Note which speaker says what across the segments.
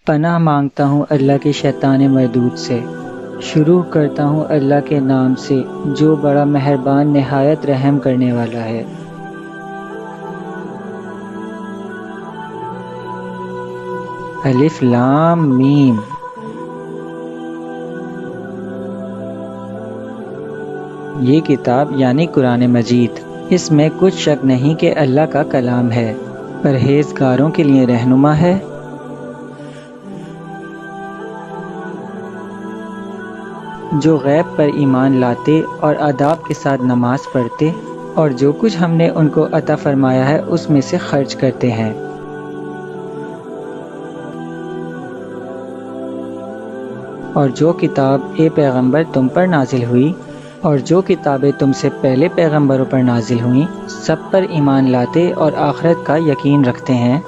Speaker 1: پناہ مانگتا ہوں اللہ کے شیطان مردود سے۔ شروع کرتا ہوں اللہ کے نام سے جو بڑا مہربان نہایت رحم کرنے والا ہے۔ الف لام میم۔ یہ کتاب یعنی قرآن مجید، اس میں کچھ شک نہیں کہ اللہ کا کلام ہے، پرہیزگاروں کے لیے رہنما ہے۔ جو غیب پر ایمان لاتے اور آداب کے ساتھ نماز پڑھتے اور جو کچھ ہم نے ان کو عطا فرمایا ہے اس میں سے خرچ کرتے ہیں۔ اور جو کتاب اے پیغمبر تم پر نازل ہوئی اور جو کتابیں تم سے پہلے پیغمبروں پر نازل ہوئیں سب پر ایمان لاتے اور آخرت کا یقین رکھتے ہیں۔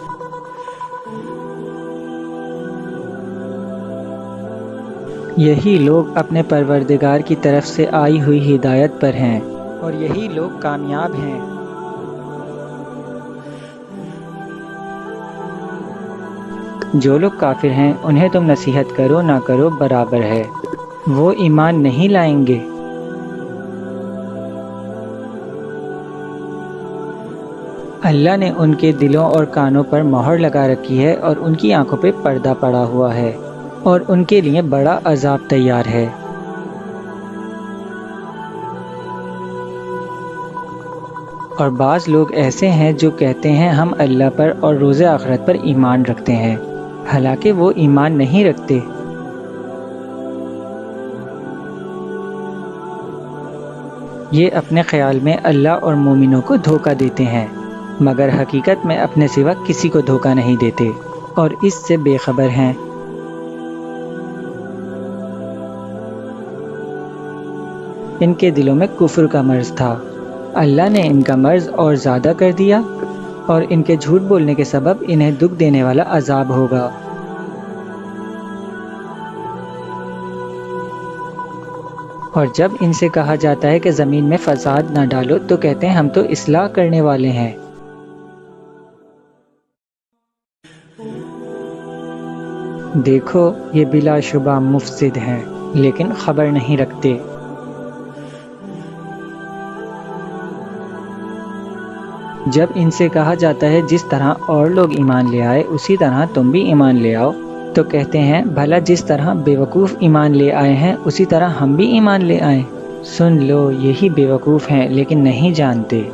Speaker 1: یہی لوگ اپنے پروردگار کی طرف سے آئی ہوئی ہدایت پر ہیں اور یہی لوگ کامیاب ہیں۔ جو لوگ کافر ہیں انہیں تم نصیحت کرو نہ کرو برابر ہے، وہ ایمان نہیں لائیں گے۔ اللہ نے ان کے دلوں اور کانوں پر مہر لگا رکھی ہے اور ان کی آنکھوں پہ پردہ پڑا ہوا ہے اور ان کے لیے بڑا عذاب تیار ہے۔ اور بعض لوگ ایسے ہیں جو کہتے ہیں ہم اللہ پر اور روز آخرت پر ایمان رکھتے ہیں، حالانکہ وہ ایمان نہیں رکھتے۔ یہ اپنے خیال میں اللہ اور مومنوں کو دھوکہ دیتے ہیں، مگر حقیقت میں اپنے سوا کسی کو دھوکہ نہیں دیتے اور اس سے بے خبر ہیں۔ ان کے دلوں میں کفر کا مرض تھا، اللہ نے ان کا مرض اور زیادہ کر دیا اور ان کے جھوٹ بولنے کے سبب انہیں دکھ دینے والا عذاب ہوگا۔ اور جب ان سے کہا جاتا ہے کہ زمین میں فساد نہ ڈالو تو کہتے ہیں ہم تو اصلاح کرنے والے ہیں۔ دیکھو یہ بلا شبہ مفسد ہیں لیکن خبر نہیں رکھتے۔ جب ان سے کہا جاتا ہے جس طرح اور لوگ ایمان لے آئے اسی طرح تم بھی ایمان لے آؤ تو کہتے ہیں بھلا جس طرح بیوقوف ایمان لے آئے ہیں اسی طرح ہم بھی ایمان لے آئیں۔ سن لو یہی بیوقوف ہیں لیکن نہیں جانتے۔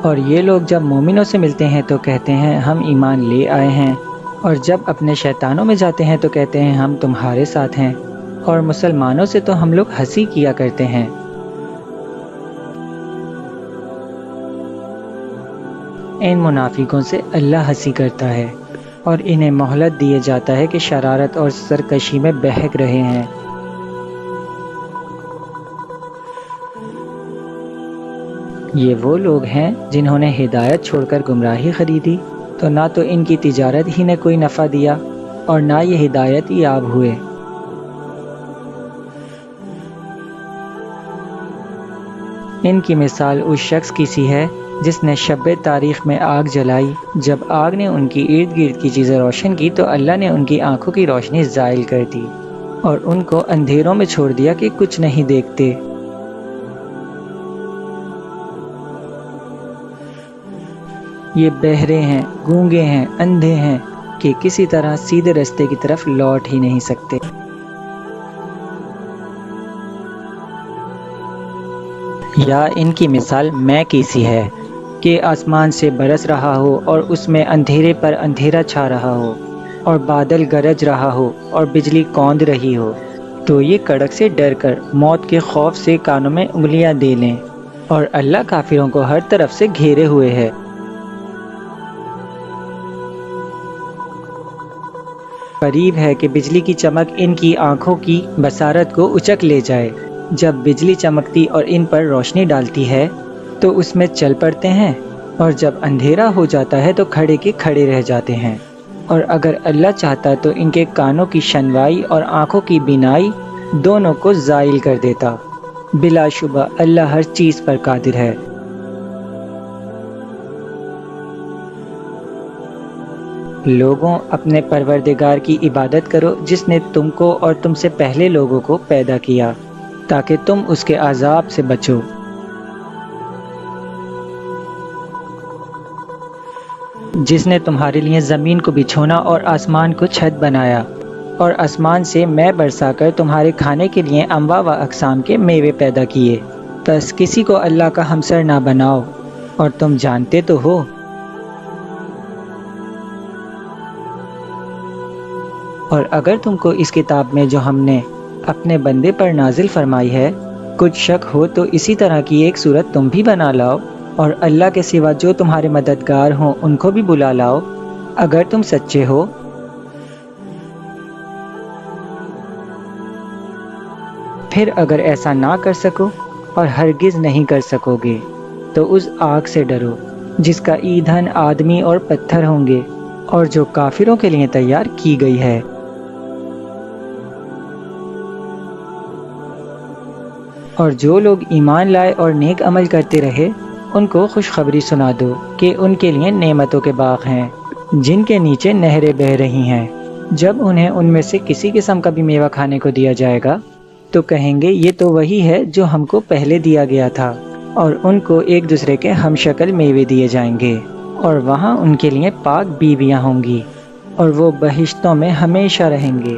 Speaker 1: اور یہ لوگ جب مومنوں سے ملتے ہیں تو کہتے ہیں ہم ایمان لے آئے ہیں، اور جب اپنے شیطانوں میں جاتے ہیں تو کہتے ہیں ہم تمہارے ساتھ ہیں، اور مسلمانوں سے تو ہم لوگ ہنسی کیا کرتے ہیں۔ ان منافقوں سے اللہ ہنسی کرتا ہے اور انہیں مہلت دیے جاتا ہے کہ شرارت اور سرکشی میں بہک رہے ہیں۔ یہ وہ لوگ ہیں جنہوں نے ہدایت چھوڑ کر گمراہی خریدی، تو نہ تو ان کی تجارت ہی نے کوئی نفع دیا اور نہ یہ ہدایت یاب ہوئے۔ ان کی مثال اس شخص کی سی ہے جس نے شب تاریخ میں آگ جلائی، جب آگ نے ان کی ارد گرد کی چیزیں روشن کی تو اللہ نے ان کی آنکھوں کی روشنی زائل کر دی اور ان کو اندھیروں میں چھوڑ دیا کہ کچھ نہیں دیکھتے۔ یہ بہرے ہیں، گونگے ہیں، اندھے ہیں کہ کسی طرح سیدھے راستے کی طرف لوٹ ہی نہیں سکتے۔ یا ان کی مثال میں کی سی ہے کہ آسمان سے برس رہا ہو اور اس میں اندھیرے پر اندھیرا چھا رہا ہو اور بادل گرج رہا ہو اور بجلی کوند رہی ہو، تو یہ کڑک سے ڈر کر موت کے خوف سے کانوں میں انگلیاں دے لیں، اور اللہ کافروں کو ہر طرف سے گھیرے ہوئے ہے۔ قریب ہے کہ بجلی کی چمک ان کی آنکھوں کی بصارت کو اچک لے جائے۔ جب بجلی چمکتی اور ان پر روشنی ڈالتی ہے تو اس میں چل پڑتے ہیں، اور جب اندھیرا ہو جاتا ہے تو کھڑے کے کھڑے رہ جاتے ہیں۔ اور اگر اللہ چاہتا تو ان کے کانوں کی شنوائی اور آنکھوں کی بینائی دونوں کو زائل کر دیتا۔ بلا شبہ اللہ ہر چیز پر قادر ہے۔ لوگوں، اپنے پروردگار کی عبادت کرو جس نے تم کو اور تم سے پہلے لوگوں کو پیدا کیا تاکہ تم اس کے عذاب سے بچو۔ جس نے تمہارے لیے زمین کو بچھونا اور آسمان کو چھت بنایا، اور آسمان سے مے برسا کر تمہارے کھانے کے لیے انواع و اقسام کے میوے پیدا کیے۔ بس کسی کو اللہ کا ہمسر نہ بناؤ، اور تم جانتے تو ہو۔ اور اگر تم کو اس کتاب میں جو ہم نے اپنے بندے پر نازل فرمائی ہے کچھ شک ہو تو اسی طرح کی ایک صورت تم بھی بنا لاؤ، اور اللہ کے سوا جو تمہارے مددگار ہوں ان کو بھی بلا لاؤ، اگر تم سچے ہو۔ پھر اگر ایسا نہ کر سکو اور ہرگز نہیں کر سکو گے تو اس آگ سے ڈرو جس کا ایندھن آدمی اور پتھر ہوں گے، اور جو کافروں کے لیے تیار کی گئی ہے۔ اور جو لوگ ایمان لائے اور نیک عمل کرتے رہے ان کو خوشخبری سنا دو کہ ان کے لیے نعمتوں کے باغ ہیں جن کے نیچے نہریں بہہ رہی ہیں۔ جب انہیں ان میں سے کسی قسم کا بھی میوہ کھانے کو دیا جائے گا تو کہیں گے یہ تو وہی ہے جو ہم کو پہلے دیا گیا تھا، اور ان کو ایک دوسرے کے ہم شکل میوے دیے جائیں گے، اور وہاں ان کے لیے پاک بیویاں ہوں گی، اور وہ بہشتوں میں ہمیشہ رہیں گے۔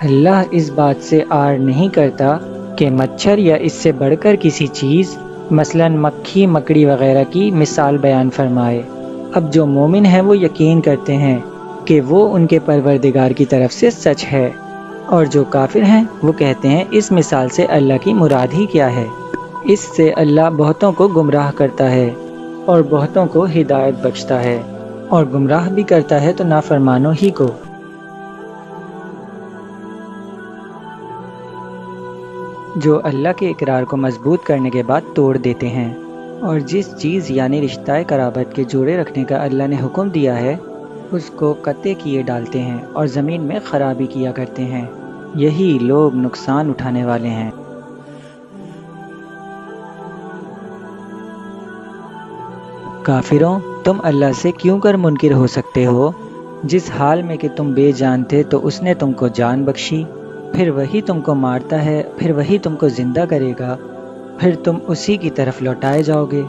Speaker 1: اللہ اس بات سے آر نہیں کرتا کہ مچھر یا اس سے بڑھ کر کسی چیز مثلا مکھی مکڑی وغیرہ کی مثال بیان فرمائے۔ اب جو مومن ہیں وہ یقین کرتے ہیں کہ وہ ان کے پروردگار کی طرف سے سچ ہے، اور جو کافر ہیں وہ کہتے ہیں اس مثال سے اللہ کی مراد ہی کیا ہے۔ اس سے اللہ بہتوں کو گمراہ کرتا ہے اور بہتوں کو ہدایت بخشتا ہے، اور گمراہ بھی کرتا ہے تو نافرمانوں ہی کو۔ جو اللہ کے اقرار کو مضبوط کرنے کے بعد توڑ دیتے ہیں، اور جس چیز یعنی رشتہ قرابت کے جوڑے رکھنے کا اللہ نے حکم دیا ہے اس کو قطع کیے ڈالتے ہیں اور زمین میں خرابی کیا کرتے ہیں، یہی لوگ نقصان اٹھانے والے ہیں۔ کافروں، تم اللہ سے کیوں کر منکر ہو سکتے ہو؟ جس حال میں کہ تم بے جان تھے تو اس نے تم کو جان بخشی، پھر وہی تم کو مارتا ہے، پھر وہی تم کو زندہ کرے گا، پھر تم اسی کی طرف لوٹائے جاؤ گے۔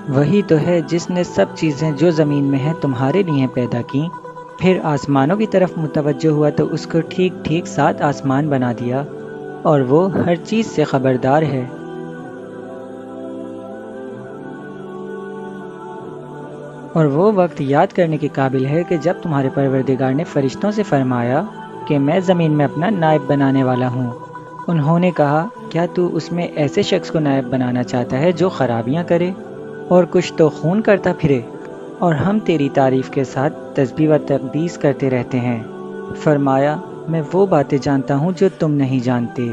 Speaker 1: وہی تو ہے جس نے سب چیزیں جو زمین میں ہیں تمہارے لیے پیدا کی، پھر آسمانوں کی طرف متوجہ ہوا تو اس کو ٹھیک ٹھیک 7 آسمان بنا دیا، اور وہ ہر چیز سے خبردار ہے۔ اور وہ وقت یاد کرنے کے قابل ہے کہ جب تمہارے پروردگار نے فرشتوں سے فرمایا کہ میں زمین میں اپنا نائب بنانے والا ہوں، انہوں نے کہا کیا تو اس میں ایسے شخص کو نائب بنانا چاہتا ہے جو خرابیاں کرے اور کچھ تو خون کرتا پھرے، اور ہم تیری تعریف کے ساتھ تسبیح و تقدیس کرتے رہتے ہیں۔ فرمایا میں وہ باتیں جانتا ہوں جو تم نہیں جانتے۔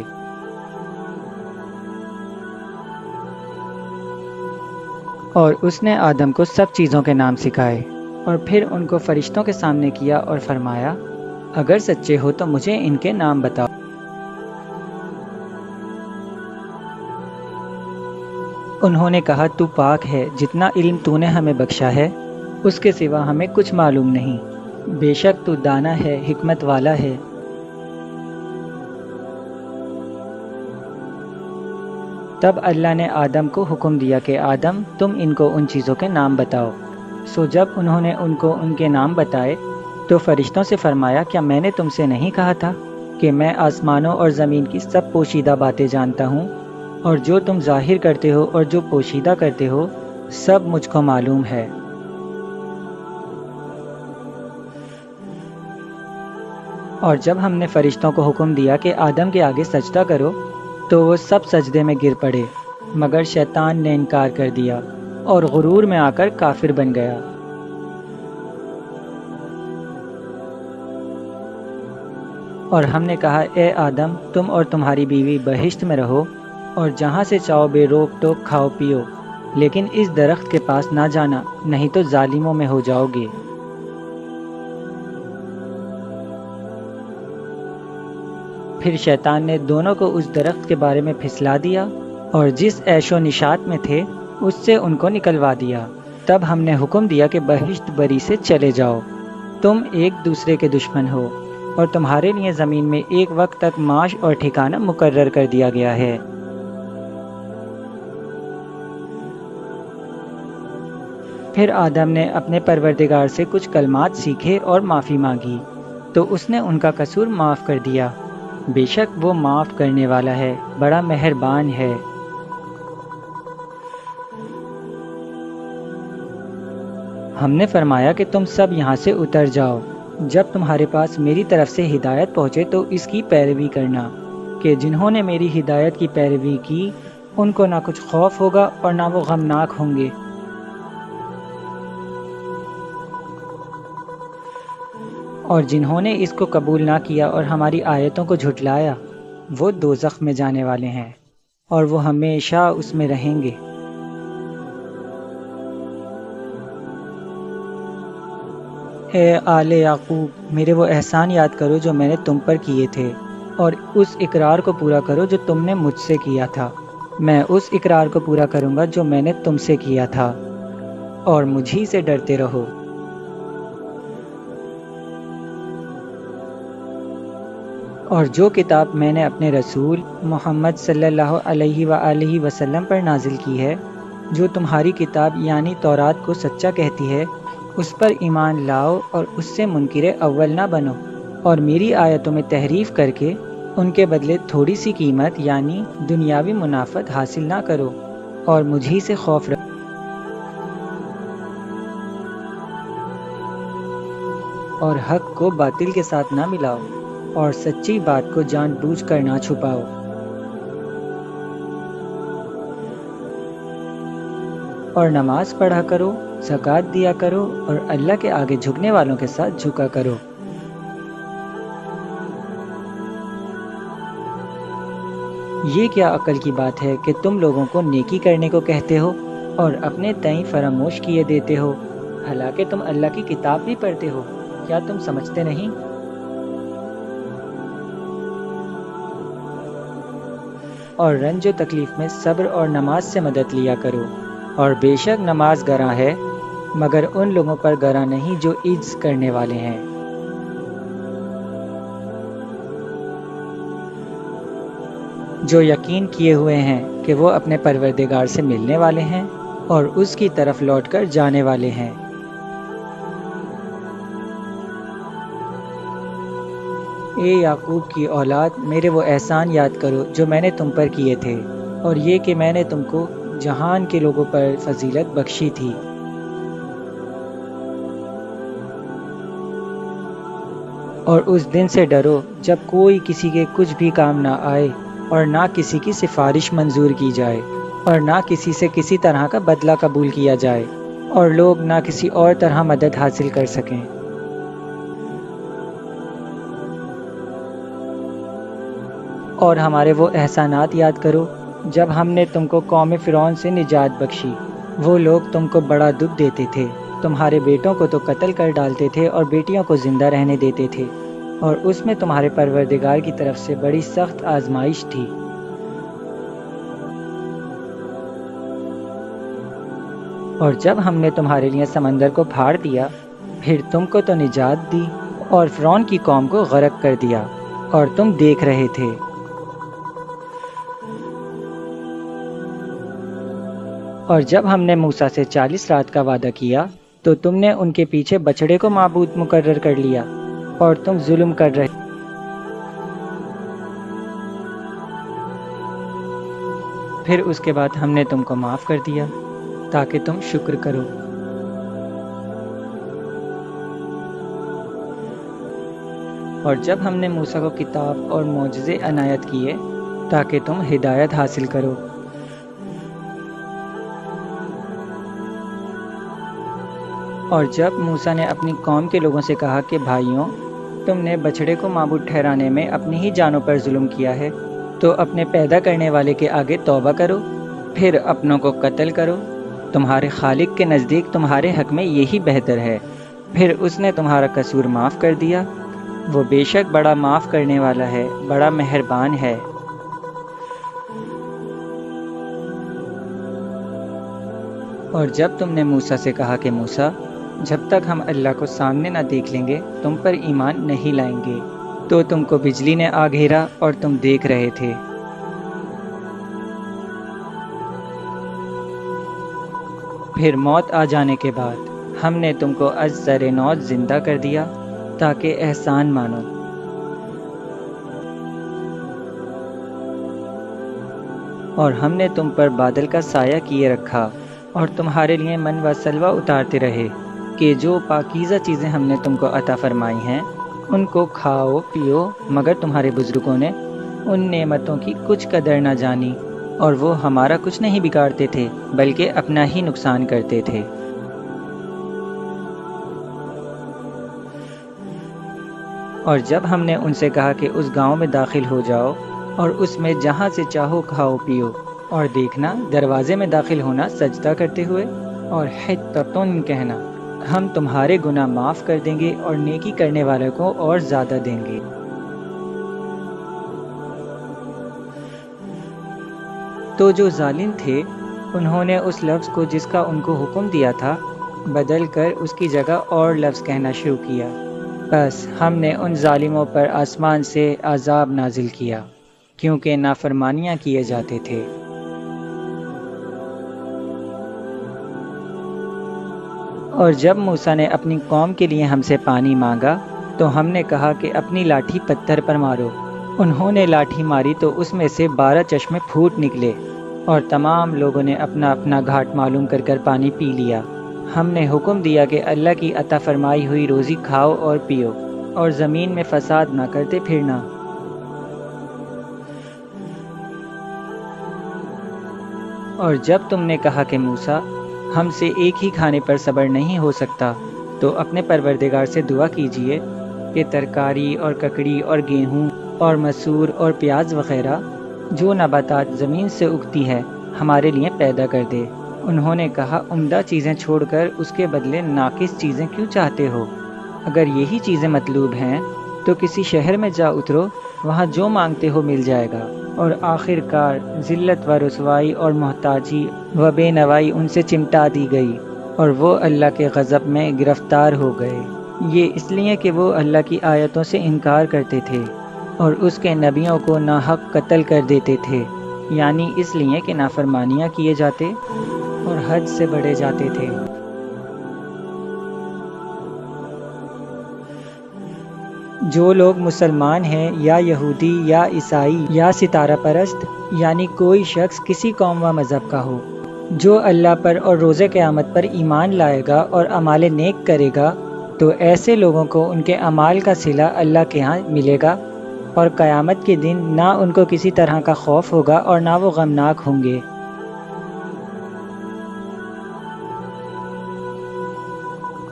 Speaker 1: اور اس نے آدم کو سب چیزوں کے نام سکھائے، اور پھر ان کو فرشتوں کے سامنے کیا اور فرمایا اگر سچے ہو تو مجھے ان کے نام بتاؤ۔ انہوں نے کہا تو پاک ہے، جتنا علم تو نے ہمیں بخشا ہے اس کے سوا ہمیں کچھ معلوم نہیں، بے شک تو دانا ہے، حکمت والا ہے۔ تب اللہ نے آدم کو حکم دیا کہ آدم تم ان کو ان چیزوں کے نام بتاؤ۔ سو جب انہوں نے ان کو ان کے نام بتائے تو فرشتوں سے فرمایا کیا میں نے تم سے نہیں کہا تھا کہ میں آسمانوں اور زمین کی سب پوشیدہ باتیں جانتا ہوں، اور جو تم ظاہر کرتے ہو اور جو پوشیدہ کرتے ہو سب مجھ کو معلوم ہے۔ اور جب ہم نے فرشتوں کو حکم دیا کہ آدم کے آگے سجدہ کرو تو وہ سب سجدے میں گر پڑے، مگر شیطان نے انکار کر دیا اور غرور میں آ کر کافر بن گیا۔ اور ہم نے کہا اے آدم تم اور تمہاری بیوی بہشت میں رہو اور جہاں سے چاہو بے روک ٹوک کھاؤ پیو، لیکن اس درخت کے پاس نہ جانا نہیں تو ظالموں میں ہو جاؤ گے۔ پھر شیطان نے دونوں کو اس درخت کے بارے میں پھسلا دیا اور جس عیش و نشاط میں تھے اس سے ان کو نکلوا دیا۔ تب ہم نے حکم دیا کہ بہشت بری سے چلے جاؤ، تم ایک دوسرے کے دشمن ہو، اور تمہارے لیے زمین میں ایک وقت تک معاش اور ٹھکانہ مقرر کر دیا گیا ہے۔ پھر آدم نے اپنے پروردگار سے کچھ کلمات سیکھے اور معافی مانگی، تو اس نے ان کا قصور معاف کر دیا۔ بے شک وہ معاف کرنے والا ہے، بڑا مہربان ہے۔ ہم نے فرمایا کہ تم سب یہاں سے اتر جاؤ، جب تمہارے پاس میری طرف سے ہدایت پہنچے تو اس کی پیروی کرنا، کہ جنہوں نے میری ہدایت کی پیروی کی ان کو نہ کچھ خوف ہوگا اور نہ وہ غمناک ہوں گے۔ اور جنہوں نے اس کو قبول نہ کیا اور ہماری آیتوں کو جھٹلایا وہ دوزخ میں جانے والے ہیں، اور وہ ہمیشہ اس میں رہیں گے۔ اے آل یعقوب، میرے وہ احسان یاد کرو جو میں نے تم پر کیے تھے، اور اس اقرار کو پورا کرو جو تم نے مجھ سے کیا تھا۔ میں اس اقرار کو پورا کروں گا جو میں نے تم سے کیا تھا، اور مجھی سے ڈرتے رہو۔ اور جو کتاب میں نے اپنے رسول محمد صلی اللہ علیہ وآلہ وسلم پر نازل کی ہے، جو تمہاری کتاب یعنی تورات کو سچا کہتی ہے، اس پر ایمان لاؤ اور اس سے منکر اول نہ بنو، اور میری آیتوں میں تحریف کر کے ان کے بدلے تھوڑی سی قیمت یعنی دنیاوی منافعت حاصل نہ کرو، اور مجھی سے خوف رکھو۔ اور حق کو باطل کے ساتھ نہ ملاؤ، اور سچی بات کو جان بوجھ کر نہ چھپاؤ۔ اور نماز پڑھا کرو، زکوٰۃ دیا کرو، اور اللہ کے آگے جھکنے والوں کے ساتھ جھکا کرو۔ یہ کیا عقل کی بات ہے کہ تم لوگوں کو نیکی کرنے کو کہتے ہو اور اپنے تئیں فراموش کیے دیتے ہو، حالانکہ تم اللہ کی کتاب بھی پڑھتے ہو۔ کیا تم سمجھتے نہیں؟ اور رنج و تکلیف میں صبر اور نماز سے مدد لیا کرو، اور بے شک نماز گراں ہے، مگر ان لوگوں پر گراں نہیں جو عجز کرنے والے ہیں۔ جو یقین کیے ہوئے ہیں کہ وہ اپنے پروردگار سے ملنے والے ہیں اور اس کی طرف لوٹ کر جانے والے ہیں۔ اے یعقوب کی اولاد، میرے وہ احسان یاد کرو جو میں نے تم پر کیے تھے، اور یہ کہ میں نے تم کو جہان کے لوگوں پر فضیلت بخشی تھی۔ اور اس دن سے ڈرو جب کوئی کسی کے کچھ بھی کام نہ آئے، اور نہ کسی کی سفارش منظور کی جائے، اور نہ کسی سے کسی طرح کا بدلہ قبول کیا جائے، اور لوگ نہ کسی اور طرح مدد حاصل کر سکیں۔ اور ہمارے وہ احسانات یاد کرو جب ہم نے تم کو قوم فرعون سے نجات بخشی۔ وہ لوگ تم کو بڑا دکھ دیتے تھے، تمہارے بیٹوں کو تو قتل کر ڈالتے تھے اور بیٹیوں کو زندہ رہنے دیتے تھے، اور اس میں تمہارے پروردگار کی طرف سے بڑی سخت آزمائش تھی۔ اور جب ہم نے تمہارے لیے سمندر کو پھاڑ دیا، پھر تم کو تو نجات دی، اور فرعون کی قوم کو غرق کر دیا، اور تم دیکھ رہے تھے۔ اور جب ہم نے موسیٰ سے 40 رات کا وعدہ کیا تو تم نے ان کے پیچھے بچڑے کو معبود مقرر کر لیا، اور تم ظلم کر رہے۔ پھر اس کے بعد ہم نے تم کو معاف کر دیا تاکہ تم شکر کرو۔ اور جب ہم نے موسیٰ کو کتاب اور معجزے عنایت کیے تاکہ تم ہدایت حاصل کرو۔ اور جب موسیٰ نے اپنی قوم کے لوگوں سے کہا کہ بھائیوں، تم نے بچڑے کو معبود ٹھہرانے میں اپنی ہی جانوں پر ظلم کیا ہے، تو اپنے پیدا کرنے والے کے آگے توبہ کرو، پھر اپنوں کو قتل کرو، تمہارے خالق کے نزدیک تمہارے حق میں یہی بہتر ہے۔ پھر اس نے تمہارا قصور معاف کر دیا، وہ بے شک بڑا معاف کرنے والا ہے، بڑا مہربان ہے۔ اور جب تم نے موسیٰ سے کہا کہ موسیٰ، جب تک ہم اللہ کو سامنے نہ دیکھ لیں گے تم پر ایمان نہیں لائیں گے، تو تم کو بجلی نے آ گھیرا اور تم دیکھ رہے تھے۔ پھر موت آ جانے کے بعد ہم نے تم کو از زر نو زندہ کر دیا تاکہ احسان مانو۔ اور ہم نے تم پر بادل کا سایہ کیے رکھا اور تمہارے لیے من و سلوہ اتارتے رہے کہ جو پاکیزہ چیزیں ہم نے تم کو عطا فرمائی ہیں ان کو کھاؤ پیو، مگر تمہارے بزرگوں نے ان نعمتوں کی کچھ قدر نہ جانی اور وہ ہمارا کچھ نہیں بگاڑتے تھے بلکہ اپنا ہی نقصان کرتے تھے۔ اور جب ہم نے ان سے کہا کہ اس گاؤں میں داخل ہو جاؤ اور اس میں جہاں سے چاہو کھاؤ پیو، اور دیکھنا دروازے میں داخل ہونا سجدہ کرتے ہوئے اور حطۃ کہنا، ہم تمہارے گناہ معاف کر دیں گے اور نیکی کرنے والوں کو اور زیادہ دیں گے۔ تو جو ظالم تھے انہوں نے اس لفظ کو جس کا ان کو حکم دیا تھا بدل کر اس کی جگہ اور لفظ کہنا شروع کیا، بس ہم نے ان ظالموں پر آسمان سے عذاب نازل کیا کیونکہ نافرمانیاں کیے جاتے تھے۔ اور جب موسیٰ نے اپنی قوم کے لیے ہم سے پانی مانگا تو ہم نے کہا کہ اپنی لاٹھی پتھر پر مارو۔ انہوں نے لاٹھی ماری تو اس میں سے 12 چشمے پھوٹ نکلے اور تمام لوگوں نے اپنا اپنا گھاٹ معلوم کر کر پانی پی لیا۔ ہم نے حکم دیا کہ اللہ کی عطا فرمائی ہوئی روزی کھاؤ اور پیو اور زمین میں فساد نہ کرتے پھرنا۔ اور جب تم نے کہا کہ موسیٰ، ہم سے ایک ہی کھانے پر صبر نہیں ہو سکتا، تو اپنے پروردگار سے دعا کیجئے کہ ترکاری اور ککڑی اور گیہوں اور مسور اور پیاز وغیرہ جو نباتات زمین سے اگتی ہے ہمارے لیے پیدا کر دے۔ انہوں نے کہا، عمدہ چیزیں چھوڑ کر اس کے بدلے ناقص چیزیں کیوں چاہتے ہو؟ اگر یہی چیزیں مطلوب ہیں تو کسی شہر میں جا اترو، وہاں جو مانگتے ہو مل جائے گا۔ اور آخر کار ذلت و رسوائی اور محتاجی و بے نوائی ان سے چمٹا دی گئی اور وہ اللہ کے غضب میں گرفتار ہو گئے۔ یہ اس لیے کہ وہ اللہ کی آیتوں سے انکار کرتے تھے اور اس کے نبیوں کو ناحق قتل کر دیتے تھے، یعنی اس لیے کہ نافرمانیاں کیے جاتے اور حد سے بڑھے جاتے تھے۔ جو لوگ مسلمان ہیں یا یہودی یا عیسائی یا ستارہ پرست، یعنی کوئی شخص کسی قوم و مذہب کا ہو، جو اللہ پر اور روز قیامت پر ایمان لائے گا اور اعمال نیک کرے گا، تو ایسے لوگوں کو ان کے اعمال کا صلہ اللہ کے ہاں ملے گا اور قیامت کے دن نہ ان کو کسی طرح کا خوف ہوگا اور نہ وہ غمناک ہوں گے۔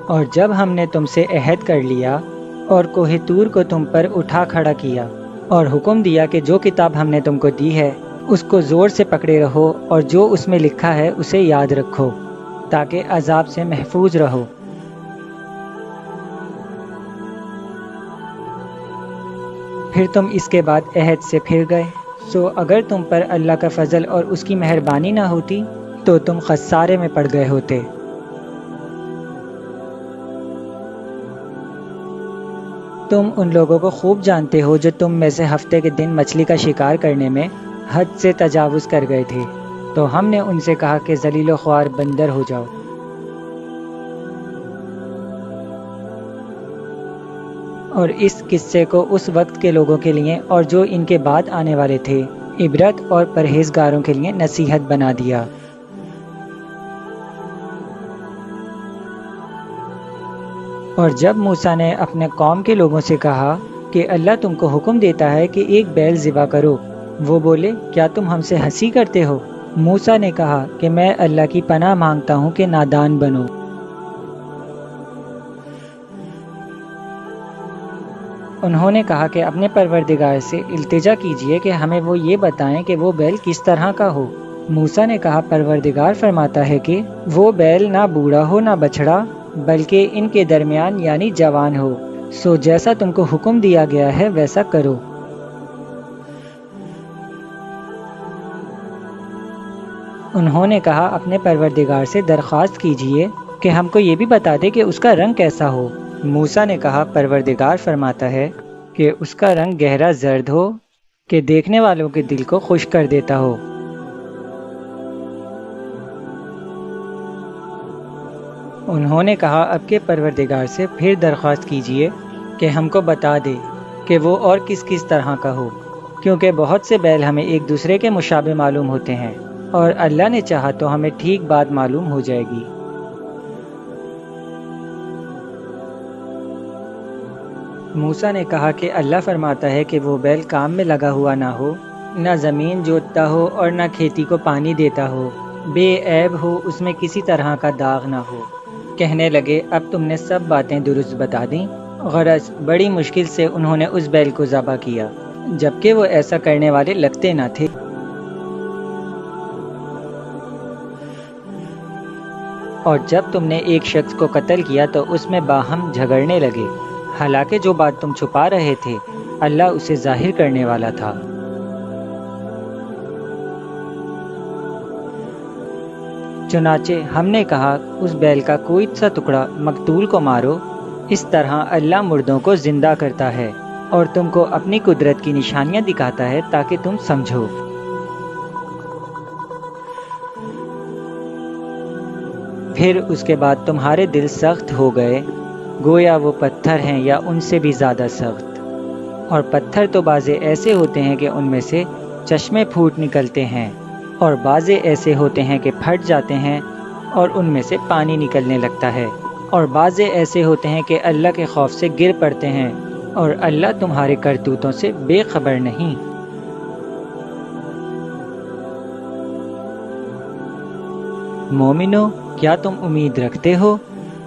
Speaker 1: اور جب ہم نے تم سے عہد کر لیا اور کوہ طور کو تم پر اٹھا کھڑا کیا اور حکم دیا کہ جو کتاب ہم نے تم کو دی ہے اس کو زور سے پکڑے رہو اور جو اس میں لکھا ہے اسے یاد رکھو تاکہ عذاب سے محفوظ رہو۔ پھر تم اس کے بعد عہد سے پھر گئے، سو اگر تم پر اللہ کا فضل اور اس کی مہربانی نہ ہوتی تو تم خسارے میں پڑ گئے ہوتے۔ تم ان لوگوں کو خوب جانتے ہو جو تم میں سے ہفتے کے دن مچھلی کا شکار کرنے میں حد سے تجاوز کر گئے تھے، تو ہم نے ان سے کہا کہ ذلیل و خوار بندر ہو جاؤ۔ اور اس قصے کو اس وقت کے لوگوں کے لیے اور جو ان کے بعد آنے والے تھے عبرت اور پرہیزگاروں کے لیے نصیحت بنا دیا۔ اور جب موسیٰ نے اپنے قوم کے لوگوں سے کہا کہ اللہ تم کو حکم دیتا ہے کہ ایک بیل ذبح کرو، وہ بولے، کیا تم ہم سے ہنسی کرتے ہو؟ موسیٰ نے کہا کہ میں اللہ کی پناہ مانگتا ہوں کہ نادان بنو۔ انہوں نے کہا کہ اپنے پروردگار سے التجا کیجئے کہ ہمیں وہ یہ بتائیں کہ وہ بیل کس طرح کا ہو۔ موسیٰ نے کہا، پروردگار فرماتا ہے کہ وہ بیل نہ بوڑھا ہو نہ بچڑا، بلکہ ان کے درمیان یعنی جوان ہو، سو جیسا تم کو حکم دیا گیا ہے ویسا کرو۔ انہوں نے کہا اپنے پروردگار سے درخواست کیجئے کہ ہم کو یہ بھی بتا دے کہ اس کا رنگ کیسا ہو۔ موسیٰ نے کہا پروردگار فرماتا ہے کہ اس کا رنگ گہرا زرد ہو کہ دیکھنے والوں کے دل کو خوش کر دیتا ہو۔ انہوں نے کہا اب کے پروردگار سے پھر درخواست کیجئے کہ ہم کو بتا دے کہ وہ اور کس کس طرح کا ہو، کیونکہ بہت سے بیل ہمیں ایک دوسرے کے مشابہ معلوم ہوتے ہیں، اور اللہ نے چاہا تو ہمیں ٹھیک بات معلوم ہو جائے گی۔ موسیٰ نے کہا کہ اللہ فرماتا ہے کہ وہ بیل کام میں لگا ہوا نہ ہو، نہ زمین جوتتا ہو اور نہ کھیتی کو پانی دیتا ہو، بے عیب ہو، اس میں کسی طرح کا داغ نہ ہو۔ کہنے لگے اب تم نے سب باتیں درست بتا دیں۔ غرض بڑی مشکل سے انہوں نے اس بیل کو ذبح کیا، جبکہ وہ ایسا کرنے والے لگتے نہ تھے۔ اور جب تم نے ایک شخص کو قتل کیا تو اس میں باہم جھگڑنے لگے، حالانکہ جو بات تم چھپا رہے تھے اللہ اسے ظاہر کرنے والا تھا۔ چنانچہ ہم نے کہا اس بیل کا کوئی سا ٹکڑا مقتول کو مارو، اس طرح اللہ مردوں کو زندہ کرتا ہے اور تم کو اپنی قدرت کی نشانیاں دکھاتا ہے تاکہ تم سمجھو۔ پھر اس کے بعد تمہارے دل سخت ہو گئے، گویا وہ پتھر ہیں یا ان سے بھی زیادہ سخت۔ اور پتھر تو بعضے ایسے ہوتے ہیں کہ ان میں سے چشمے پھوٹ نکلتے ہیں، اور بعضے ایسے ہوتے ہیں کہ پھٹ جاتے ہیں اور ان میں سے پانی نکلنے لگتا ہے، اور بعضے ایسے ہوتے ہیں کہ اللہ کے خوف سے گر پڑتے ہیں، اور اللہ تمہارے کرتوتوں سے بے خبر نہیں۔ مومنو، کیا تم امید رکھتے ہو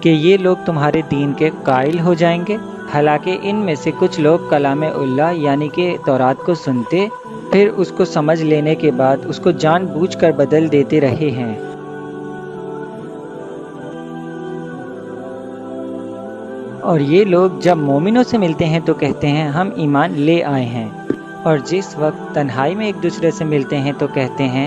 Speaker 1: کہ یہ لوگ تمہارے دین کے قائل ہو جائیں گے؟ حالانکہ ان میں سے کچھ لوگ کلام اللہ یعنی کہ تورات کو سنتے، پھر اس کو سمجھ لینے کے بعد اس کو جان بوجھ کر بدل دیتے رہے ہیں۔ اور یہ لوگ جب مومنوں سے ملتے ہیں تو کہتے ہیں ہم ایمان لے آئے ہیں، اور جس وقت تنہائی میں ایک دوسرے سے ملتے ہیں تو کہتے ہیں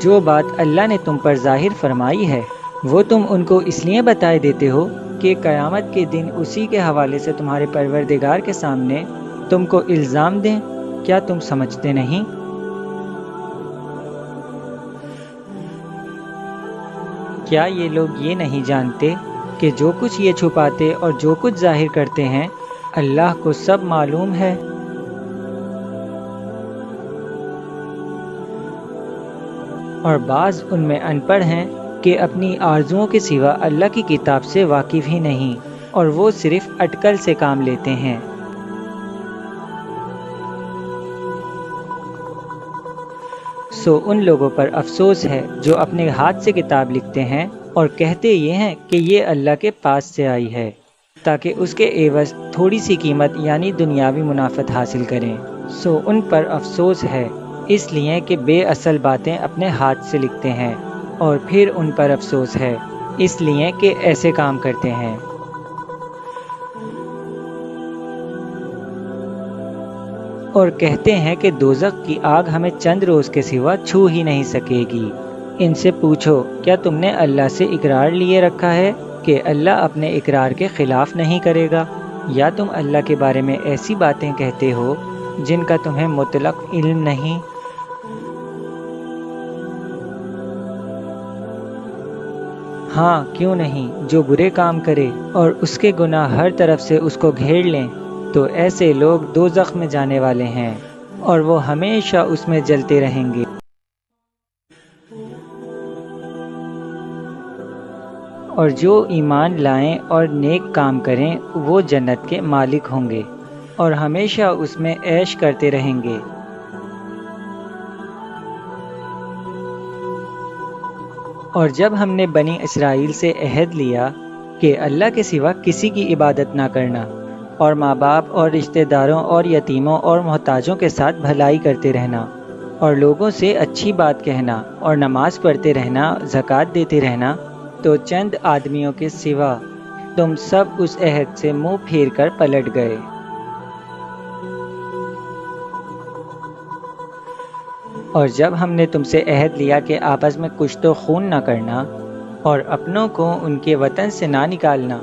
Speaker 1: جو بات اللہ نے تم پر ظاہر فرمائی ہے وہ تم ان کو اس لیے بتائے دیتے ہو کہ قیامت کے دن اسی کے حوالے سے تمہارے پروردگار کے سامنے تم کو الزام دیں۔ کیا تم سمجھتے نہیں؟ کیا یہ لوگ یہ نہیں جانتے کہ جو کچھ یہ چھپاتے اور جو کچھ ظاہر کرتے ہیں اللہ کو سب معلوم ہے؟ اور بعض ان میں ان پڑھ ہیں کہ اپنی آرزوؤں کے سوا اللہ کی کتاب سے واقف ہی نہیں، اور وہ صرف اٹکل سے کام لیتے ہیں۔ سو ان لوگوں پر افسوس ہے جو اپنے ہاتھ سے کتاب لکھتے ہیں اور کہتے یہ ہیں کہ یہ اللہ کے پاس سے آئی ہے، تاکہ اس کے عوض تھوڑی سی قیمت یعنی دنیاوی منافعت حاصل کریں۔ سو ان پر افسوس ہے اس لیے کہ بے اصل باتیں اپنے ہاتھ سے لکھتے ہیں، اور پھر ان پر افسوس ہے اس لیے کہ ایسے کام کرتے ہیں۔ اور کہتے ہیں کہ دوزخ کی آگ ہمیں چند روز کے سوا چھو ہی نہیں سکے گی۔ ان سے پوچھو کیا تم نے اللہ سے اقرار لیے رکھا ہے کہ اللہ اپنے اقرار کے خلاف نہیں کرے گا، یا تم اللہ کے بارے میں ایسی باتیں کہتے ہو جن کا تمہیں مطلق علم نہیں؟ ہاں کیوں نہیں، جو برے کام کرے اور اس کے گناہ ہر طرف سے اس کو گھیر لیں تو ایسے لوگ دوزخ میں جانے والے ہیں اور وہ ہمیشہ اس میں جلتے رہیں گے۔ اور جو ایمان لائیں اور نیک کام کریں وہ جنت کے مالک ہوں گے اور ہمیشہ اس میں عیش کرتے رہیں گے۔ اور جب ہم نے بنی اسرائیل سے عہد لیا کہ اللہ کے سوا کسی کی عبادت نہ کرنا، اور ماں باپ اور رشتہ داروں اور یتیموں اور محتاجوں کے ساتھ بھلائی کرتے رہنا، اور لوگوں سے اچھی بات کہنا، اور نماز پڑھتے رہنا، زکوٰۃ دیتے رہنا، تو چند آدمیوں کے سوا تم سب اس عہد سے منہ پھیر کر پلٹ گئے۔ اور جب ہم نے تم سے عہد لیا کہ آپس میں کشت و خون نہ کرنا اور اپنوں کو ان کے وطن سے نہ نکالنا،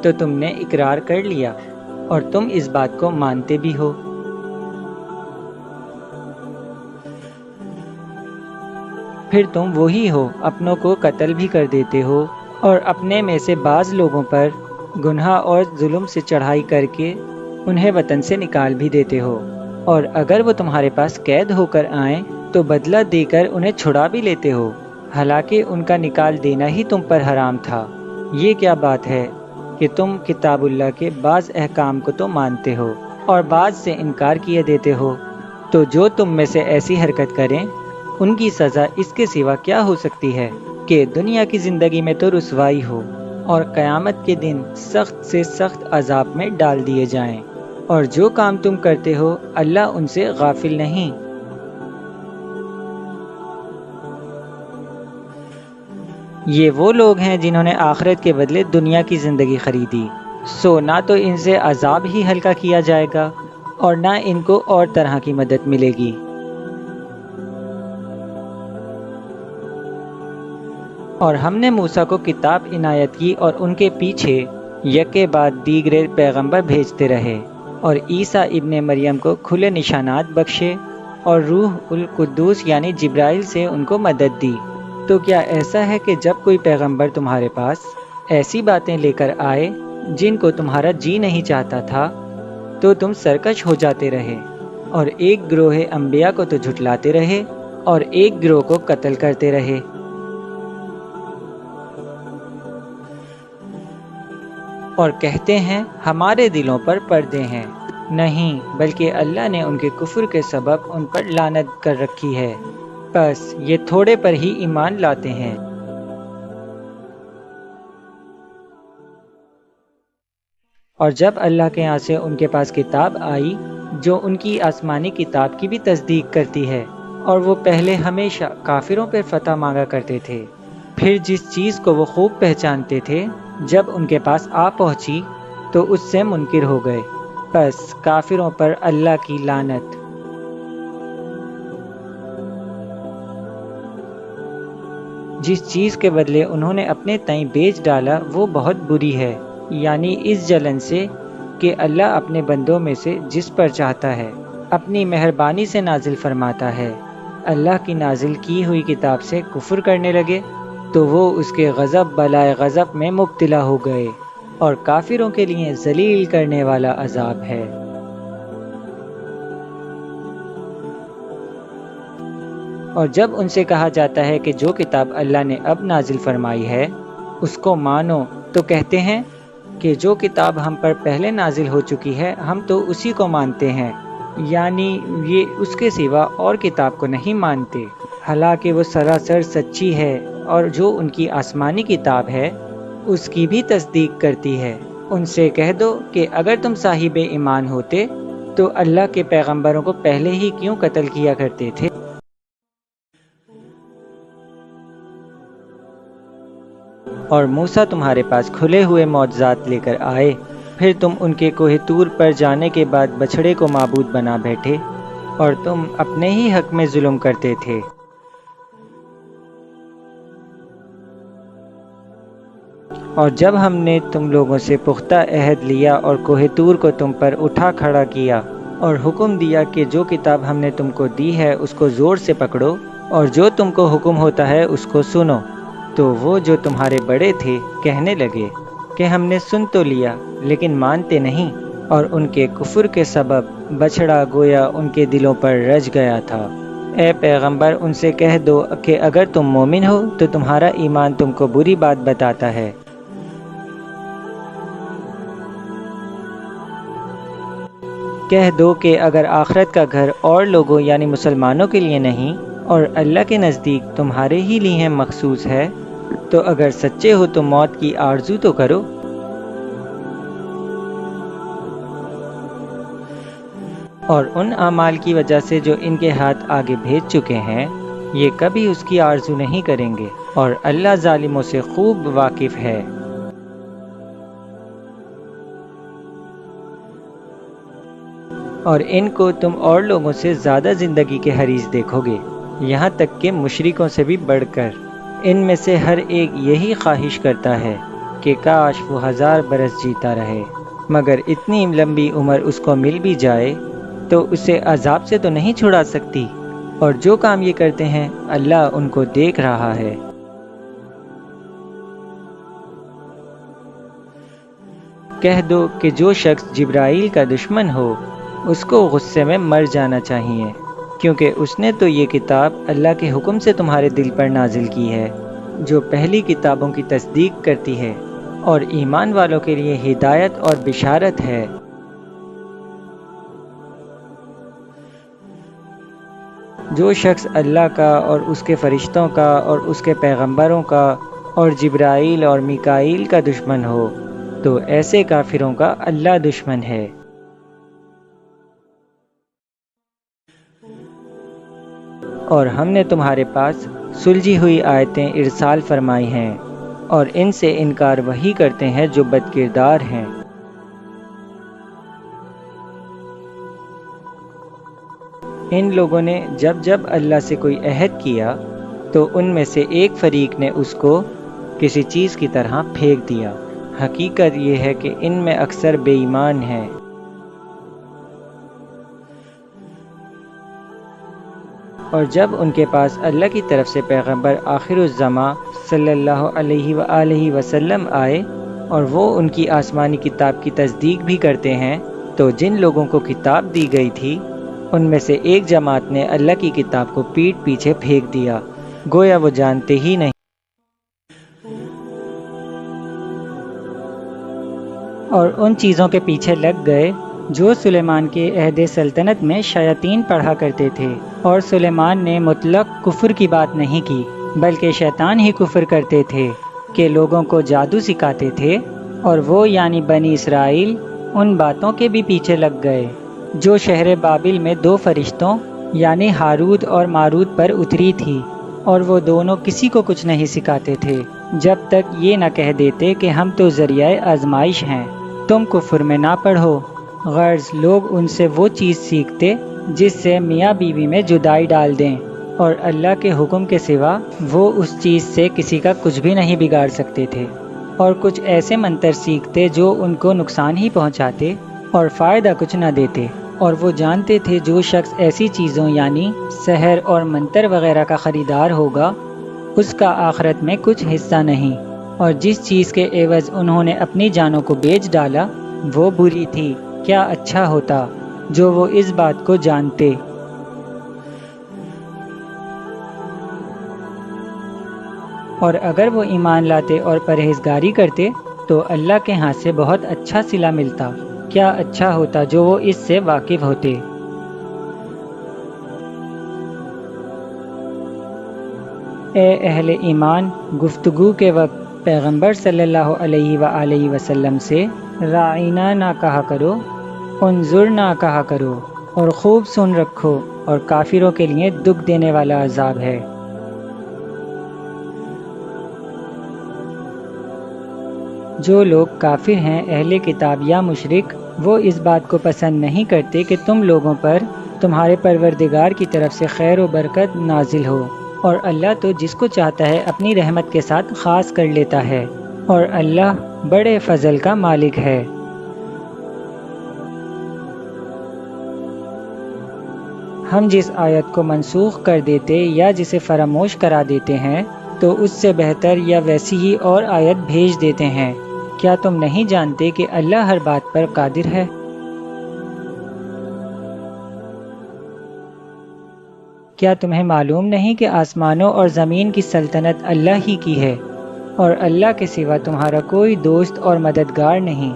Speaker 1: تو تم نے اقرار کر لیا اور تم اس بات کو مانتے بھی ہو۔ پھر تم وہی ہو، اپنوں کو قتل بھی کر دیتے ہو اور اپنے میں سے بعض لوگوں پر گناہ اور ظلم سے چڑھائی کر کے انہیں وطن سے نکال بھی دیتے ہو، اور اگر وہ تمہارے پاس قید ہو کر آئیں تو بدلہ دے کر انہیں چھڑا بھی لیتے ہو، حالانکہ ان کا نکال دینا ہی تم پر حرام تھا۔ یہ کیا بات ہے کہ تم کتاب اللہ کے بعض احکام کو تو مانتے ہو اور بعض سے انکار کیے دیتے ہو؟ تو جو تم میں سے ایسی حرکت کریں ان کی سزا اس کے سوا کیا ہو سکتی ہے کہ دنیا کی زندگی میں تو رسوائی ہو اور قیامت کے دن سخت سے سخت عذاب میں ڈال دیے جائیں، اور جو کام تم کرتے ہو اللہ ان سے غافل نہیں۔ یہ وہ لوگ ہیں جنہوں نے آخرت کے بدلے دنیا کی زندگی خریدی، سو نہ تو ان سے عذاب ہی ہلکا کیا جائے گا اور نہ ان کو اور طرح کی مدد ملے گی۔ اور ہم نے موسیٰ کو کتاب عنایت کی اور ان کے پیچھے یکے بعد دیگرے پیغمبر بھیجتے رہے، اور عیسیٰ ابن مریم کو کھلے نشانات بخشے اور روح القدس یعنی جبرائیل سے ان کو مدد دی۔ تو کیا ایسا ہے کہ جب کوئی پیغمبر تمہارے پاس ایسی باتیں لے کر آئے جن کو تمہارا جی نہیں چاہتا تھا تو تم سرکش ہو جاتے رہے، اور ایک گروہ انبیاء کو تو جھٹلاتے رہے اور ایک گروہ کو قتل کرتے رہے؟ اور کہتے ہیں ہمارے دلوں پر پردے ہیں، نہیں بلکہ اللہ نے ان کے کفر کے سبب ان پر لعنت کر رکھی ہے، بس یہ تھوڑے پر ہی ایمان لاتے ہیں۔ اور جب اللہ کے یہاں سے ان کے پاس کتاب آئی جو ان کی آسمانی کتاب کی بھی تصدیق کرتی ہے، اور وہ پہلے ہمیشہ کافروں پر فتح مانگا کرتے تھے، پھر جس چیز کو وہ خوب پہچانتے تھے جب ان کے پاس آ پہنچی تو اس سے منکر ہو گئے، بس کافروں پر اللہ کی لعنت۔ جس چیز کے بدلے انہوں نے اپنے تئیں بیچ ڈالا وہ بہت بری ہے، یعنی اس جلن سے کہ اللہ اپنے بندوں میں سے جس پر چاہتا ہے اپنی مہربانی سے نازل فرماتا ہے۔ اللہ کی نازل کی ہوئی کتاب سے کفر کرنے لگے تو وہ اس کے غضب بلائے غضب میں مبتلا ہو گئے، اور کافروں کے لیے ذلیل کرنے والا عذاب ہے۔ اور جب ان سے کہا جاتا ہے کہ جو کتاب اللہ نے اب نازل فرمائی ہے اس کو مانو، تو کہتے ہیں کہ جو کتاب ہم پر پہلے نازل ہو چکی ہے ہم تو اسی کو مانتے ہیں، یعنی یہ اس کے سوا اور کتاب کو نہیں مانتے، حالانکہ وہ سراسر سچی ہے، اور جو ان کی آسمانی کتاب ہے اس کی بھی تصدیق کرتی ہے۔ ان سے کہہ دو کہ اگر تم صاحب ایمان ہوتے تو اللہ کے پیغمبروں کو پہلے ہی کیوں قتل کیا کرتے تھے؟ اور موسیٰ تمہارے پاس کھلے ہوئے معجزات لے کر آئے، پھر تم ان کے کوہ طور پر جانے کے بعد بچھڑے کو معبود بنا بیٹھے، اور تم اپنے ہی حق میں ظلم کرتے تھے۔ اور جب ہم نے تم لوگوں سے پختہ عہد لیا اور کوہ طور کو تم پر اٹھا کھڑا کیا اور حکم دیا کہ جو کتاب ہم نے تم کو دی ہے اس کو زور سے پکڑو اور جو تم کو حکم ہوتا ہے اس کو سنو، تو وہ جو تمہارے بڑے تھے کہنے لگے کہ ہم نے سن تو لیا لیکن مانتے نہیں، اور ان کے کفر کے سبب بچھڑا گویا ان کے دلوں پر رچ گیا تھا۔ اے پیغمبر ان سے کہہ دو کہ اگر تم مومن ہو تو تمہارا ایمان تم کو بری بات بتاتا ہے۔ کہہ دو کہ اگر آخرت کا گھر اور لوگوں یعنی مسلمانوں کے لیے نہیں اور اللہ کے نزدیک تمہارے ہی لیے مخصوص ہے تو اگر سچے ہو تو موت کی آرزو تو کرو۔ اور ان اعمال کی وجہ سے جو ان کے ہاتھ آگے بھیج چکے ہیں یہ کبھی اس کی آرزو نہیں کریں گے، اور اللہ ظالموں سے خوب واقف ہے۔ اور ان کو تم اور لوگوں سے زیادہ زندگی کے حریص دیکھو گے، یہاں تک کہ مشرکوں سے بھی بڑھ کر۔ ان میں سے ہر ایک یہی خواہش کرتا ہے کہ کاش وہ 1000 برس جیتا رہے، مگر اتنی لمبی عمر اس کو مل بھی جائے تو اسے عذاب سے تو نہیں چھڑا سکتی، اور جو کام یہ کرتے ہیں اللہ ان کو دیکھ رہا ہے۔ کہہ دو کہ جو شخص جبرائیل کا دشمن ہو اس کو غصے میں مر جانا چاہیے، کیونکہ اس نے تو یہ کتاب اللہ کے حکم سے تمہارے دل پر نازل کی ہے، جو پہلی کتابوں کی تصدیق کرتی ہے اور ایمان والوں کے لیے ہدایت اور بشارت ہے۔ جو شخص اللہ کا اور اس کے فرشتوں کا اور اس کے پیغمبروں کا اور جبرائیل اور میکائیل کا دشمن ہو تو ایسے کافروں کا اللہ دشمن ہے۔ اور ہم نے تمہارے پاس سلجھی ہوئی آیتیں ارسال فرمائی ہیں، اور ان سے انکار وہی کرتے ہیں جو بد کردار ہیں۔ ان لوگوں نے جب جب اللہ سے کوئی عہد کیا تو ان میں سے ایک فریق نے اس کو کسی چیز کی طرح پھینک دیا۔ حقیقت یہ ہے کہ ان میں اکثر بے ایمان ہیں۔ اور جب ان کے پاس اللہ کی طرف سے پیغمبر آخر الزماں صلی اللہ علیہ وآلہ وسلم آئے اور وہ ان کی آسمانی کتاب کی تصدیق بھی کرتے ہیں، تو جن لوگوں کو کتاب دی گئی تھی ان میں سے ایک جماعت نے اللہ کی کتاب کو پیٹھ پیچھے پھینک دیا، گویا وہ جانتے ہی نہیں۔ اور ان چیزوں کے پیچھے لگ گئے جو سلیمان کے عہد سلطنت میں شیاطین پڑھا کرتے تھے، اور سلیمان نے مطلق کفر کی بات نہیں کی، بلکہ شیطان ہی کفر کرتے تھے کہ لوگوں کو جادو سکھاتے تھے، اور وہ یعنی بنی اسرائیل ان باتوں کے بھی پیچھے لگ گئے جو شہر بابل میں 2 فرشتوں یعنی ہاروت اور ماروت پر اتری تھی، اور وہ دونوں کسی کو کچھ نہیں سکھاتے تھے جب تک یہ نہ کہہ دیتے کہ ہم تو ذریعہ آزمائش ہیں، تم کفر میں نہ پڑھو۔ غرض لوگ ان سے وہ چیز سیکھتے جس سے میاں بیوی میں جدائی ڈال دیں، اور اللہ کے حکم کے سوا وہ اس چیز سے کسی کا کچھ بھی نہیں بگاڑ سکتے تھے، اور کچھ ایسے منتر سیکھتے جو ان کو نقصان ہی پہنچاتے اور فائدہ کچھ نہ دیتے، اور وہ جانتے تھے جو شخص ایسی چیزوں یعنی سحر اور منتر وغیرہ کا خریدار ہوگا اس کا آخرت میں کچھ حصہ نہیں، اور جس چیز کے عوض انہوں نے اپنی جانوں کو بیچ ڈالا وہ بری تھی۔ کیا اچھا ہوتا جو وہ اس بات کو جانتے۔ اور اگر وہ ایمان لاتے اور پرہیزگاری کرتے تو اللہ کے ہاں سے بہت اچھا صلہ ملتا۔ کیا اچھا ہوتا جو وہ اس سے واقف ہوتے۔ اے اہل ایمان، گفتگو کے وقت پیغمبر صلی اللہ علیہ وآلہ وسلم سے راعینا نہ کہا کرو، انظر نہ کہا کرو، اور خوب سن رکھو، اور کافروں کے لیے دکھ دینے والا عذاب ہے۔ جو لوگ کافر ہیں، اہل کتاب یا مشرک، وہ اس بات کو پسند نہیں کرتے کہ تم لوگوں پر تمہارے پروردگار کی طرف سے خیر و برکت نازل ہو، اور اللہ تو جس کو چاہتا ہے اپنی رحمت کے ساتھ خاص کر لیتا ہے، اور اللہ بڑے فضل کا مالک ہے۔ ہم جس آیت کو منسوخ کر دیتے یا جسے فراموش کرا دیتے ہیں تو اس سے بہتر یا ویسی ہی اور آیت بھیج دیتے ہیں۔ کیا تم نہیں جانتے کہ اللہ ہر بات پر قادر ہے؟ کیا تمہیں معلوم نہیں کہ آسمانوں اور زمین کی سلطنت اللہ ہی کی ہے، اور اللہ کے سوا تمہارا کوئی دوست اور مددگار نہیں؟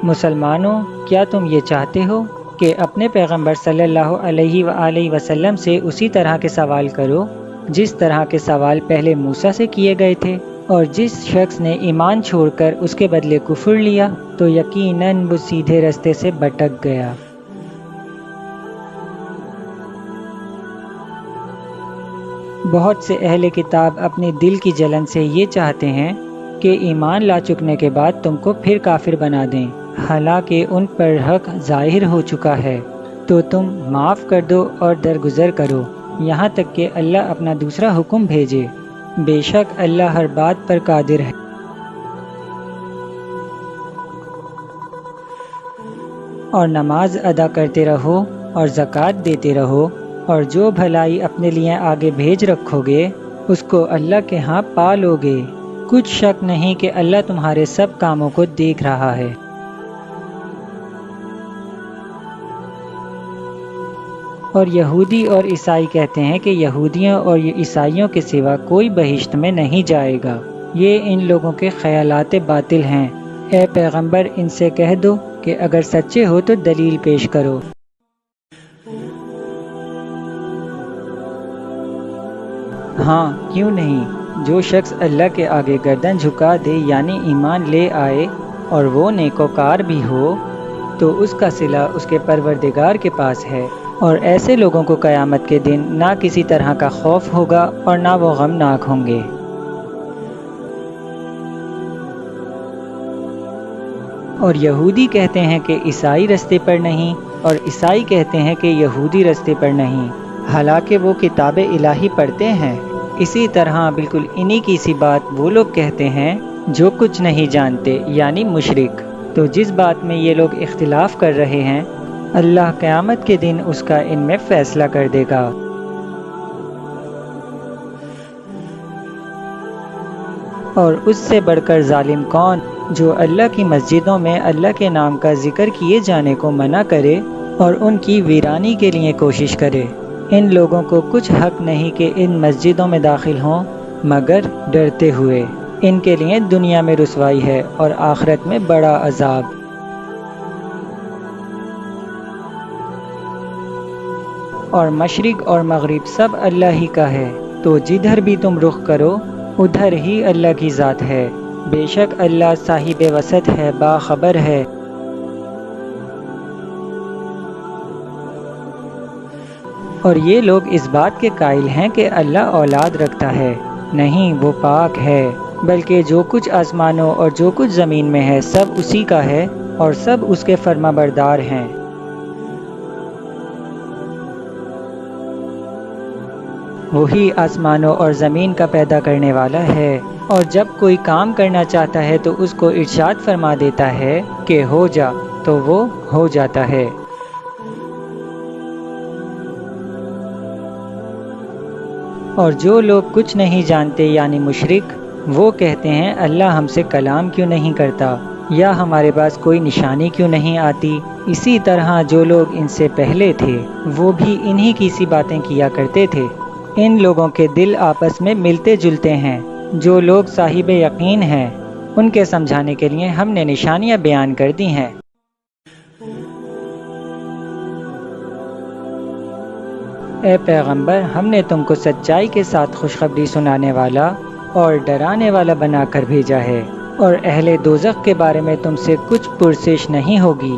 Speaker 1: مسلمانوں، کیا تم یہ چاہتے ہو کہ اپنے پیغمبر صلی اللہ علیہ وآلہ وسلم سے اسی طرح کے سوال کرو جس طرح کے سوال پہلے موسیٰ سے کیے گئے تھے، اور جس شخص نے ایمان چھوڑ کر اس کے بدلے کفر لیا تو یقیناً وہ سیدھے رستے سے بھٹک گیا۔ بہت سے اہل کتاب اپنے دل کی جلن سے یہ چاہتے ہیں کہ ایمان لا چکنے کے بعد تم کو پھر کافر بنا دیں، حالانکہ ان پر حق ظاہر ہو چکا ہے۔ تو تم معاف کر دو اور درگزر کرو، یہاں تک کہ اللہ اپنا دوسرا حکم بھیجے۔ بے شک اللہ ہر بات پر قادر ہے۔ اور نماز ادا کرتے رہو اور زکوٰۃ دیتے رہو، اور جو بھلائی اپنے لیے آگے بھیج رکھو گے اس کو اللہ کے ہاں پا لو گے۔ کچھ شک نہیں کہ اللہ تمہارے سب کاموں کو دیکھ رہا ہے۔ اور یہودی اور عیسائی کہتے ہیں کہ یہودیوں اور عیسائیوں کے سوا کوئی بہشت میں نہیں جائے گا۔ یہ ان لوگوں کے خیالات باطل ہیں۔ اے پیغمبر ان سے کہہ دو کہ اگر سچے ہو تو دلیل پیش کرو۔ ہاں کیوں نہیں، جو شخص اللہ کے آگے گردن جھکا دے یعنی ایمان لے آئے اور وہ نیکوکار بھی ہو تو اس کا صلہ اس کے پروردگار کے پاس ہے، اور ایسے لوگوں کو قیامت کے دن نہ کسی طرح کا خوف ہوگا اور نہ وہ غمناک ہوں گے۔ اور یہودی کہتے ہیں کہ عیسائی رستے پر نہیں، اور عیسائی کہتے ہیں کہ یہودی رستے پر نہیں، حالانکہ وہ کتاب الہی پڑھتے ہیں۔ اسی طرح بالکل انہی کی سی بات وہ لوگ کہتے ہیں جو کچھ نہیں جانتے یعنی مشرک۔ تو جس بات میں یہ لوگ اختلاف کر رہے ہیں اللہ قیامت کے دن اس کا ان میں فیصلہ کر دے گا۔ اور اس سے بڑھ کر ظالم کون جو اللہ کی مسجدوں میں اللہ کے نام کا ذکر کیے جانے کو منع کرے اور ان کی ویرانی کے لیے کوشش کرے۔ ان لوگوں کو کچھ حق نہیں کہ ان مسجدوں میں داخل ہوں مگر ڈرتے ہوئے۔ ان کے لیے دنیا میں رسوائی ہے اور آخرت میں بڑا عذاب۔ اور مشرق اور مغرب سب اللہ ہی کا ہے، تو جدھر بھی تم رخ کرو ادھر ہی اللہ کی ذات ہے۔ بے شک اللہ صاحب وسعت ہے، باخبر ہے۔ اور یہ لوگ اس بات کے قائل ہیں کہ اللہ اولاد رکھتا ہے، نہیں وہ پاک ہے، بلکہ جو کچھ آسمانوں اور جو کچھ زمین میں ہے سب اسی کا ہے اور سب اس کے فرما بردار ہیں۔ وہی آسمانوں اور زمین کا پیدا کرنے والا ہے، اور جب کوئی کام کرنا چاہتا ہے تو اس کو ارشاد فرما دیتا ہے کہ ہو جا، تو وہ ہو جاتا ہے۔ اور جو لوگ کچھ نہیں جانتے یعنی مشرک، وہ کہتے ہیں اللہ ہم سے کلام کیوں نہیں کرتا، یا ہمارے پاس کوئی نشانی کیوں نہیں آتی۔ اسی طرح جو لوگ ان سے پہلے تھے وہ بھی انہی کی سی باتیں کیا کرتے تھے۔ ان لوگوں کے دل آپس میں ملتے جلتے ہیں۔ جو لوگ صاحب یقین ہیں ان کے سمجھانے کے لیے ہم نے نشانیاں بیان کر دی ہیں۔ اے پیغمبر ہم نے تم کو سچائی کے ساتھ خوشخبری سنانے والا اور ڈرانے والا بنا کر بھیجا ہے، اور اہل دوزخ کے بارے میں تم سے کچھ پرسش نہیں ہوگی۔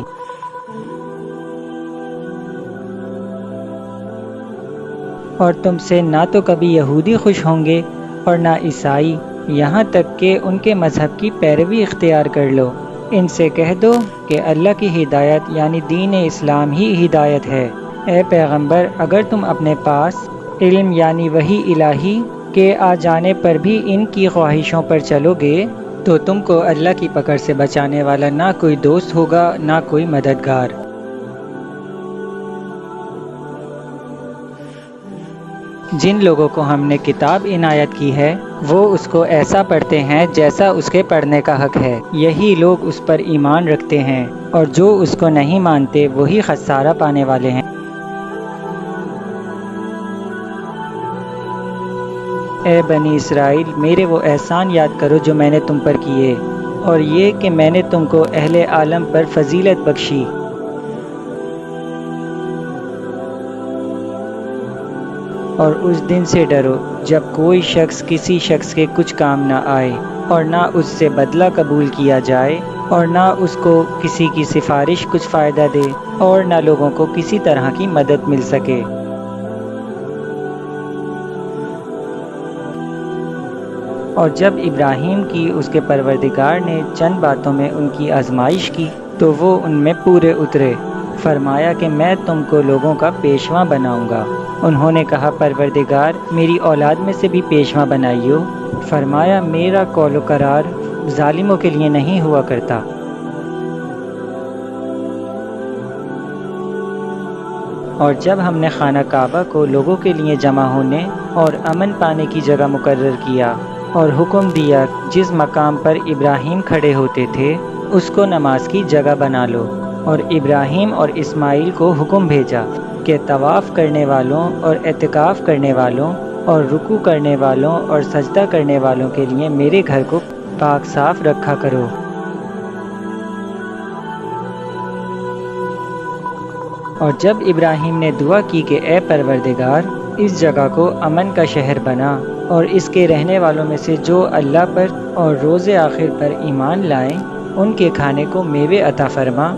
Speaker 1: اور تم سے نہ تو کبھی یہودی خوش ہوں گے اور نہ عیسائی، یہاں تک کہ ان کے مذہب کی پیروی اختیار کر لو۔ ان سے کہہ دو کہ اللہ کی ہدایت یعنی دین اسلام ہی ہدایت ہے۔ اے پیغمبر اگر تم اپنے پاس علم یعنی وحی الہی کے آ جانے پر بھی ان کی خواہشوں پر چلو گے تو تم کو اللہ کی پکڑ سے بچانے والا نہ کوئی دوست ہوگا نہ کوئی مددگار۔ جن لوگوں کو ہم نے کتاب عنایت کی ہے وہ اس کو ایسا پڑھتے ہیں جیسا اس کے پڑھنے کا حق ہے، یہی لوگ اس پر ایمان رکھتے ہیں، اور جو اس کو نہیں مانتے وہی خسارہ پانے والے ہیں۔ اے بنی اسرائیل میرے وہ احسان یاد کرو جو میں نے تم پر کیے، اور یہ کہ میں نے تم کو اہل عالم پر فضیلت بخشی۔ اور اس دن سے ڈرو جب کوئی شخص کسی شخص کے کچھ کام نہ آئے، اور نہ اس سے بدلہ قبول کیا جائے، اور نہ اس کو کسی کی سفارش کچھ فائدہ دے، اور نہ لوگوں کو کسی طرح کی مدد مل سکے۔ اور جب ابراہیم کی اس کے پروردگار نے چند باتوں میں ان کی آزمائش کی تو وہ ان میں پورے اترے۔ فرمایا کہ میں تم کو لوگوں کا پیشوا بناؤں گا۔ انہوں نے کہا پروردگار میری اولاد میں سے بھی پیشوا بنائیو۔ فرمایا میرا قول و قرار ظالموں کے لیے نہیں ہوا کرتا۔ اور جب ہم نے خانہ کعبہ کو لوگوں کے لیے جمع ہونے اور امن پانے کی جگہ مقرر کیا اور حکم دیا جس مقام پر ابراہیم کھڑے ہوتے تھے اس کو نماز کی جگہ بنا لو، اور ابراہیم اور اسماعیل کو حکم بھیجا کہ طواف کرنے والوں اور اعتکاف کرنے والوں اور رکوع کرنے والوں اور سجدہ کرنے والوں کے لیے میرے گھر کو پاک صاف رکھا کرو۔ اور جب ابراہیم نے دعا کی کہ اے پروردگار اس جگہ کو امن کا شہر بنا اور اس کے رہنے والوں میں سے جو اللہ پر اور روز آخر پر ایمان لائیں ان کے کھانے کو میوے عطا فرما،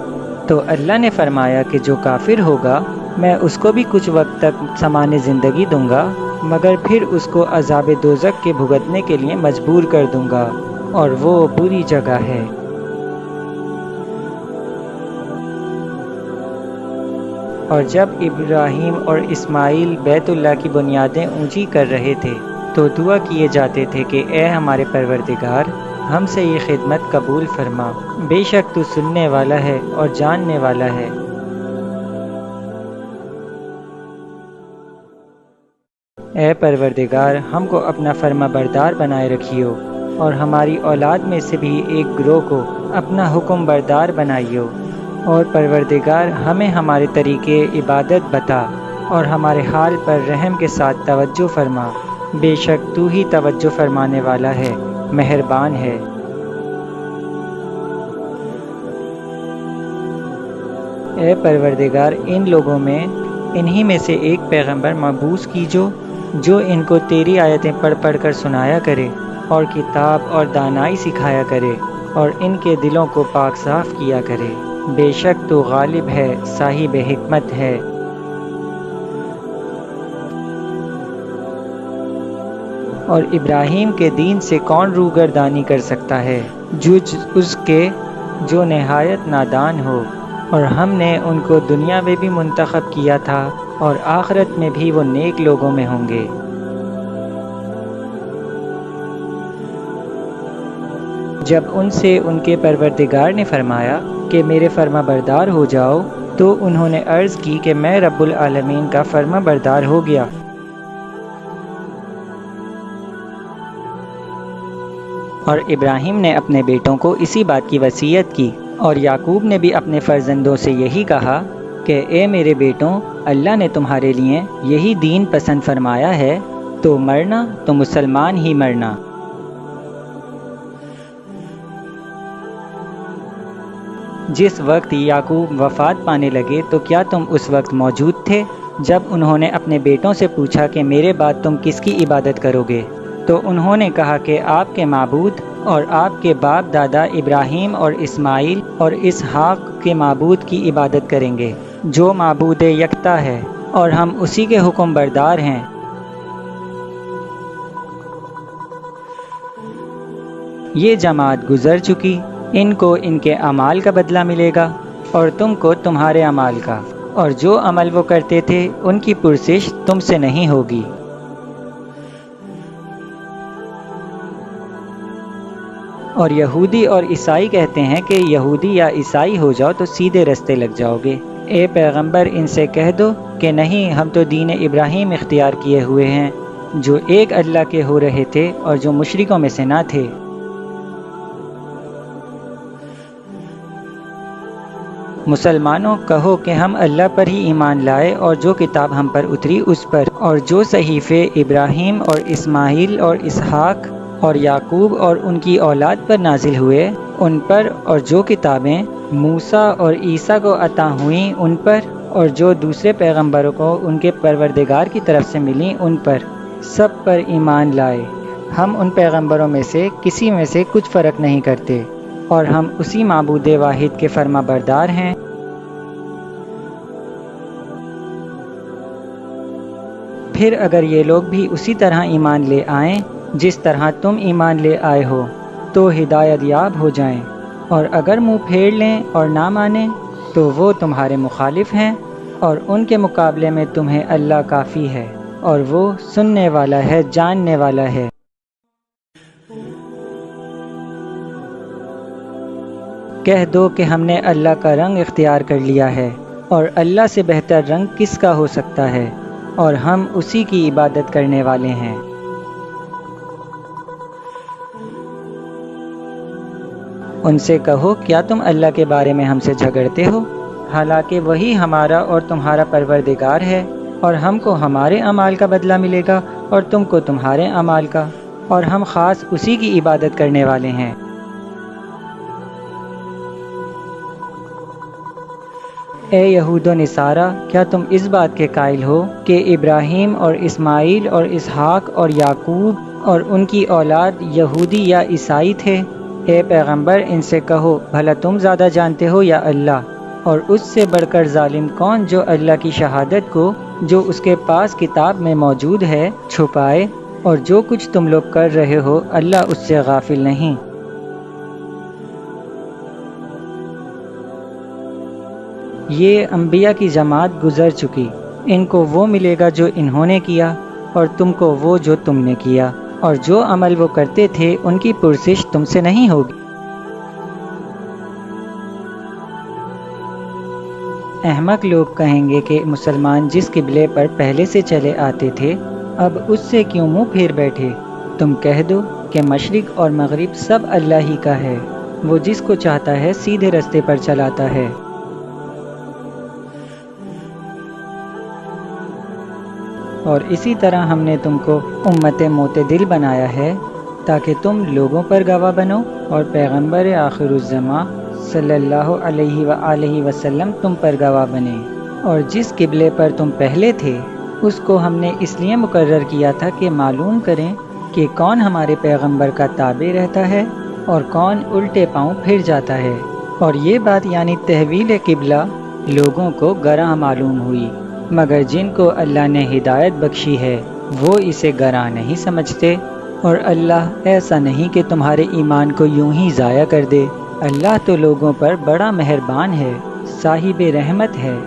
Speaker 1: تو اللہ نے فرمایا کہ جو کافر ہوگا میں اس کو بھی کچھ وقت تک سامان زندگی دوں گا، مگر پھر اس کو عذاب دوزخ کے بھگتنے کے لیے مجبور کر دوں گا، اور وہ بری جگہ ہے۔ اور جب ابراہیم اور اسماعیل بیت اللہ کی بنیادیں اونچی کر رہے تھے تو دعا کیے جاتے تھے کہ اے ہمارے پروردگار ہم سے یہ خدمت قبول فرما، بے شک تو سننے والا ہے اور جاننے والا ہے۔ اے پروردگار ہم کو اپنا فرما بردار بنائے رکھیو، اور ہماری اولاد میں سے بھی ایک گروہ کو اپنا حکم بردار بنائیو، اور پروردگار ہمیں ہمارے طریقے عبادت بتا اور ہمارے حال پر رحم کے ساتھ توجہ فرما، بے شک تو ہی توجہ فرمانے والا ہے، مہربان ہے۔ اے پروردگار ان لوگوں میں انہی میں سے ایک پیغمبر مبعوث کیجو جو ان کو تیری آیتیں پڑھ پڑھ کر سنایا کرے اور کتاب اور دانائی سکھایا کرے اور ان کے دلوں کو پاک صاف کیا کرے، بے شک تو غالب ہے، صاحب حکمت ہے۔ اور ابراہیم کے دین سے کون روگردانی کر سکتا ہے جج اس کے جو نہایت نادان ہو، اور ہم نے ان کو دنیا میں بھی منتخب کیا تھا اور آخرت میں بھی وہ نیک لوگوں میں ہوں گے۔ جب ان سے ان کے پروردگار نے فرمایا کہ میرے فرما بردار ہو جاؤ تو انہوں نے عرض کی کہ میں رب العالمین کا فرما بردار ہو گیا۔ اور ابراہیم نے اپنے بیٹوں کو اسی بات کی وصیت کی، اور یعقوب نے بھی اپنے فرزندوں سے یہی کہا کہ اے میرے بیٹوں، اللہ نے تمہارے لیے یہی دین پسند فرمایا ہے، تو مرنا تو مسلمان ہی مرنا۔ جس وقت یعقوب وفات پانے لگے تو کیا تم اس وقت موجود تھے جب انہوں نے اپنے بیٹوں سے پوچھا کہ میرے بعد تم کس کی عبادت کرو گے؟ تو انہوں نے کہا کہ آپ کے معبود اور آپ کے باپ دادا ابراہیم اور اسماعیل اور اسحاق کے معبود کی عبادت کریں گے، جو معبود یکتا ہے، اور ہم اسی کے حکم بردار ہیں۔ یہ جماعت گزر چکی، ان کو ان کے اعمال کا بدلہ ملے گا اور تم کو تمہارے اعمال کا، اور جو عمل وہ کرتے تھے ان کی پرسش تم سے نہیں ہوگی۔ اور یہودی اور عیسائی کہتے ہیں کہ یہودی یا عیسائی ہو جاؤ تو سیدھے رستے لگ جاؤ گے۔ اے پیغمبر ان سے کہہ دو کہ نہیں، ہم تو دین ابراہیم اختیار کیے ہوئے ہیں، جو ایک اللہ کے ہو رہے تھے اور جو مشرکوں میں سے نہ تھے۔ مسلمانوں کہو کہ ہم اللہ پر ہی ایمان لائے اور جو کتاب ہم پر اتری اس پر، اور جو صحیفے ابراہیم اور اسماعیل اور اسحاق اور یعقوب اور ان کی اولاد پر نازل ہوئے ان پر، اور جو کتابیں موسیٰ اور عیسیٰ کو عطا ہوئیں ان پر، اور جو دوسرے پیغمبروں کو ان کے پروردگار کی طرف سے ملیں ان پر، سب پر ایمان لائے۔ ہم ان پیغمبروں میں سے کسی میں سے کچھ فرق نہیں کرتے، اور ہم اسی معبود واحد کے فرما بردار ہیں۔ پھر اگر یہ لوگ بھی اسی طرح ایمان لے آئیں جس طرح تم ایمان لے آئے ہو تو ہدایت یاب ہو جائیں، اور اگر منہ پھیر لیں اور نہ مانیں تو وہ تمہارے مخالف ہیں، اور ان کے مقابلے میں تمہیں اللہ کافی ہے، اور وہ سننے والا ہے، جاننے والا ہے۔ کہہ دو کہ ہم نے اللہ کا رنگ اختیار کر لیا ہے، اور اللہ سے بہتر رنگ کس کا ہو سکتا ہے، اور ہم اسی کی عبادت کرنے والے ہیں۔ ان سے کہو کیا تم اللہ کے بارے میں ہم سے جھگڑتے ہو، حالانکہ وہی ہمارا اور تمہارا پروردگار ہے، اور ہم کو ہمارے اعمال کا بدلہ ملے گا اور تم کو تمہارے اعمال کا، اور ہم خاص اسی کی عبادت کرنے والے ہیں۔ اے یہود و نصارہ، کیا تم اس بات کے قائل ہو کہ ابراہیم اور اسماعیل اور اسحاق اور یعقوب اور ان کی اولاد یہودی یا عیسائی تھے؟ اے پیغمبر، ان سے کہو بھلا تم زیادہ جانتے ہو یا اللہ؟ اور اس سے بڑھ کر ظالم کون جو اللہ کی شہادت کو جو اس کے پاس کتاب میں موجود ہے چھپائے، اور جو کچھ تم لوگ کر رہے ہو اللہ اس سے غافل نہیں۔ یہ انبیاء کی جماعت گزر چکی، ان کو وہ ملے گا جو انہوں نے کیا، اور تم کو وہ جو تم نے کیا، اور جو عمل وہ کرتے تھے ان کی پرسش تم سے نہیں ہوگی۔ احمق لوگ کہیں گے کہ مسلمان جس قبلے پر پہلے سے چلے آتے تھے اب اس سے کیوں منہ پھیر بیٹھے؟ تم کہہ دو کہ مشرق اور مغرب سب اللہ ہی کا ہے، وہ جس کو چاہتا ہے سیدھے رستے پر چلاتا ہے۔ اور اسی طرح ہم نے تم کو امت معتدل بنایا ہے تاکہ تم لوگوں پر گواہ بنو، اور پیغمبر آخر الزماں صلی اللہ علیہ وآلہ وسلم تم پر گواہ بنے۔ اور جس قبلے پر تم پہلے تھے اس کو ہم نے اس لیے مقرر کیا تھا کہ معلوم کریں کہ کون ہمارے پیغمبر کا تابع رہتا ہے اور کون الٹے پاؤں پھر جاتا ہے۔ اور یہ بات یعنی تحویل قبلہ لوگوں کو گراں معلوم ہوئی، مگر جن کو اللہ نے ہدایت بخشی ہے وہ اسے گراں نہیں سمجھتے۔ اور اللہ ایسا نہیں کہ تمہارے ایمان کو یوں ہی ضائع کر دے، اللہ تو لوگوں پر بڑا مہربان ہے، صاحب رحمت ہے۔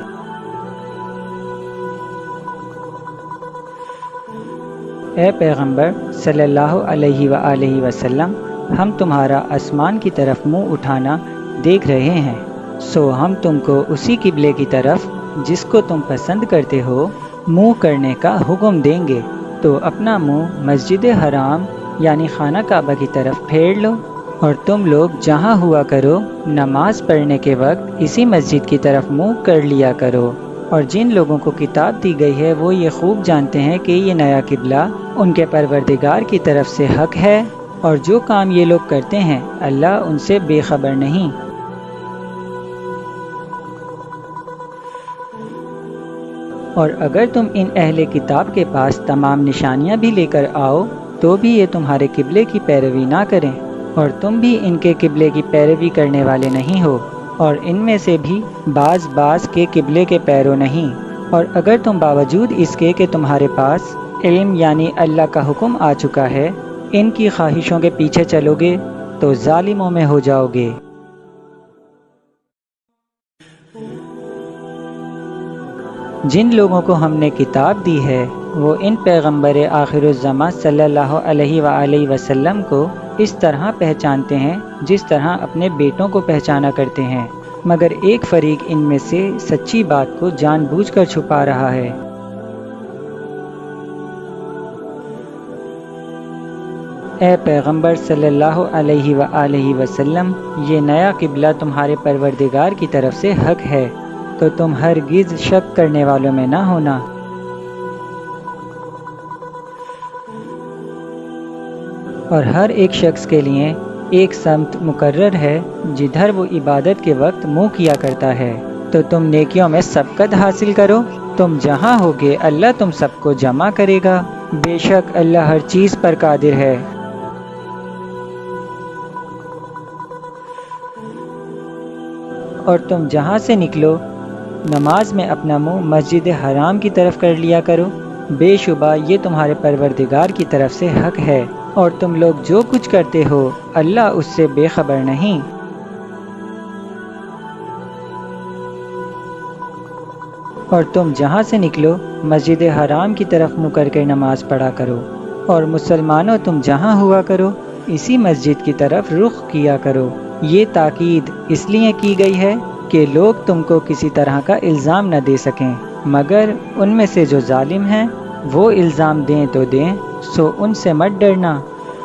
Speaker 1: اے پیغمبر صلی اللہ علیہ وآلہ وسلم، ہم تمہارا آسمان کی طرف منہ اٹھانا دیکھ رہے ہیں، سو ہم تم کو اسی قبلے کی طرف جس کو تم پسند کرتے ہو منہ کرنے کا حکم دیں گے، تو اپنا منہ مسجد حرام یعنی خانہ کعبہ کی طرف پھیر لو، اور تم لوگ جہاں ہوا کرو نماز پڑھنے کے وقت اسی مسجد کی طرف منہ کر لیا کرو۔ اور جن لوگوں کو کتاب دی گئی ہے وہ یہ خوب جانتے ہیں کہ یہ نیا قبلہ ان کے پروردگار کی طرف سے حق ہے، اور جو کام یہ لوگ کرتے ہیں اللہ ان سے بے خبر نہیں۔ اور اگر تم ان اہل کتاب کے پاس تمام نشانیاں بھی لے کر آؤ تو بھی یہ تمہارے قبلے کی پیروی نہ کریں، اور تم بھی ان کے قبلے کی پیروی کرنے والے نہیں ہو، اور ان میں سے بھی بعض کے قبلے کے پیرو نہیں۔ اور اگر تم باوجود اس کے کہ تمہارے پاس علم یعنی اللہ کا حکم آ چکا ہے ان کی خواہشوں کے پیچھے چلو گے تو ظالموں میں ہو جاؤ گے۔ جن لوگوں کو ہم نے کتاب دی ہے وہ ان پیغمبر آخر الزماں صلی اللہ علیہ وآلہ وسلم کو اس طرح پہچانتے ہیں جس طرح اپنے بیٹوں کو پہچانا کرتے ہیں، مگر ایک فریق ان میں سے سچی بات کو جان بوجھ کر چھپا رہا ہے۔ اے پیغمبر صلی اللہ علیہ وآلہ وسلم، یہ نیا قبلہ تمہارے پروردگار کی طرف سے حق ہے، تو تم ہرگز شک کرنے والوں میں نہ ہونا۔ اور ہر ایک شخص کے لیے ایک سمت مقرر ہے جدھر وہ عبادت کے وقت منہ کیا کرتا ہے، تو تم نیکیوں میں سبقت حاصل کرو، تم جہاں ہوگے اللہ تم سب کو جمع کرے گا، بے شک اللہ ہر چیز پر قادر ہے۔ اور تم جہاں سے نکلو نماز میں اپنا منہ مسجد حرام کی طرف کر لیا کرو، بے شبہ یہ تمہارے پروردگار کی طرف سے حق ہے، اور تم لوگ جو کچھ کرتے ہو اللہ اس سے بے خبر نہیں۔ اور تم جہاں سے نکلو مسجد حرام کی طرف منہ کر کے نماز پڑھا کرو، اور مسلمانوں تم جہاں ہوا کرو اسی مسجد کی طرف رخ کیا کرو۔ یہ تاکید اس لیے کی گئی ہے کہ لوگ تم کو کسی طرح کا الزام نہ دے سکیں، مگر ان میں سے جو ظالم ہیں وہ الزام دیں تو دیں، سو ان سے مت ڈرنا،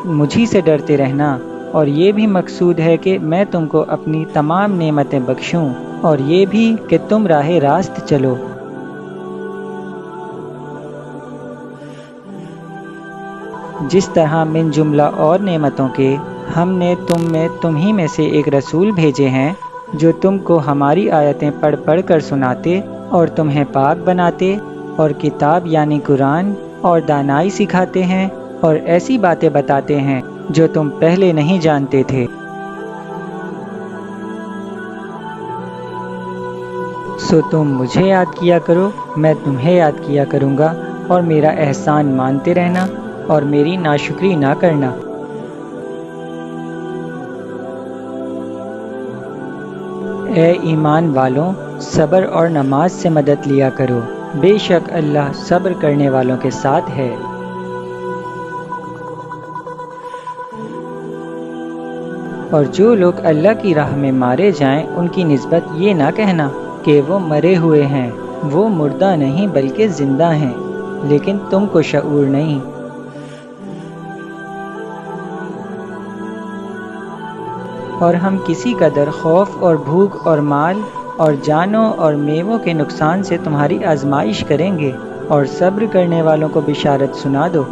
Speaker 1: مجھی سے ڈرتے رہنا۔ اور یہ بھی مقصود ہے کہ میں تم کو اپنی تمام نعمتیں بخشوں، اور یہ بھی کہ تم راہ راست چلو۔ جس طرح من جملہ اور نعمتوں کے ہم نے تم ہی میں سے ایک رسول بھیجے ہیں جو تم کو ہماری آیتیں پڑھ پڑھ کر سناتے اور تمہیں پاک بناتے، اور کتاب یعنی قرآن اور دانائی سکھاتے ہیں، اور ایسی باتیں بتاتے ہیں جو تم پہلے نہیں جانتے تھے۔ سو تم مجھے یاد کیا کرو، میں تمہیں یاد کیا کروں گا، اور میرا احسان مانتے رہنا اور میری ناشکری نہ کرنا۔ اے ایمان والوں، صبر اور نماز سے مدد لیا کرو، بے شک اللہ صبر کرنے والوں کے ساتھ ہے۔ اور جو لوگ اللہ کی راہ میں مارے جائیں ان کی نسبت یہ نہ کہنا کہ وہ مرے ہوئے ہیں، وہ مردہ نہیں بلکہ زندہ ہیں، لیکن تم کو شعور نہیں۔ اور ہم کسی قدر خوف اور بھوک اور مال اور جانوں اور میووں کے نقصان سے تمہاری آزمائش کریں گے، اور صبر کرنے والوں کو بشارت سنا دو۔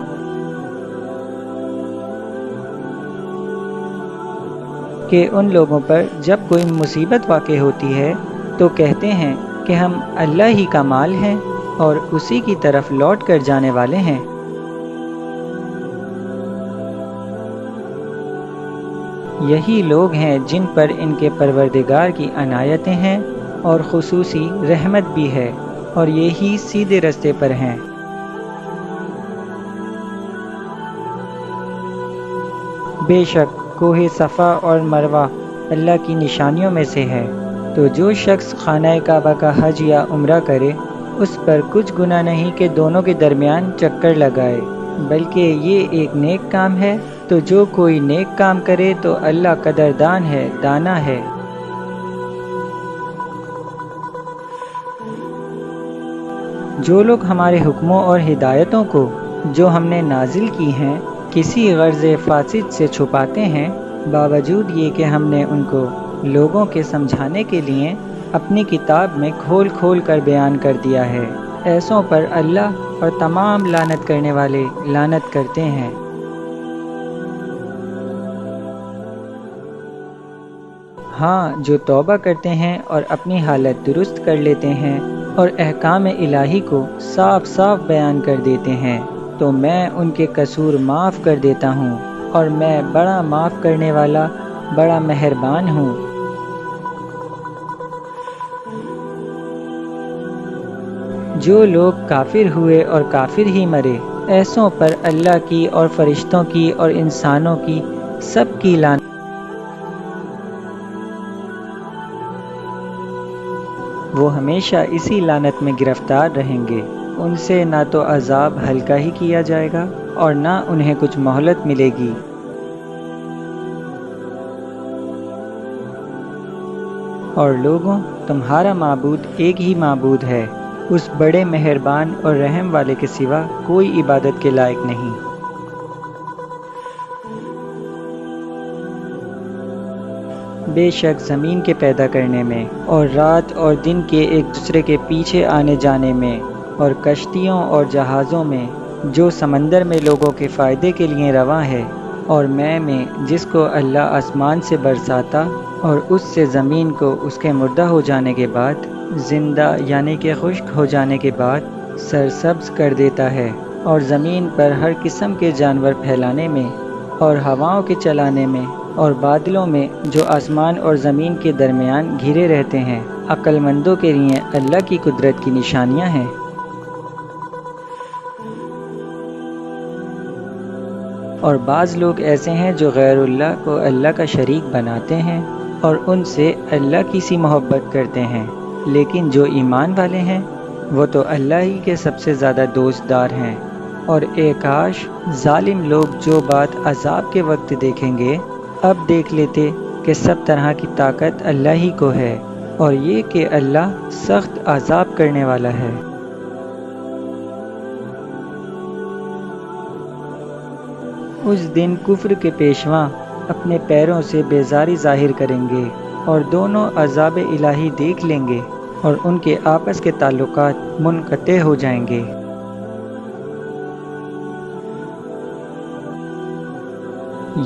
Speaker 1: کہ ان لوگوں پر جب کوئی مصیبت واقع ہوتی ہے تو کہتے ہیں کہ ہم اللہ ہی کا مال ہیں اور اسی کی طرف لوٹ کر جانے والے ہیں۔ یہی لوگ ہیں جن پر ان کے پروردگار کی عنایتیں ہیں اور خصوصی رحمت بھی ہے، اور یہی سیدھے رستے پر ہیں۔ بے شک کوہ صفا اور مروہ اللہ کی نشانیوں میں سے ہے، تو جو شخص خانہ کعبہ کا حج یا عمرہ کرے اس پر کچھ گناہ نہیں کہ دونوں کے درمیان چکر لگائے، بلکہ یہ ایک نیک کام ہے۔ تو جو کوئی نیک کام کرے تو اللہ قدردان ہے، دانا ہے۔ جو لوگ ہمارے حکموں اور ہدایتوں کو جو ہم نے نازل کی ہیں کسی غرض فاسد سے چھپاتے ہیں، باوجود یہ کہ ہم نے ان کو لوگوں کے سمجھانے کے لیے اپنی کتاب میں کھول کھول کر بیان کر دیا ہے، ایسوں پر اللہ اور تمام لعنت کرنے والے لعنت کرتے ہیں۔ ہاں، جو توبہ کرتے ہیں اور اپنی حالت درست کر لیتے ہیں اور احکام الہی کو صاف صاف بیان کر دیتے ہیں تو میں ان کے قصور معاف کر دیتا ہوں، اور میں بڑا معاف کرنے والا بڑا مہربان ہوں۔ جو لوگ کافر ہوئے اور کافر ہی مرے، ایسوں پر اللہ کی اور فرشتوں کی اور انسانوں کی سب کی لعنت۔ وہ ہمیشہ اسی لعنت میں گرفتار رہیں گے، ان سے نہ تو عذاب ہلکا ہی کیا جائے گا اور نہ انہیں کچھ مہلت ملے گی۔ اور لوگوں، تمہارا معبود ایک ہی معبود ہے، اس بڑے مہربان اور رحم والے کے سوا کوئی عبادت کے لائق نہیں۔ بے شک زمین کے پیدا کرنے میں اور رات اور دن کے ایک دوسرے کے پیچھے آنے جانے میں اور کشتیوں اور جہازوں میں جو سمندر میں لوگوں کے فائدے کے لیے رواں ہے، اور میں جس کو اللہ آسمان سے برساتا اور اس سے زمین کو اس کے مردہ ہو جانے کے بعد زندہ یعنی کہ خشک ہو جانے کے بعد سرسبز کر دیتا ہے، اور زمین پر ہر قسم کے جانور پھیلانے میں اور ہواؤں کے چلانے میں اور بادلوں میں جو آسمان اور زمین کے درمیان گھرے رہتے ہیں، عقل مندوں کے لیے اللہ کی قدرت کی نشانیاں ہیں۔ اور بعض لوگ ایسے ہیں جو غیر اللہ کو اللہ کا شریک بناتے ہیں اور ان سے اللہ کی سی محبت کرتے ہیں، لیکن جو ایمان والے ہیں وہ تو اللہ ہی کے سب سے زیادہ دوست دار ہیں۔ اور اے کاش ظالم لوگ جو بات عذاب کے وقت دیکھیں گے اب دیکھ لیتے کہ سب طرح کی طاقت اللہ ہی کو ہے، اور یہ کہ اللہ سخت عذاب کرنے والا ہے۔ اس دن کفر کے پیشواں اپنے پیروں سے بیزاری ظاہر کریں گے اور دونوں عذاب الہی دیکھ لیں گے اور ان کے آپس کے تعلقات منقطع ہو جائیں گے۔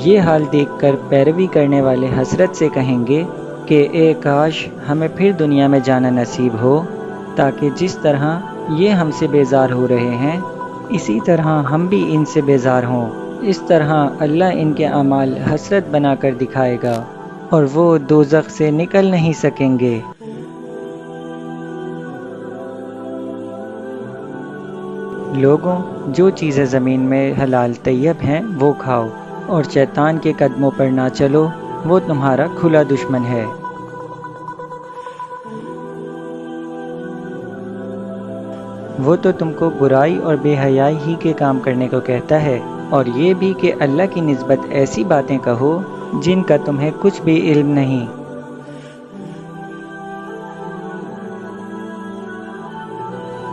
Speaker 1: یہ حال دیکھ کر پیروی کرنے والے حسرت سے کہیں گے کہ اے کاش ہمیں پھر دنیا میں جانا نصیب ہو، تاکہ جس طرح یہ ہم سے بیزار ہو رہے ہیں اسی طرح ہم بھی ان سے بیزار ہوں۔ اس طرح اللہ ان کے اعمال حسرت بنا کر دکھائے گا اور وہ دوزخ سے نکل نہیں سکیں گے۔ لوگوں، جو چیزیں زمین میں حلال طیب ہیں وہ کھاؤ، اور شیطان کے قدموں پر نہ چلو، وہ تمہارا کھلا دشمن ہے۔ وہ تو تم کو برائی اور بے حیائی ہی کے کام کرنے کو کہتا ہے، اور یہ بھی کہ اللہ کی نسبت ایسی باتیں کہو جن کا تمہیں کچھ بھی علم نہیں۔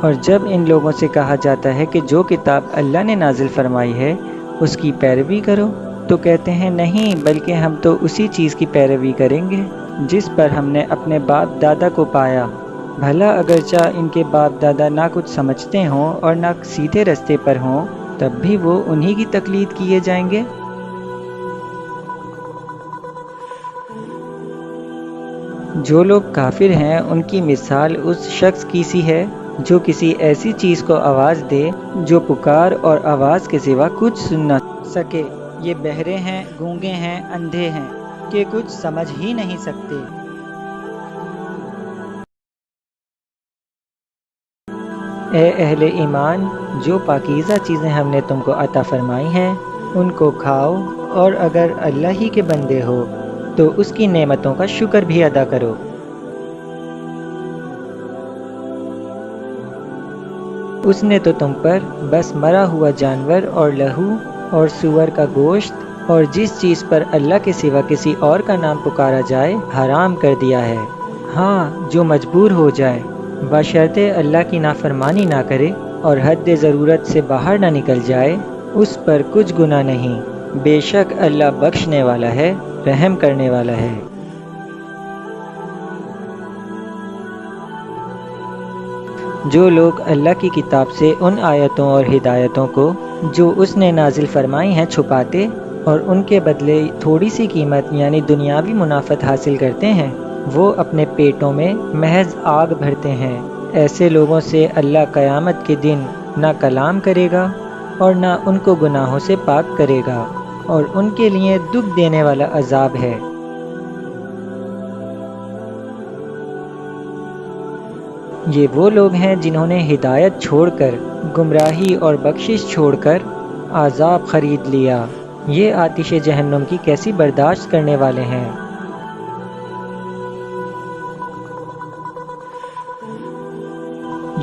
Speaker 1: اور جب ان لوگوں سے کہا جاتا ہے کہ جو کتاب اللہ نے نازل فرمائی ہے اس کی پیروی کرو، تو کہتے ہیں نہیں، بلکہ ہم تو اسی چیز کی پیروی کریں گے جس پر ہم نے اپنے باپ دادا کو پایا۔ بھلا اگرچہ ان کے باپ دادا نہ کچھ سمجھتے ہوں اور نہ سیدھے رستے پر ہوں، تب بھی وہ انہی کی تقلید کیے جائیں گے۔ جو لوگ کافر ہیں ان کی مثال اس شخص کی سی ہے جو کسی ایسی چیز کو آواز دے جو پکار اور آواز کے سوا کچھ سن نہ سکے۔ یہ بہرے ہیں، گونگے ہیں، اندھے ہیں کہ کچھ سمجھ ہی نہیں سکتے۔ اے اہل ایمان، جو پاکیزہ چیزیں ہم نے تم کو عطا فرمائی ہیں ان کو کھاؤ، اور اگر اللہ ہی کے بندے ہو تو اس کی نعمتوں کا شکر بھی ادا کرو۔ اس نے تو تم پر بس مرا ہوا جانور اور لہو اور سور کا گوشت اور جس چیز پر اللہ کے سوا کسی اور کا نام پکارا جائے حرام کر دیا ہے۔ ہاں، جو مجبور ہو جائے، بشرطے اللہ کی نافرمانی نہ کرے اور حد ضرورت سے باہر نہ نکل جائے، اس پر کچھ گناہ نہیں۔ بے شک اللہ بخشنے والا ہے، رحم کرنے والا ہے۔ جو لوگ اللہ کی کتاب سے ان آیتوں اور ہدایتوں کو جو اس نے نازل فرمائی ہیں چھپاتے اور ان کے بدلے تھوڑی سی قیمت یعنی دنیاوی منافعت حاصل کرتے ہیں، وہ اپنے پیٹوں میں محض آگ بھرتے ہیں۔ ایسے لوگوں سے اللہ قیامت کے دن نہ کلام کرے گا اور نہ ان کو گناہوں سے پاک کرے گا، اور ان کے لیے دکھ دینے والا عذاب ہے۔ یہ وہ لوگ ہیں جنہوں نے ہدایت چھوڑ کر، گمراہی اور بخشش چھوڑ کر عذاب خرید لیا۔ یہ آتش جہنم کی کیسی برداشت کرنے والے ہیں۔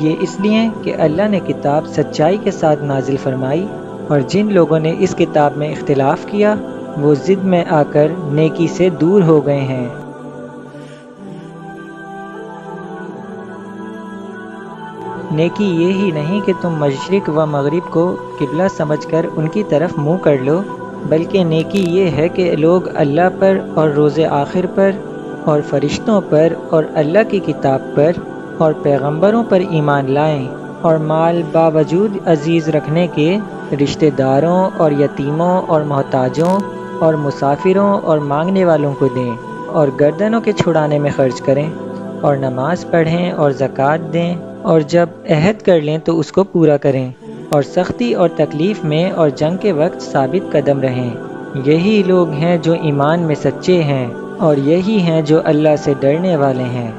Speaker 1: یہ اس لیے کہ اللہ نے کتاب سچائی کے ساتھ نازل فرمائی، اور جن لوگوں نے اس کتاب میں اختلاف کیا وہ ضد میں آ کر نیکی سے دور ہو گئے ہیں۔ نیکی یہ ہی نہیں کہ تم مشرق و مغرب کو قبلہ سمجھ کر ان کی طرف منہ کر لو، بلکہ نیکی یہ ہے کہ لوگ اللہ پر اور روز آخر پر اور فرشتوں پر اور اللہ کی کتاب پر اور پیغمبروں پر ایمان لائیں، اور مال باوجود عزیز رکھنے کے رشتہ داروں اور یتیموں اور محتاجوں اور مسافروں اور مانگنے والوں کو دیں، اور گردنوں کے چھڑانے میں خرچ کریں، اور نماز پڑھیں اور زکوٰۃ دیں، اور جب عہد کر لیں تو اس کو پورا کریں، اور سختی اور تکلیف میں اور جنگ کے وقت ثابت قدم رہیں۔ یہی لوگ ہیں جو ایمان میں سچے ہیں، اور یہی ہیں جو اللہ سے ڈرنے والے ہیں۔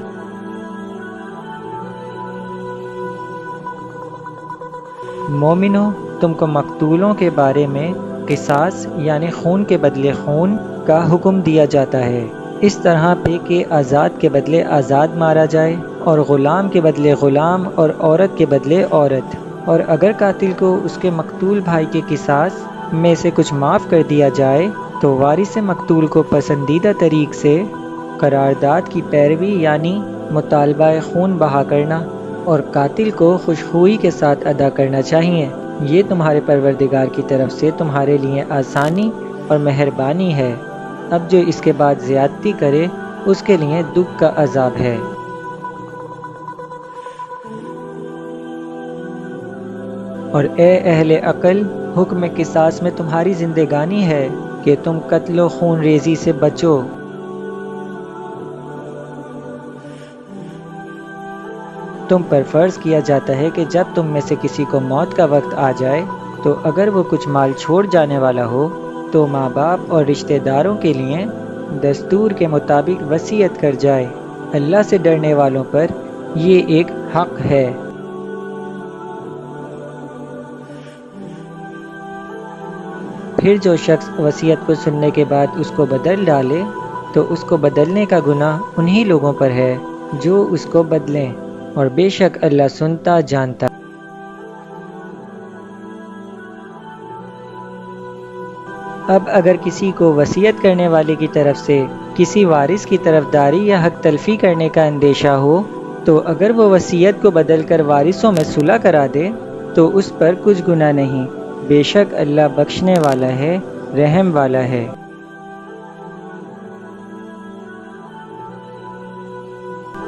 Speaker 1: مومنوں، تم کو مقتولوں کے بارے میں قصاص یعنی خون کے بدلے خون کا حکم دیا جاتا ہے۔ اس طرح پہ کہ آزاد کے بدلے آزاد مارا جائے اور غلام کے بدلے غلام اور عورت کے بدلے عورت، اور اگر قاتل کو اس کے مقتول بھائی کے قصاص میں سے کچھ معاف کر دیا جائے تو وارث مقتول کو پسندیدہ طریق سے قرارداد کی پیروی یعنی مطالبہ خون بہا کرنا اور قاتل کو خوشخوئی کے ساتھ ادا کرنا چاہیے۔ یہ تمہارے پروردگار کی طرف سے تمہارے لیے آسانی اور مہربانی ہے۔ اب جو اس کے بعد زیادتی کرے اس کے لیے دکھ کا عذاب ہے۔ اور اے اہل عقل، حکم قصاص میں تمہاری زندگانی ہے کہ تم قتل و خون ریزی سے بچو۔ تم پر فرض کیا جاتا ہے کہ جب تم میں سے کسی کو موت کا وقت آ جائے تو اگر وہ کچھ مال چھوڑ جانے والا ہو تو ماں باپ اور رشتہ داروں کے لیے دستور کے مطابق وصیت کر جائے۔ اللہ سے ڈرنے والوں پر یہ ایک حق ہے۔ پھر جو شخص وصیت کو سننے کے بعد اس کو بدل ڈالے تو اس کو بدلنے کا گناہ انہی لوگوں پر ہے جو اس کو بدلیں، اور بے شک اللہ سنتا جانتا۔ اب اگر کسی کو وصیت کرنے والے کی طرف سے کسی وارث کی طرفداری یا حق تلفی کرنے کا اندیشہ ہو تو اگر وہ وصیت کو بدل کر وارثوں میں صلح کرا دے تو اس پر کچھ گناہ نہیں، بے شک اللہ بخشنے والا ہے، رحم والا ہے۔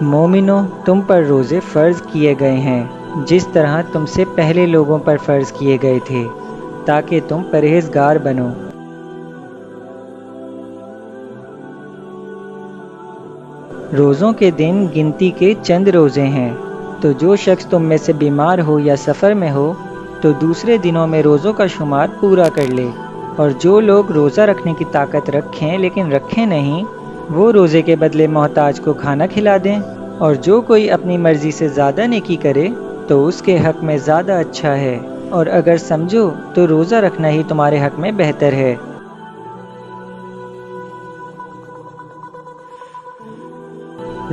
Speaker 1: مومنو، تم پر روزے فرض کیے گئے ہیں جس طرح تم سے پہلے لوگوں پر فرض کیے گئے تھے تاکہ تم پرہیزگار بنو۔ روزوں کے دن گنتی کے چند روزے ہیں، تو جو شخص تم میں سے بیمار ہو یا سفر میں ہو تو دوسرے دنوں میں روزوں کا شمار پورا کر لے، اور جو لوگ روزہ رکھنے کی طاقت رکھیں لیکن رکھیں نہیں وہ روزے کے بدلے محتاج کو کھانا کھلا دیں، اور جو کوئی اپنی مرضی سے زیادہ نیکی کرے تو اس کے حق میں زیادہ اچھا ہے، اور اگر سمجھو تو روزہ رکھنا ہی تمہارے حق میں بہتر ہے۔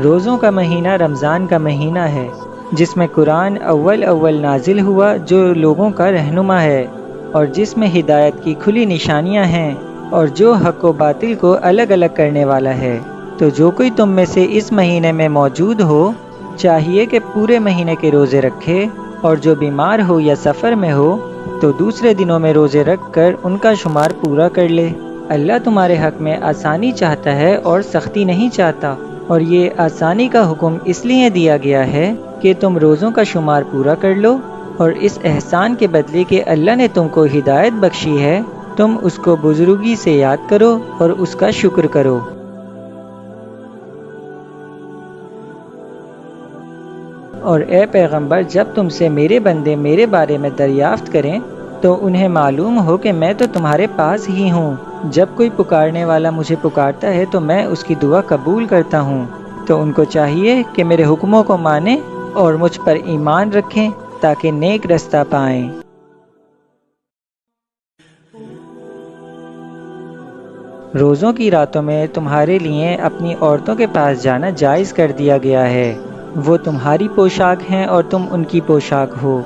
Speaker 1: روزوں کا مہینہ رمضان کا مہینہ ہے جس میں قرآن اول نازل ہوا جو لوگوں کا رہنما ہے اور جس میں ہدایت کی کھلی نشانیاں ہیں اور جو حق و باطل کو الگ الگ کرنے والا ہے۔ تو جو کوئی تم میں سے اس مہینے میں موجود ہو چاہیے کہ پورے مہینے کے روزے رکھے، اور جو بیمار ہو یا سفر میں ہو تو دوسرے دنوں میں روزے رکھ کر ان کا شمار پورا کر لے۔ اللہ تمہارے حق میں آسانی چاہتا ہے اور سختی نہیں چاہتا، اور یہ آسانی کا حکم اس لیے دیا گیا ہے کہ تم روزوں کا شمار پورا کر لو، اور اس احسان کے بدلے کہ اللہ نے تم کو ہدایت بخشی ہے تم اس کو بزرگی سے یاد کرو اور اس کا شکر کرو۔ اور اے پیغمبر، جب تم سے میرے بندے میرے بارے میں دریافت کریں تو انہیں معلوم ہو کہ میں تو تمہارے پاس ہی ہوں۔ جب کوئی پکارنے والا مجھے پکارتا ہے تو میں اس کی دعا قبول کرتا ہوں، تو ان کو چاہیے کہ میرے حکموں کو مانیں اور مجھ پر ایمان رکھیں تاکہ نیک رستہ پائیں۔ روزوں کی راتوں میں تمہارے لیے اپنی عورتوں کے پاس جانا جائز کر دیا گیا ہے، وہ تمہاری پوشاک ہیں اور تم ان کی پوشاک ہو۔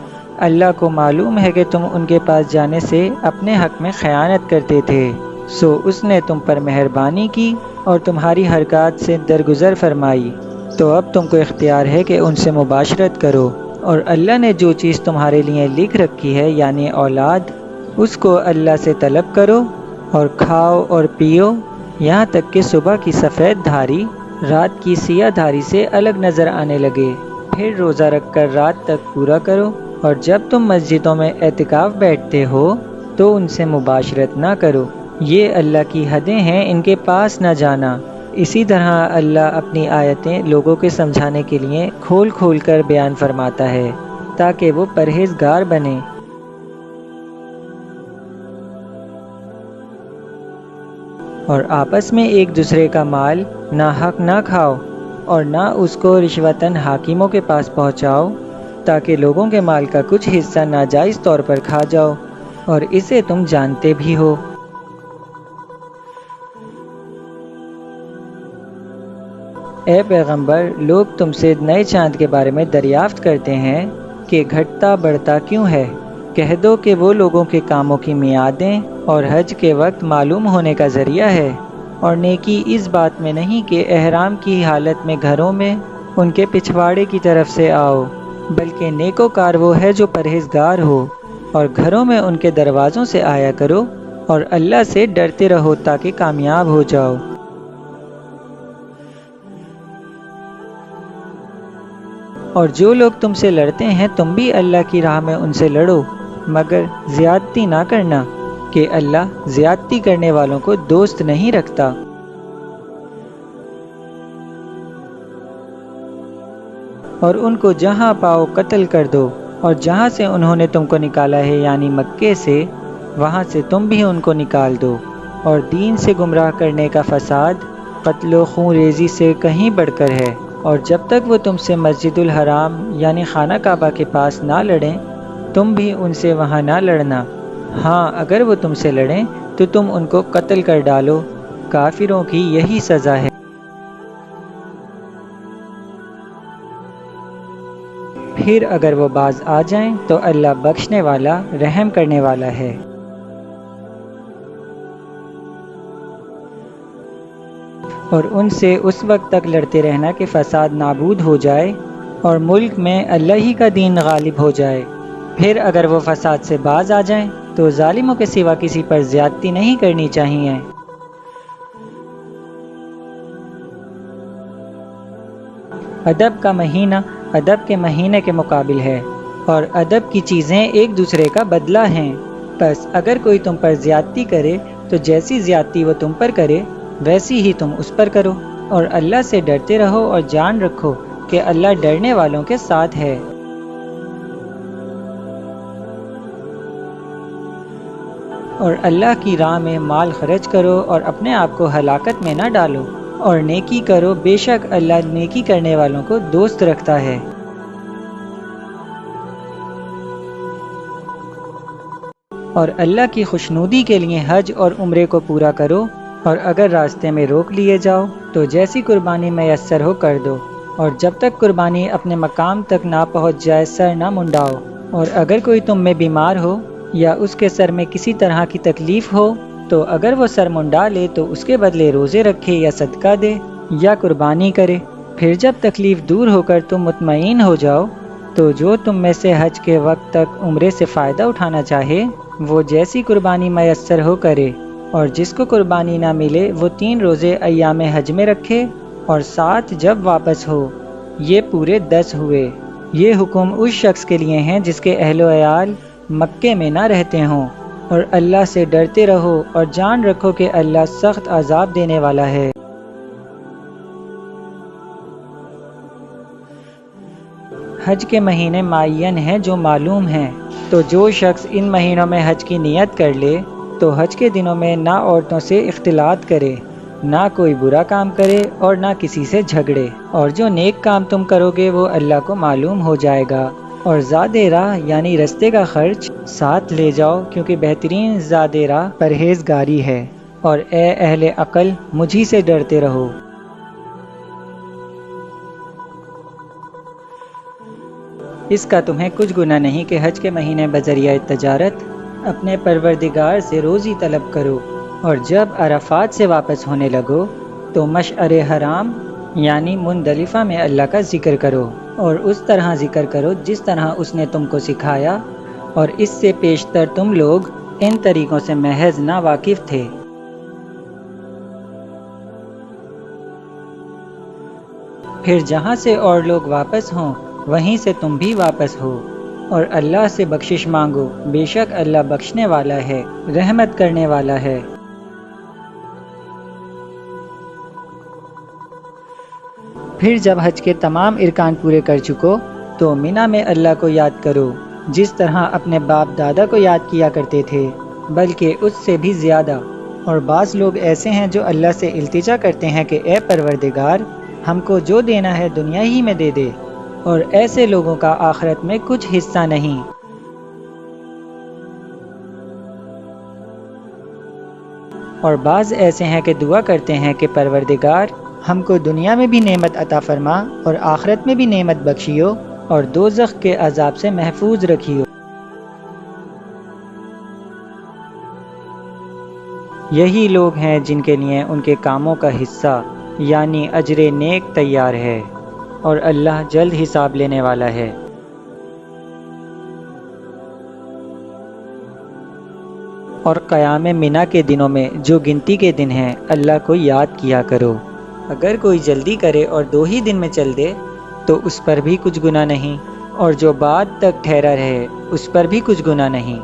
Speaker 1: اللہ کو معلوم ہے کہ تم ان کے پاس جانے سے اپنے حق میں خیانت کرتے تھے، سو اس نے تم پر مہربانی کی اور تمہاری حرکات سے درگزر فرمائی، تو اب تم کو اختیار ہے کہ ان سے مباشرت کرو، اور اللہ نے جو چیز تمہارے لیے لکھ رکھی ہے یعنی اولاد، اس کو اللہ سے طلب کرو اور کھاؤ اور پیو یہاں تک کہ صبح کی سفید دھاری رات کی سیاہ دھاری سے الگ نظر آنے لگے، پھر روزہ رکھ کر رات تک پورا کرو، اور جب تم مسجدوں میں اعتکاف بیٹھتے ہو تو ان سے مباشرت نہ کرو، یہ اللہ کی حدیں ہیں، ان کے پاس نہ جانا۔ اسی طرح اللہ اپنی آیتیں لوگوں کے سمجھانے کے لیے کھول کھول کر بیان فرماتا ہے تاکہ وہ پرہیزگار بنے۔ اور آپس میں ایک دوسرے کا مال ناحق نہ کھاؤ اور نہ اس کو رشوتاً حاکموں کے پاس پہنچاؤ تاکہ لوگوں کے مال کا کچھ حصہ ناجائز طور پر کھا جاؤ، اور اسے تم جانتے بھی ہو۔ اے پیغمبر، لوگ تم سے نئے چاند کے بارے میں دریافت کرتے ہیں کہ گھٹتا بڑھتا کیوں ہے۔ کہہ دو کہ وہ لوگوں کے کاموں کی میعادیں اور حج کے وقت معلوم ہونے کا ذریعہ ہے، اور نیکی اس بات میں نہیں کہ احرام کی حالت میں گھروں میں ان کے پچھواڑے کی طرف سے آؤ، بلکہ نیکوکار وہ ہے جو پرہیزگار ہو، اور گھروں میں ان کے دروازوں سے آیا کرو، اور اللہ سے ڈرتے رہو تاکہ کامیاب ہو جاؤ۔ اور جو لوگ تم سے لڑتے ہیں تم بھی اللہ کی راہ میں ان سے لڑو، مگر زیادتی نہ کرنا، کہ اللہ زیادتی کرنے والوں کو دوست نہیں رکھتا۔ اور ان کو جہاں پاؤ قتل کر دو، اور جہاں سے انہوں نے تم کو نکالا ہے یعنی مکے سے، وہاں سے تم بھی ان کو نکال دو۔ اور دین سے گمراہ کرنے کا فساد قتل و خون ریزی سے کہیں بڑھ کر ہے۔ اور جب تک وہ تم سے مسجد الحرام یعنی خانہ کعبہ کے پاس نہ لڑیں، تم بھی ان سے وہاں نہ لڑنا۔ ہاں، اگر وہ تم سے لڑیں تو تم ان کو قتل کر ڈالو، کافروں کی یہی سزا ہے۔ پھر اگر وہ باز آ جائیں تو اللہ بخشنے والا، رحم کرنے والا ہے۔ اور ان سے اس وقت تک لڑتے رہنا کہ فساد نابود ہو جائے اور ملک میں اللہ ہی کا دین غالب ہو جائے۔ پھر اگر وہ فساد سے باز آ جائیں تو ظالموں کے سوا کسی پر زیادتی نہیں کرنی چاہیے۔ ادب کا مہینہ ادب کے مہینے کے مقابل ہے، اور ادب کی چیزیں ایک دوسرے کا بدلہ ہیں۔ بس اگر کوئی تم پر زیادتی کرے تو جیسی زیادتی وہ تم پر کرے ویسی ہی تم اس پر کرو، اور اللہ سے ڈرتے رہو اور جان رکھو کہ اللہ ڈرنے والوں کے ساتھ ہے۔ اور اللہ کی راہ میں مال خرچ کرو اور اپنے آپ کو ہلاکت میں نہ ڈالو، اور نیکی کرو، بے شک اللہ نیکی کرنے والوں کو دوست رکھتا ہے۔ اور اللہ کی خوشنودی کے لیے حج اور عمرے کو پورا کرو، اور اگر راستے میں روک لیے جاؤ تو جیسی قربانی میسر ہو کر دو، اور جب تک قربانی اپنے مقام تک نہ پہنچ جائے سر نہ منڈاؤ۔ اور اگر کوئی تم میں بیمار ہو یا اس کے سر میں کسی طرح کی تکلیف ہو تو اگر وہ سر منڈا لے تو اس کے بدلے روزے رکھے یا صدقہ دے یا قربانی کرے۔ پھر جب تکلیف دور ہو کر تم مطمئن ہو جاؤ تو جو تم میں سے حج کے وقت تک عمرے سے فائدہ اٹھانا چاہے وہ جیسی قربانی میسر ہو کرے، اور جس کو قربانی نہ ملے وہ 3 روزے ایام حج میں رکھے، اور 7 جب واپس ہو، یہ پورے 10 ہوئے۔ یہ حکم اس شخص کے لیے ہیں جس کے اہل و عیال مکے میں نہ رہتے ہوں۔ اور اللہ سے ڈرتے رہو اور جان رکھو کہ اللہ سخت عذاب دینے والا ہے۔ حج کے مہینے معین ہیں جو معلوم ہیں، تو جو شخص ان مہینوں میں حج کی نیت کر لے تو حج کے دنوں میں نہ عورتوں سے اختلاط کرے، نہ کوئی برا کام کرے اور نہ کسی سے جھگڑے، اور جو نیک کام تم کرو گے وہ اللہ کو معلوم ہو جائے گا۔ اور زاد راہ یعنی رستے کا خرچ ساتھ لے جاؤ، کیونکہ بہترین زاد راہ پرہیزگاری ہے۔ اور اے اہل عقل، مجھی سے ڈرتے رہو۔ اس کا تمہیں کچھ گناہ نہیں کہ حج کے مہینے بذریعہ تجارت اپنے پروردگار سے روزی طلب کرو، اور جب عرفات سے واپس ہونے لگو تو مشعر حرام یعنی مندلفہ میں اللہ کا ذکر کرو، اور اس طرح ذکر کرو جس طرح اس نے تم کو سکھایا، اور اس سے پیشتر تم لوگ ان طریقوں سے محض نا واقف تھے۔ پھر جہاں سے اور لوگ واپس ہوں وہیں سے تم بھی واپس ہو، اور اللہ سے بخشش مانگو، بے شک اللہ بخشنے والا ہے، رحمت کرنے والا ہے۔ پھر جب حج کے تمام ارکان پورے کر چکو تو مینا میں اللہ کو یاد کرو جس طرح اپنے باپ دادا کو یاد کیا کرتے تھے، بلکہ اس سے بھی زیادہ۔ اور بعض لوگ ایسے ہیں جو اللہ سے التجا کرتے ہیں کہ اے پروردگار، ہم کو جو دینا ہے دنیا ہی میں دے دے، اور ایسے لوگوں کا آخرت میں کچھ حصہ نہیں۔ اور بعض ایسے ہیں کہ دعا کرتے ہیں کہ پروردگار ہم کو دنیا میں بھی نعمت عطا فرما اور آخرت میں بھی نعمت بخشیو اور دوزخ کے عذاب سے محفوظ رکھیو۔ یہی لوگ ہیں جن کے لیے ان کے کاموں کا حصہ یعنی اجر نیک تیار ہے، اور اللہ جلد حساب لینے والا ہے۔ اور قیام منا کے دنوں میں جو گنتی کے دن ہیں اللہ کو یاد کیا کرو۔ اگر کوئی جلدی کرے اور 2 ہی دن میں چل دے تو اس پر بھی کچھ گناہ نہیں، اور جو بعد تک ٹھہرا رہے اس پر بھی کچھ گناہ نہیں۔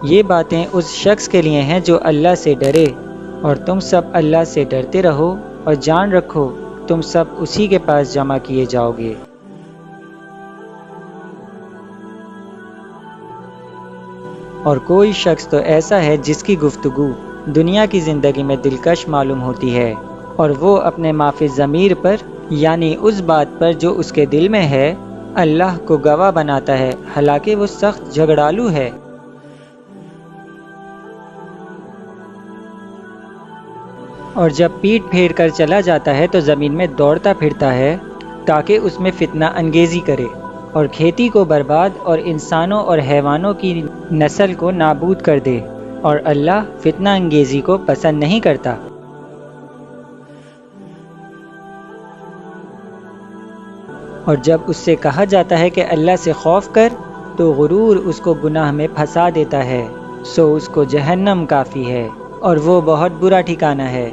Speaker 1: یہ باتیں اس شخص کے لیے ہیں جو اللہ سے ڈرے، اور تم سب اللہ سے ڈرتے رہو اور جان رکھو تم سب اسی کے پاس جمع کیے جاؤ گے۔ اور کوئی شخص تو ایسا ہے جس کی گفتگو دنیا کی زندگی میں دلکش معلوم ہوتی ہے، اور وہ اپنے معافی ضمیر پر یعنی اس بات پر جو اس کے دل میں ہے اللہ کو گواہ بناتا ہے، حالانکہ وہ سخت جھگڑالو ہے۔ اور جب پیٹ پھیر کر چلا جاتا ہے تو زمین میں دوڑتا پھرتا ہے تاکہ اس میں فتنہ انگیزی کرے اور کھیتی کو برباد اور انسانوں اور حیوانوں کی نسل کو نابود کر دے، اور اللہ فتنہ انگیزی کو پسند نہیں کرتا۔ اور جب اس سے کہا جاتا ہے کہ اللہ سے خوف کر تو غرور اس کو گناہ میں پھنسا دیتا ہے، سو اس کو جہنم کافی ہے اور وہ بہت برا ٹھکانہ ہے۔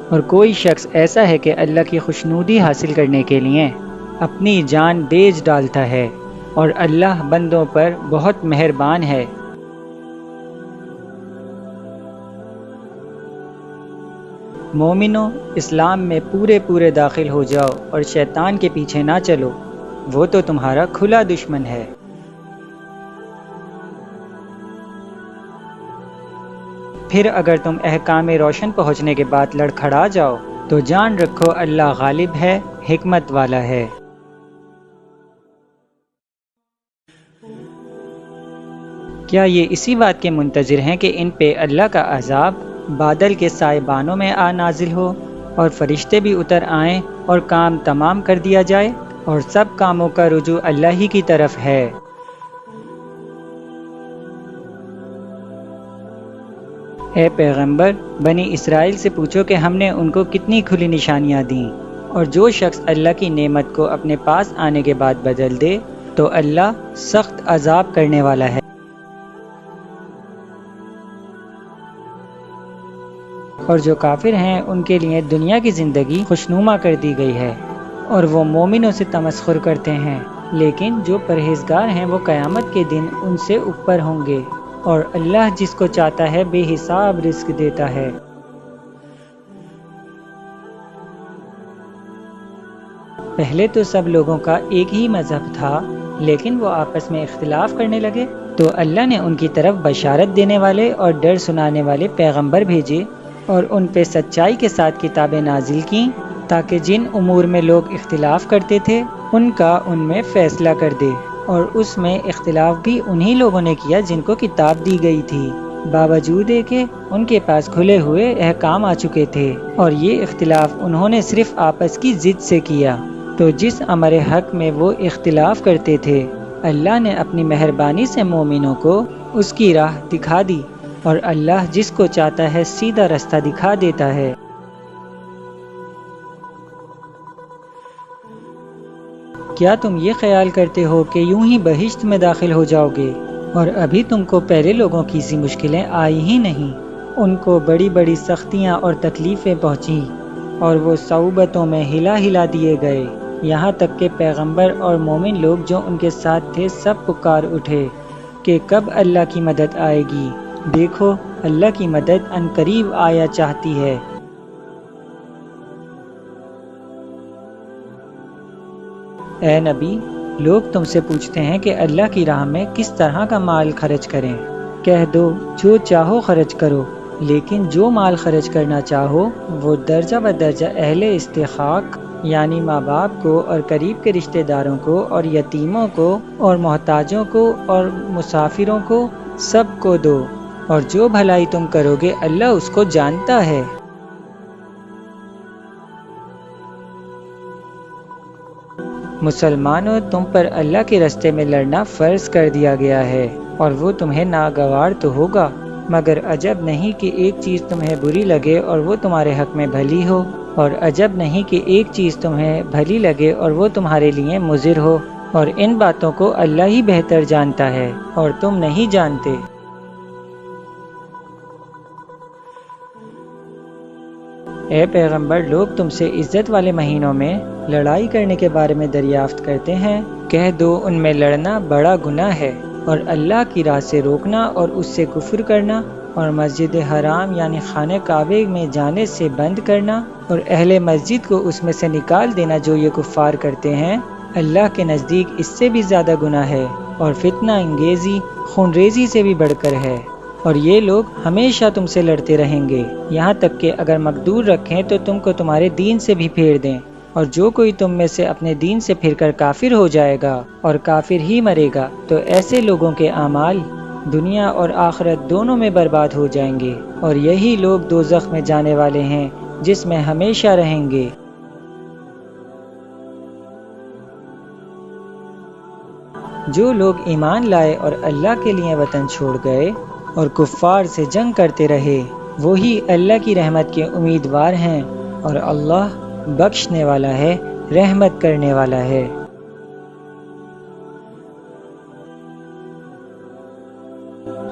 Speaker 1: اور کوئی شخص ایسا ہے کہ اللہ کی خوشنودی حاصل کرنے کے لیے اپنی جان بیچ ڈالتا ہے، اور اللہ بندوں پر بہت مہربان ہے۔ مومنو، اسلام میں پورے داخل ہو جاؤ اور شیطان کے پیچھے نہ چلو، وہ تو تمہارا کھلا دشمن ہے۔ پھر اگر تم احکام روشن پہنچنے کے بعد لڑکھڑا جاؤ تو جان رکھو اللہ غالب ہے، حکمت والا ہے۔ کیا یہ اسی بات کے منتظر ہیں کہ ان پہ اللہ کا عذاب بادل کے سائبانوں میں نازل ہو اور فرشتے بھی اتر آئیں اور کام تمام کر دیا جائے، اور سب کاموں کا رجوع اللہ ہی کی طرف ہے۔ اے پیغمبر، بنی اسرائیل سے پوچھو کہ ہم نے ان کو کتنی کھلی نشانیاں دیں، اور جو شخص اللہ کی نعمت کو اپنے پاس آنے کے بعد بدل دے تو اللہ سخت عذاب کرنے والا ہے۔ اور جو کافر ہیں ان کے لیے دنیا کی زندگی خوشنما کر دی گئی ہے، اور وہ مومنوں سے تمسخر کرتے ہیں، لیکن جو پرہیزگار ہیں وہ قیامت کے دن ان سے اوپر ہوں گے، اور اللہ جس کو چاہتا ہے بے حساب رزق دیتا ہے۔ پہلے تو سب لوگوں کا ایک ہی مذہب تھا، لیکن وہ آپس میں اختلاف کرنے لگے تو اللہ نے ان کی طرف بشارت دینے والے اور ڈر سنانے والے پیغمبر بھیجے، اور ان پہ سچائی کے ساتھ کتابیں نازل کیں تاکہ جن امور میں لوگ اختلاف کرتے تھے ان کا ان میں فیصلہ کر دے، اور اس میں اختلاف بھی انہی لوگوں نے کیا جن کو کتاب دی گئی تھی، باوجود کہ ان کے پاس کھلے ہوئے احکام آ چکے تھے، اور یہ اختلاف انہوں نے صرف آپس کی ضد سے کیا۔ تو جس امر حق میں وہ اختلاف کرتے تھے اللہ نے اپنی مہربانی سے مومنوں کو اس کی راہ دکھا دی، اور اللہ جس کو چاہتا ہے سیدھا رستہ دکھا دیتا ہے۔ کیا تم یہ خیال کرتے ہو کہ یوں ہی بہشت میں داخل ہو جاؤ گے، اور ابھی تم کو پہلے لوگوں کی سی مشکلیں آئی ہی نہیں؟ ان کو بڑی بڑی سختیاں اور تکلیفیں پہنچیں، اور وہ صعوبتوں میں ہلا دیے گئے، یہاں تک کہ پیغمبر اور مومن لوگ جو ان کے ساتھ تھے سب پکار اٹھے کہ کب اللہ کی مدد آئے گی، دیکھو اللہ کی مدد عنقریب آیا چاہتی ہے۔ اے نبی، لوگ تم سے پوچھتے ہیں کہ اللہ کی راہ میں کس طرح کا مال خرچ کریں، کہہ دو جو چاہو خرچ کرو، لیکن جو مال خرچ کرنا چاہو وہ درجہ بدرجہ اہل استحقاق یعنی ماں باپ کو اور قریب کے رشتہ داروں کو اور یتیموں کو اور محتاجوں کو اور مسافروں کو سب کو دو، اور جو بھلائی تم کرو گے اللہ اس کو جانتا ہے۔ مسلمانوں، تم پر اللہ کے راستے میں لڑنا فرض کر دیا گیا ہے، اور وہ تمہیں ناگوار تو ہوگا، مگر عجب نہیں کہ ایک چیز تمہیں بری لگے اور وہ تمہارے حق میں بھلی ہو، اور عجب نہیں کہ ایک چیز تمہیں بھلی لگے اور وہ تمہارے لیے مضر ہو، اور ان باتوں کو اللہ ہی بہتر جانتا ہے اور تم نہیں جانتے۔ اے پیغمبر، لوگ تم سے عزت والے مہینوں میں لڑائی کرنے کے بارے میں دریافت کرتے ہیں، کہہ دو ان میں لڑنا بڑا گناہ ہے، اور اللہ کی راہ سے روکنا اور اس سے کفر کرنا اور مسجد حرام یعنی خانہ کعبے میں جانے سے بند کرنا اور اہل مسجد کو اس میں سے نکال دینا جو یہ کفار کرتے ہیں، اللہ کے نزدیک اس سے بھی زیادہ گناہ ہے، اور فتنہ انگیزی خون ریزی سے بھی بڑھ کر ہے، اور یہ لوگ ہمیشہ تم سے لڑتے رہیں گے، یہاں تک کہ اگر مقدور رکھیں تو تم کو تمہارے دین سے بھی پھیر دیں، اور جو کوئی تم میں سے اپنے دین سے پھر کر کافر ہو جائے گا اور کافر ہی مرے گا تو ایسے لوگوں کے اعمال دنیا اور آخرت دونوں میں برباد ہو جائیں گے، اور یہی لوگ دوزخ میں جانے والے ہیں جس میں ہمیشہ رہیں گے۔ جو لوگ ایمان لائے اور اللہ کے لیے وطن چھوڑ گئے اور کفار سے جنگ کرتے رہے، وہی اللہ کی رحمت کے امیدوار ہیں، اور اللہ بخشنے والا ہے، رحمت کرنے والا ہے۔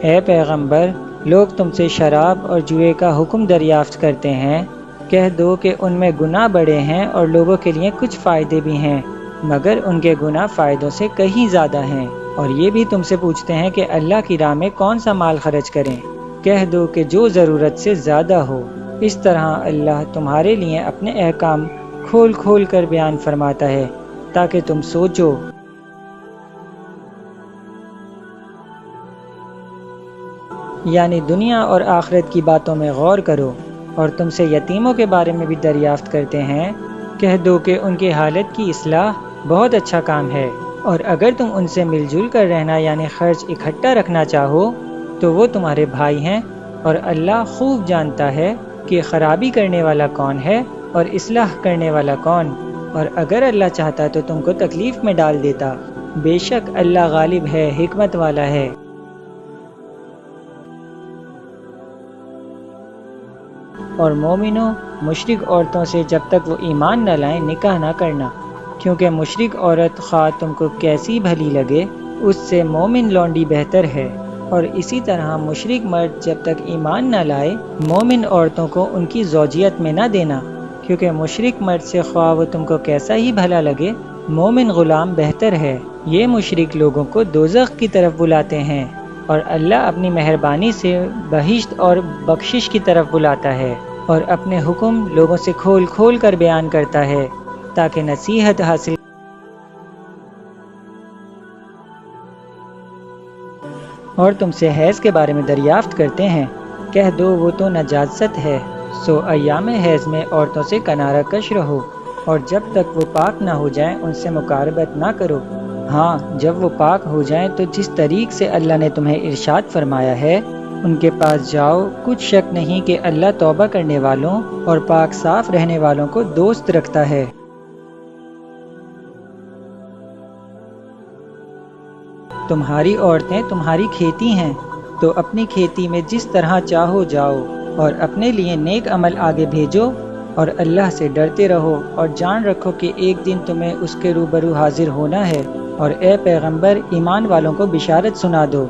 Speaker 1: اے پیغمبر، لوگ تم سے شراب اور جوئے کا حکم دریافت کرتے ہیں، کہہ دو کہ ان میں گناہ بڑے ہیں اور لوگوں کے لیے کچھ فائدے بھی ہیں، مگر ان کے گناہ فائدوں سے کہیں زیادہ ہیں، اور یہ بھی تم سے پوچھتے ہیں کہ اللہ کی راہ میں کون سا مال خرچ کریں، کہہ دو کہ جو ضرورت سے زیادہ ہو۔ اس طرح اللہ تمہارے لیے اپنے احکام کھول کھول کر بیان فرماتا ہے تاکہ تم سوچو۔ یعنی دنیا اور آخرت کی باتوں میں غور کرو، اور تم سے یتیموں کے بارے میں بھی دریافت کرتے ہیں، کہہ دو کہ ان کی حالت کی اصلاح بہت اچھا کام ہے، اور اگر تم ان سے مل جل کر رہنا یعنی خرچ اکٹھا رکھنا چاہو تو وہ تمہارے بھائی ہیں، اور اللہ خوب جانتا ہے کہ خرابی کرنے والا کون ہے اور اصلاح کرنے والا کون، اور اگر اللہ چاہتا تو تم کو تکلیف میں ڈال دیتا، بے شک اللہ غالب ہے، حکمت والا ہے۔ اور مومنوں، مشرک عورتوں سے جب تک وہ ایمان نہ لائیں نکاح نہ کرنا، کیونکہ مشرک عورت خواہ تم کو کیسی بھلی لگے اس سے مومن لونڈی بہتر ہے، اور اسی طرح مشرک مرد جب تک ایمان نہ لائے مومن عورتوں کو ان کی زوجیت میں نہ دینا، کیونکہ مشرک مرد سے خواہ وہ تم کو کیسا ہی بھلا لگے مومن غلام بہتر ہے۔ یہ مشرک لوگوں کو دوزخ کی طرف بلاتے ہیں، اور اللہ اپنی مہربانی سے بہشت اور بخشش کی طرف بلاتا ہے، اور اپنے حکم لوگوں سے کھول کھول کر بیان کرتا ہے تاکہ نصیحت حاصل۔ اور تم سے حیض کے بارے میں دریافت کرتے ہیں، کہہ دو وہ تو نجاست ہے، سو ایام حیض میں عورتوں سے کنارہ کش رہو، اور جب تک وہ پاک نہ ہو جائیں ان سے مقاربت نہ کرو، ہاں جب وہ پاک ہو جائیں تو جس طریق سے اللہ نے تمہیں ارشاد فرمایا ہے ان کے پاس جاؤ، کچھ شک نہیں کہ اللہ توبہ کرنے والوں اور پاک صاف رہنے والوں کو دوست رکھتا ہے۔ تمہاری عورتیں تمہاری کھیتی ہیں، تو اپنی کھیتی میں جس طرح چاہو جاؤ، اور اپنے لیے نیک عمل آگے بھیجو، اور اللہ سے ڈرتے رہو، اور جان رکھو کہ ایک دن تمہیں اس کے روبرو حاضر ہونا ہے، اور اے پیغمبر ایمان والوں کو بشارت سنا دو۔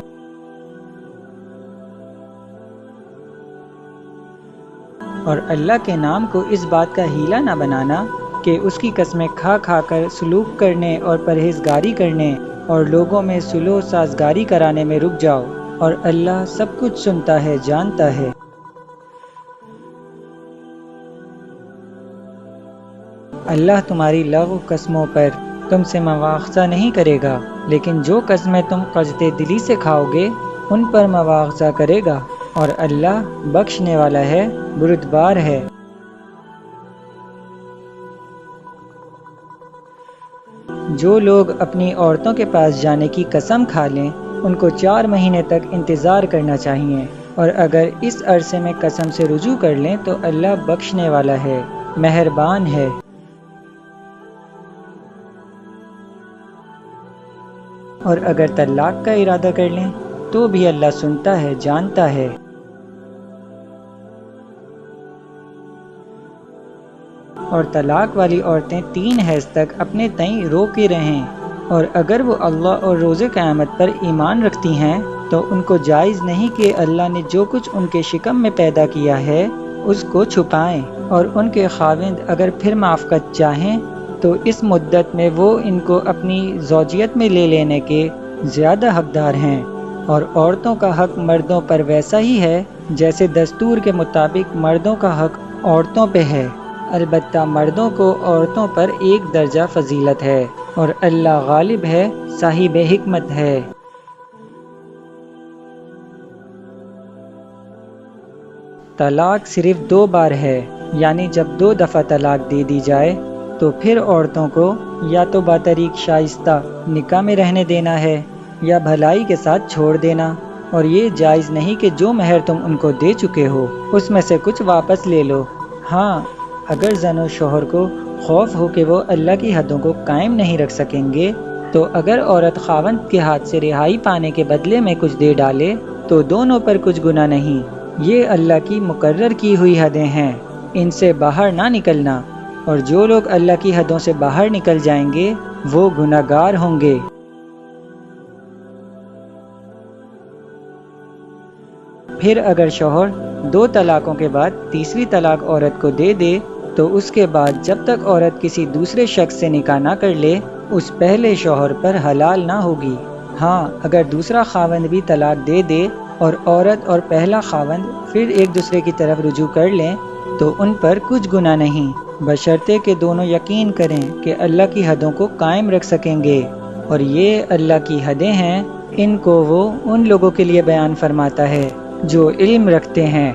Speaker 1: اور اللہ کے نام کو اس بات کا ہیلہ نہ بنانا کہ اس کی قسمیں کھا کھا کر سلوک کرنے اور پرہیزگاری کرنے اور لوگوں میں صلح و سازگاری کرانے میں رک جاؤ، اور اللہ سب کچھ سنتا ہے، جانتا ہے۔ اللہ تمہاری لغو قسموں پر تم سے مواخذہ نہیں کرے گا، لیکن جو قسمیں تم قصد دلی سے کھاؤ گے ان پر مواخذہ کرے گا، اور اللہ بخشنے والا ہے، بردبار ہے۔ جو لوگ اپنی عورتوں کے پاس جانے کی قسم کھا لیں ان کو 4 مہینے تک انتظار کرنا چاہیے، اور اگر اس عرصے میں قسم سے رجوع کر لیں تو اللہ بخشنے والا ہے، مہربان ہے۔ اور اگر طلاق کا ارادہ کر لیں تو بھی اللہ سنتا ہے، جانتا ہے۔ اور طلاق والی عورتیں 3 حیض تک اپنے تئیں روکے رہیں، اور اگر وہ اللہ اور روز قیامت پر ایمان رکھتی ہیں تو ان کو جائز نہیں کہ اللہ نے جو کچھ ان کے شکم میں پیدا کیا ہے اس کو چھپائیں، اور ان کے خاوند اگر پھر معافقت چاہیں تو اس مدت میں وہ ان کو اپنی زوجیت میں لے لینے کے زیادہ حقدار ہیں۔ اور عورتوں کا حق مردوں پر ویسا ہی ہے جیسے دستور کے مطابق مردوں کا حق عورتوں پہ ہے، البتہ مردوں کو عورتوں پر 1 درجہ فضیلت ہے، اور اللہ غالب ہے، صاحب حکمت ہے۔ طلاق صرف 2 بار ہے، یعنی جب 2 دفعہ طلاق دے دی جائے تو پھر عورتوں کو یا تو بطریق شائستہ نکاح میں رہنے دینا ہے یا بھلائی کے ساتھ چھوڑ دینا، اور یہ جائز نہیں کہ جو مہر تم ان کو دے چکے ہو اس میں سے کچھ واپس لے لو۔ ہاں، اگر زن و شوہر کو خوف ہو کہ وہ اللہ کی حدوں کو قائم نہیں رکھ سکیں گے تو اگر عورت خاوند کے ہاتھ سے رہائی پانے کے بدلے میں کچھ دے ڈالے تو دونوں پر کچھ گناہ نہیں، یہ اللہ کی مقرر کی ہوئی حدیں ہیں، ان سے باہر نہ نکلنا، اور جو لوگ اللہ کی حدوں سے باہر نکل جائیں گے وہ گناہگار ہوں گے۔ پھر اگر شوہر 2 طلاقوں کے بعد تیسری طلاق عورت کو دے دے تو اس کے بعد جب تک عورت کسی دوسرے شخص سے نکاح نہ کر لے اس پہلے شوہر پر حلال نہ ہوگی۔ ہاں، اگر دوسرا خاوند بھی طلاق دے دے اور عورت اور پہلا خاوند پھر ایک دوسرے کی طرف رجوع کر لیں تو ان پر کچھ گناہ نہیں، بشرطے کہ دونوں یقین کریں کہ اللہ کی حدوں کو قائم رکھ سکیں گے، اور یہ اللہ کی حدیں ہیں، ان کو وہ ان لوگوں کے لیے بیان فرماتا ہے جو علم رکھتے ہیں۔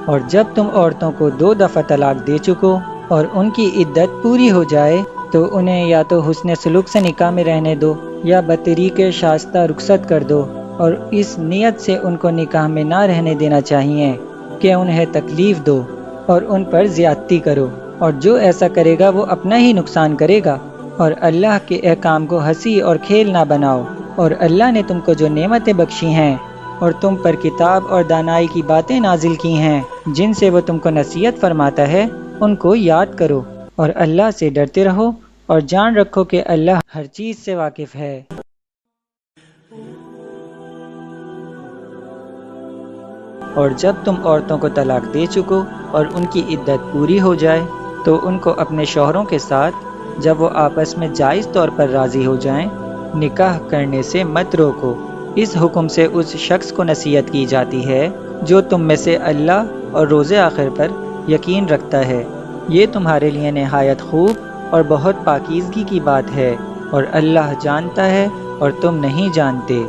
Speaker 1: اور جب تم عورتوں کو 2 دفعہ طلاق دے چکو اور ان کی عدت پوری ہو جائے تو انہیں یا تو حسن سلوک سے نکاح میں رہنے دو یا بطریق شائستہ رخصت کر دو، اور اس نیت سے ان کو نکاح میں نہ رہنے دینا چاہیے کہ انہیں تکلیف دو اور ان پر زیادتی کرو، اور جو ایسا کرے گا وہ اپنا ہی نقصان کرے گا، اور اللہ کے احکام کو ہنسی اور کھیل نہ بناؤ، اور اللہ نے تم کو جو نعمتیں بخشی ہیں اور تم پر کتاب اور دانائی کی باتیں نازل کی ہیں جن سے وہ تم کو نصیحت فرماتا ہے ان کو یاد کرو، اور اللہ سے ڈرتے رہو، اور جان رکھو کہ اللہ ہر چیز سے واقف ہے۔ اور جب تم عورتوں کو طلاق دے چکو اور ان کی عدت پوری ہو جائے تو ان کو اپنے شوہروں کے ساتھ جب وہ آپس میں جائز طور پر راضی ہو جائیں نکاح کرنے سے مت روکو۔ اس حکم سے اس شخص کو نصیحت کی جاتی ہے جو تم میں سے اللہ اور روز آخر پر یقین رکھتا ہے، یہ تمہارے لیے نہایت خوب اور بہت پاکیزگی کی بات ہے، اور اللہ جانتا ہے اور تم نہیں جانتے۔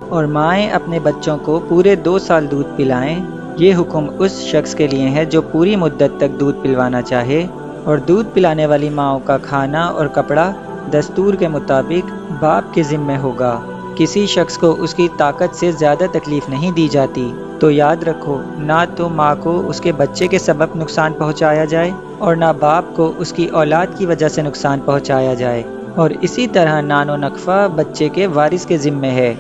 Speaker 1: اور مائیں اپنے بچوں کو پورے 2 سال دودھ پلائیں، یہ حکم اس شخص کے لیے ہے جو پوری مدت تک دودھ پلوانا چاہے، اور دودھ پلانے والی ماؤں کا کھانا اور کپڑا دستور کے مطابق باپ کے ذمہ ہوگا۔ کسی شخص کو اس کی طاقت سے زیادہ تکلیف نہیں دی جاتی، تو یاد رکھو نہ تو ماں کو اس کے بچے کے سبب نقصان پہنچایا جائے اور نہ باپ کو اس کی اولاد کی وجہ سے نقصان پہنچایا جائے، اور اسی طرح نان و نقفہ بچے کے وارث کے ذمہ ہے،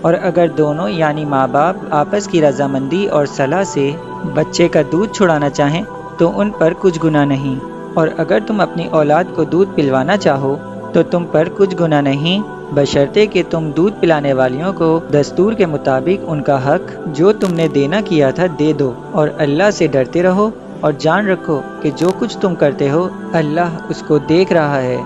Speaker 1: اور اگر دونوں یعنی ماں باپ آپس کی رضامندی اور صلاح سے بچے کا دودھ چھڑانا چاہیں تو ان پر کچھ گناہ نہیں، اور اگر تم اپنی اولاد کو دودھ پلوانا چاہو تو تم پر کچھ گناہ نہیں، بشرطے کہ تم دودھ پلانے والیوں کو دستور کے مطابق ان کا حق جو تم نے دینا کیا تھا دے دو، اور اللہ سے ڈرتے رہو، اور جان رکھو کہ جو کچھ تم کرتے ہو اللہ اس کو دیکھ رہا ہے۔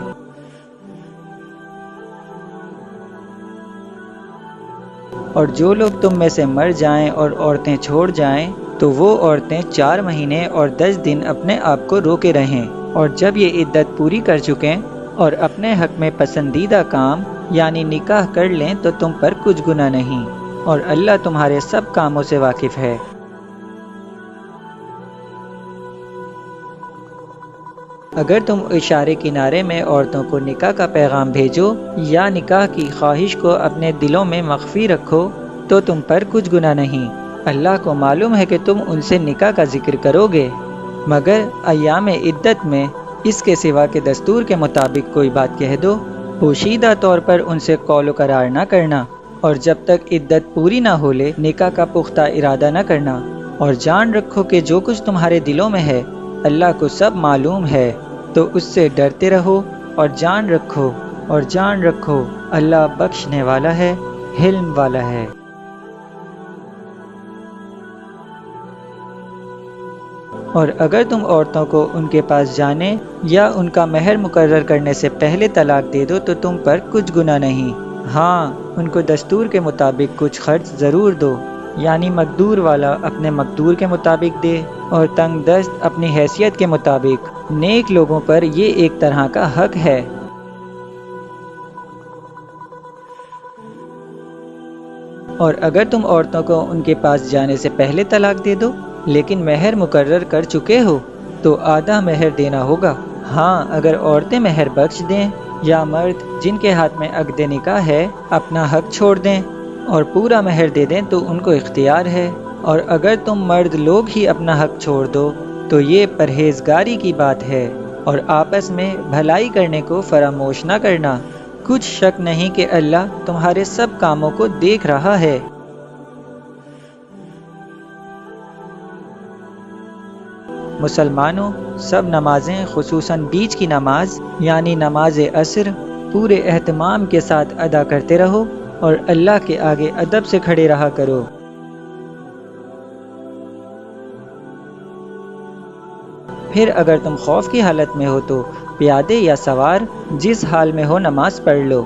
Speaker 1: اور جو لوگ تم میں سے مر جائیں اور عورتیں چھوڑ جائیں تو وہ عورتیں 4 مہینے اور 10 دن اپنے آپ کو روکے رہیں، اور جب یہ عدت پوری کر چکیں اور اپنے حق میں پسندیدہ کام یعنی نکاح کر لیں تو تم پر کچھ گناہ نہیں، اور اللہ تمہارے سب کاموں سے واقف ہے۔ اگر تم اشارے کنارے میں عورتوں کو نکاح کا پیغام بھیجو یا نکاح کی خواہش کو اپنے دلوں میں مخفی رکھو تو تم پر کچھ گناہ نہیں۔ اللہ کو معلوم ہے کہ تم ان سے نکاح کا ذکر کرو گے، مگر ایام عدت میں اس کے سوا کے دستور کے مطابق کوئی بات کہہ دو۔ پوشیدہ طور پر ان سے قول و قرار نہ کرنا، اور جب تک عدت پوری نہ ہو لے نکاح کا پختہ ارادہ نہ کرنا، اور جان رکھو کہ جو کچھ تمہارے دلوں میں ہے اللہ کو سب معلوم ہے، تو اس سے ڈرتے رہو اور جان رکھو اللہ بخشنے والا ہے، حلم والا ہے۔ اور اگر تم عورتوں کو ان کے پاس جانے یا ان کا مہر مقرر کرنے سے پہلے طلاق دے دو تو تم پر کچھ گناہ نہیں۔ ہاں، ان کو دستور کے مطابق کچھ خرچ ضرور دو، یعنی مقدور والا اپنے مقدور کے مطابق دے اور تنگ دست اپنی حیثیت کے مطابق۔ نیک لوگوں پر یہ ایک طرح کا حق ہے۔ اور اگر تم عورتوں کو ان کے پاس جانے سے پہلے طلاق دے دو لیکن مہر مقرر کر چکے ہو تو آدھا مہر دینا ہوگا۔ ہاں، اگر عورتیں مہر بخش دیں یا مرد جن کے ہاتھ میں عقد نکاح ہے اپنا حق چھوڑ دیں اور پورا مہر دے دیں تو ان کو اختیار ہے۔ اور اگر تم مرد لوگ ہی اپنا حق چھوڑ دو تو یہ پرہیزگاری کی بات ہے، اور آپس میں بھلائی کرنے کو فراموش نہ کرنا۔ کچھ شک نہیں کہ اللہ تمہارے سب کاموں کو دیکھ رہا ہے۔ مسلمانوں، سب نمازیں خصوصاً بیچ کی نماز یعنی نماز عصر پورے اہتمام کے ساتھ ادا کرتے رہو اور اللہ کے آگے ادب سے کھڑے رہا کرو۔ پھر اگر تم خوف کی حالت میں ہو تو پیادے یا سوار جس حال میں ہو نماز پڑھ لو۔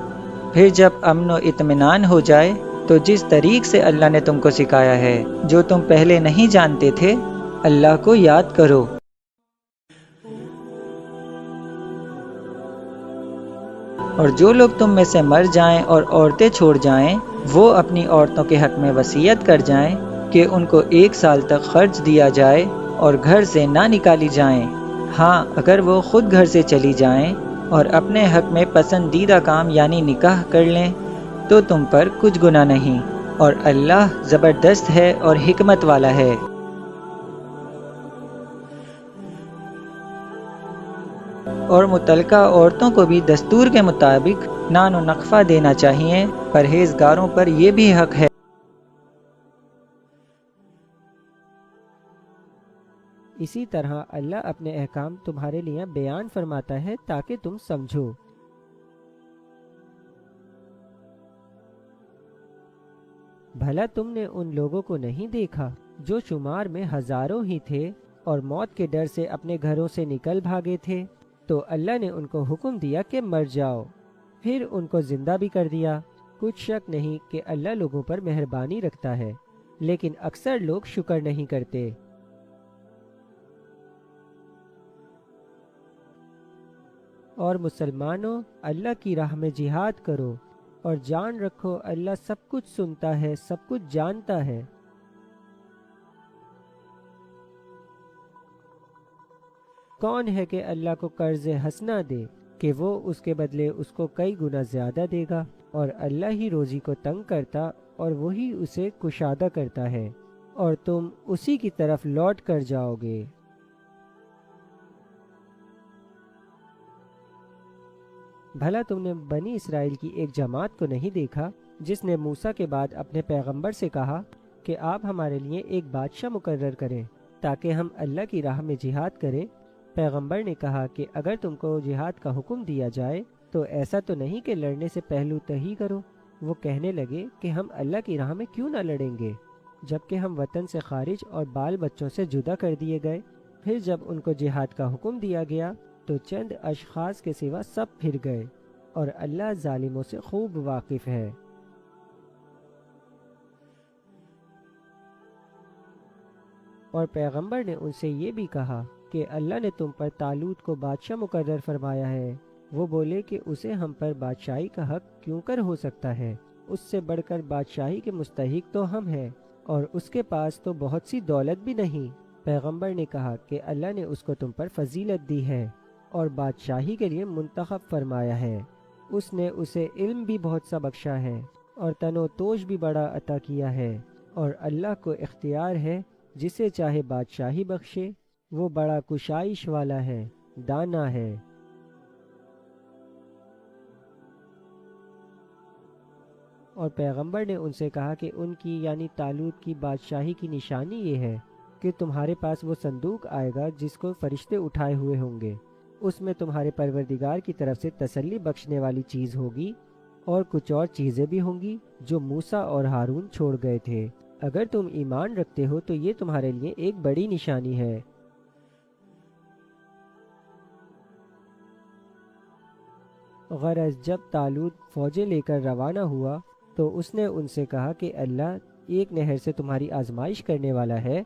Speaker 1: پھر جب امن و اطمینان ہو جائے تو جس طریق سے اللہ نے تم کو سکھایا ہے جو تم پہلے نہیں جانتے تھے اللہ کو یاد کرو۔ اور جو لوگ تم میں سے مر جائیں اور عورتیں چھوڑ جائیں وہ اپنی عورتوں کے حق میں وصیت کر جائیں کہ ان کو 1 سال تک خرچ دیا جائے اور گھر سے نہ نکالی جائیں۔ ہاں، اگر وہ خود گھر سے چلی جائیں اور اپنے حق میں پسندیدہ کام یعنی نکاح کر لیں تو تم پر کچھ گناہ نہیں، اور اللہ زبردست ہے اور حکمت والا ہے۔ اور متعلقہ عورتوں کو بھی دستور کے مطابق نان و نقفہ دینا چاہیے۔ پرہیزگاروں پر یہ بھی حق ہے۔
Speaker 2: اسی طرح اللہ اپنے احکام تمہارے لیے بیان فرماتا ہے تاکہ تم سمجھو۔ بھلا تم نے ان لوگوں کو نہیں دیکھا جو شمار میں ہزاروں ہی تھے اور موت کے ڈر سے اپنے گھروں سے نکل بھاگے تھے، تو اللہ نے ان کو حکم دیا کہ مر جاؤ، پھر ان کو زندہ بھی کر دیا۔ کچھ شک نہیں کہ اللہ لوگوں پر مہربانی رکھتا ہے، لیکن اکثر لوگ شکر نہیں کرتے۔ اور مسلمانوں، اللہ کی راہ میں جہاد کرو اور جان رکھو اللہ سب کچھ سنتا ہے، سب کچھ جانتا ہے۔ کون ہے کہ اللہ کو قرض حسنہ دے کہ وہ اس کے بدلے اس کو کئی گنا زیادہ دے گا، اور اللہ ہی روزی کو تنگ کرتا اور وہی اسے کشادہ کرتا ہے، اور تم اسی کی طرف لوٹ کر جاؤ گے۔ بھلا تم نے بنی اسرائیل کی ایک جماعت کو نہیں دیکھا جس نے موسیٰ کے بعد اپنے پیغمبر سے کہا کہ آپ ہمارے لیے ایک بادشاہ مقرر کریں تاکہ ہم اللہ کی راہ میں جہاد کریں؟ پیغمبر نے کہا کہ اگر تم کو جہاد کا حکم دیا جائے تو ایسا تو نہیں کہ لڑنے سے پہلو تہی کرو۔ وہ کہنے لگے کہ ہم اللہ کی راہ میں کیوں نہ لڑیں گے جبکہ ہم وطن سے خارج اور بال بچوں سے جدا کر دیے گئے۔ پھر جب ان کو جہاد کا حکم دیا گیا تو چند اشخاص کے سوا سب پھر گئے، اور اللہ ظالموں سے خوب واقف ہے۔ اور پیغمبر نے ان سے یہ بھی کہا کہ اللہ نے تم پر طالوت کو بادشاہ مقرر فرمایا ہے۔ وہ بولے کہ اسے ہم پر بادشاہی کا حق کیوں کر ہو سکتا ہے؟ اس سے بڑھ کر بادشاہی کے مستحق تو ہم ہیں، اور اس کے پاس تو بہت سی دولت بھی نہیں۔ پیغمبر نے کہا کہ اللہ نے اس کو تم پر فضیلت دی ہے اور بادشاہی کے لیے منتخب فرمایا ہے۔ اس نے اسے علم بھی بہت سا بخشا ہے اور تن و توش بھی بڑا عطا کیا ہے، اور اللہ کو اختیار ہے جسے چاہے بادشاہی بخشے۔ وہ بڑا کشائش والا ہے، دانا ہے۔ اور پیغمبر نے ان سے کہا کہ ان کی یعنی طالوت کی بادشاہی کی نشانی یہ ہے کہ تمہارے پاس وہ صندوق آئے گا جس کو فرشتے اٹھائے ہوئے ہوں گے۔ اس میں تمہارے پروردگار کی طرف سے تسلی بخشنے والی چیز ہوگی، اور کچھ اور چیزیں بھی ہوں گی جو موسیٰ اور ہارون چھوڑ گئے تھے۔ اگر تم ایمان رکھتے ہو تو یہ تمہارے لیے ایک بڑی نشانی ہے۔ غرض جب طالوت فوجیں لے کر روانہ ہوا تو اس نے ان سے کہا کہ اللہ ایک نہر سے تمہاری آزمائش کرنے والا ہے،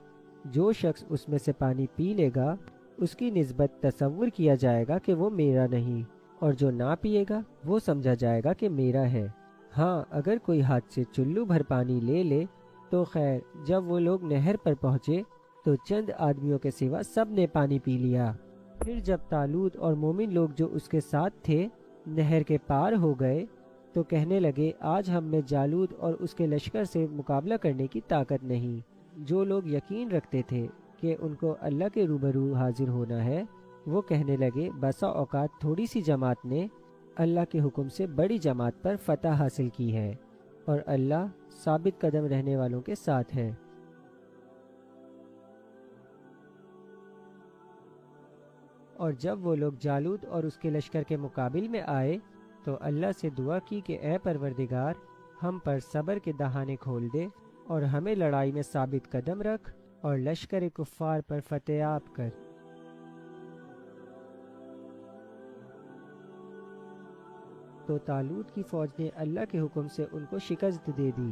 Speaker 2: جو شخص اس میں سے پانی پی لے گا اس کی نسبت تصور کیا جائے گا کہ وہ میرا نہیں، اور جو نہ پیے گا وہ سمجھا جائے گا کہ میرا ہے۔ ہاں اگر کوئی ہاتھ سے چلو بھر پانی لے لے تو خیر۔ جب وہ لوگ نہر پر پہنچے تو چند آدمیوں کے سوا سب نے پانی پی لیا۔ پھر جب طالوت اور مومن لوگ جو اس کے ساتھ تھے نہر کے پار ہو گئے تو کہنے لگے آج ہم میں جالوت اور اس کے لشکر سے مقابلہ کرنے کی طاقت نہیں۔ جو لوگ یقین رکھتے تھے کہ ان کو اللہ کے روبرو حاضر ہونا ہے، وہ کہنے لگے بسا اوقات تھوڑی سی جماعت نے اللہ کے حکم سے بڑی جماعت پر فتح حاصل کی ہے، اور اللہ ثابت قدم رہنے والوں کے ساتھ ہے۔ اور جب وہ لوگ جالوت اور اس کے لشکر کے مقابل میں آئے تو اللہ سے دعا کی کہ اے پروردگار ہم پر صبر کے دہانے کھول دے اور ہمیں لڑائی میں ثابت قدم رکھ اور لشکر کفار پر فتح یاب کر۔ تو طالوت کی فوج نے اللہ کے حکم سے ان کو شکست دے دی،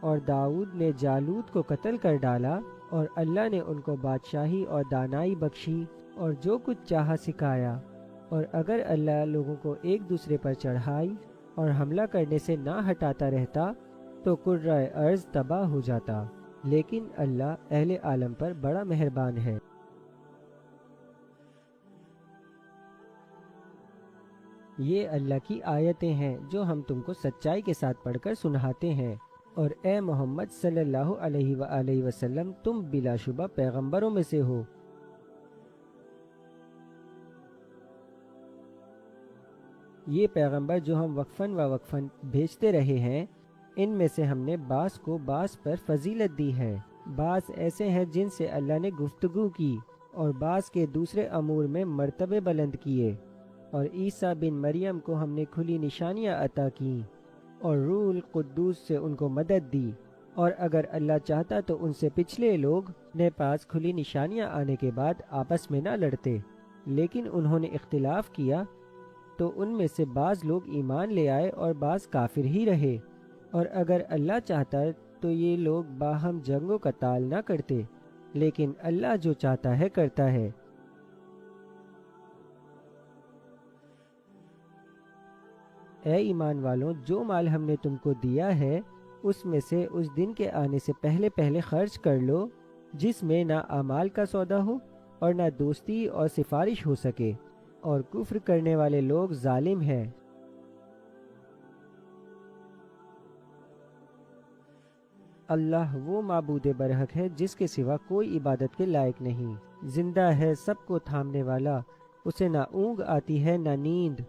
Speaker 2: اور داؤد نے جالوت کو قتل کر ڈالا، اور اللہ نے ان کو بادشاہی اور دانائی بخشی اور جو کچھ چاہا سکھایا۔ اور اگر اللہ لوگوں کو ایک دوسرے پر چڑھائی اور حملہ کرنے سے نہ ہٹاتا رہتا تو کرۂ ارض تباہ ہو جاتا، لیکن اللہ اہل عالم پر بڑا مہربان ہے۔ یہ اللہ کی آیتیں ہیں جو ہم تم کو سچائی کے ساتھ پڑھ کر سناتے ہیں، اور اے محمد صلی اللہ علیہ وآلہ وسلم تم بلا شبہ پیغمبروں میں سے ہو۔ یہ پیغمبر جو ہم وقفاً و وقفاً بھیجتے رہے ہیں، ان میں سے ہم نے بعض کو بعض پر فضیلت دی ہے۔ بعض ایسے ہیں جن سے اللہ نے گفتگو کی، اور بعض کے دوسرے امور میں مرتبے بلند کیے، اور عیسیٰ بن مریم کو ہم نے کھلی نشانیاں عطا کیں، اور روح القدس سے ان کو مدد دی، اور اگر اللہ چاہتا تو ان سے پچھلے لوگ نے پاس کھلی نشانیاں آنے کے بعد آپس میں نہ لڑتے، لیکن انہوں نے اختلاف کیا تو ان میں سے بعض لوگ ایمان لے آئے اور بعض کافر ہی رہے، اور اگر اللہ چاہتا تو یہ لوگ باہم جنگ و قتال نہ کرتے، لیکن اللہ جو چاہتا ہے کرتا ہے۔ اے ایمان والوں، جو مال ہم نے تم کو دیا ہے اس میں سے اس دن کے آنے سے پہلے پہلے خرچ کر لو جس میں نہ اعمال کا سودا ہو اور نہ دوستی اور سفارش ہو سکے، اور کفر کرنے والے لوگ ظالم ہیں۔ اللہ وہ معبود برحق ہے جس کے سوا کوئی عبادت کے لائق نہیں، زندہ ہے سب کو تھامنے والا، اسے نہ اونگ آتی ہے نہ نیند،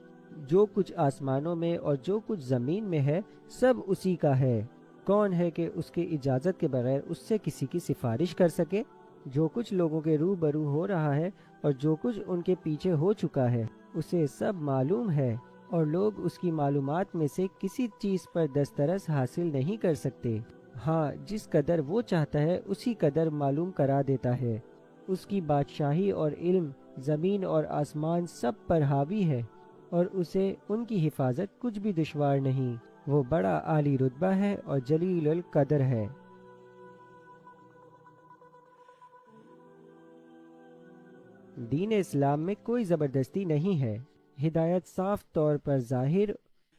Speaker 2: جو کچھ آسمانوں میں اور جو کچھ زمین میں ہے سب اسی کا ہے۔ کون ہے کہ اس کی اجازت کے بغیر اس سے کسی کی سفارش کر سکے؟ جو کچھ لوگوں کے روبرو ہو رہا ہے اور جو کچھ ان کے پیچھے ہو چکا ہے اسے سب معلوم ہے، اور لوگ اس کی معلومات میں سے کسی چیز پر دسترس حاصل نہیں کر سکتے۔ ہاں جس قدر وہ چاہتا ہے اسی قدر معلوم کرا دیتا ہے۔ اس کی بادشاہی اور علم زمین اور آسمان سب پر حاوی ہے، اور اسے ان کی حفاظت کچھ بھی دشوار نہیں۔ وہ بڑا عالی رتبہ ہے اور جلیل القدر ہے۔ دین اسلام میں کوئی زبردستی نہیں ہے، ہدایت صاف طور پر ظاہر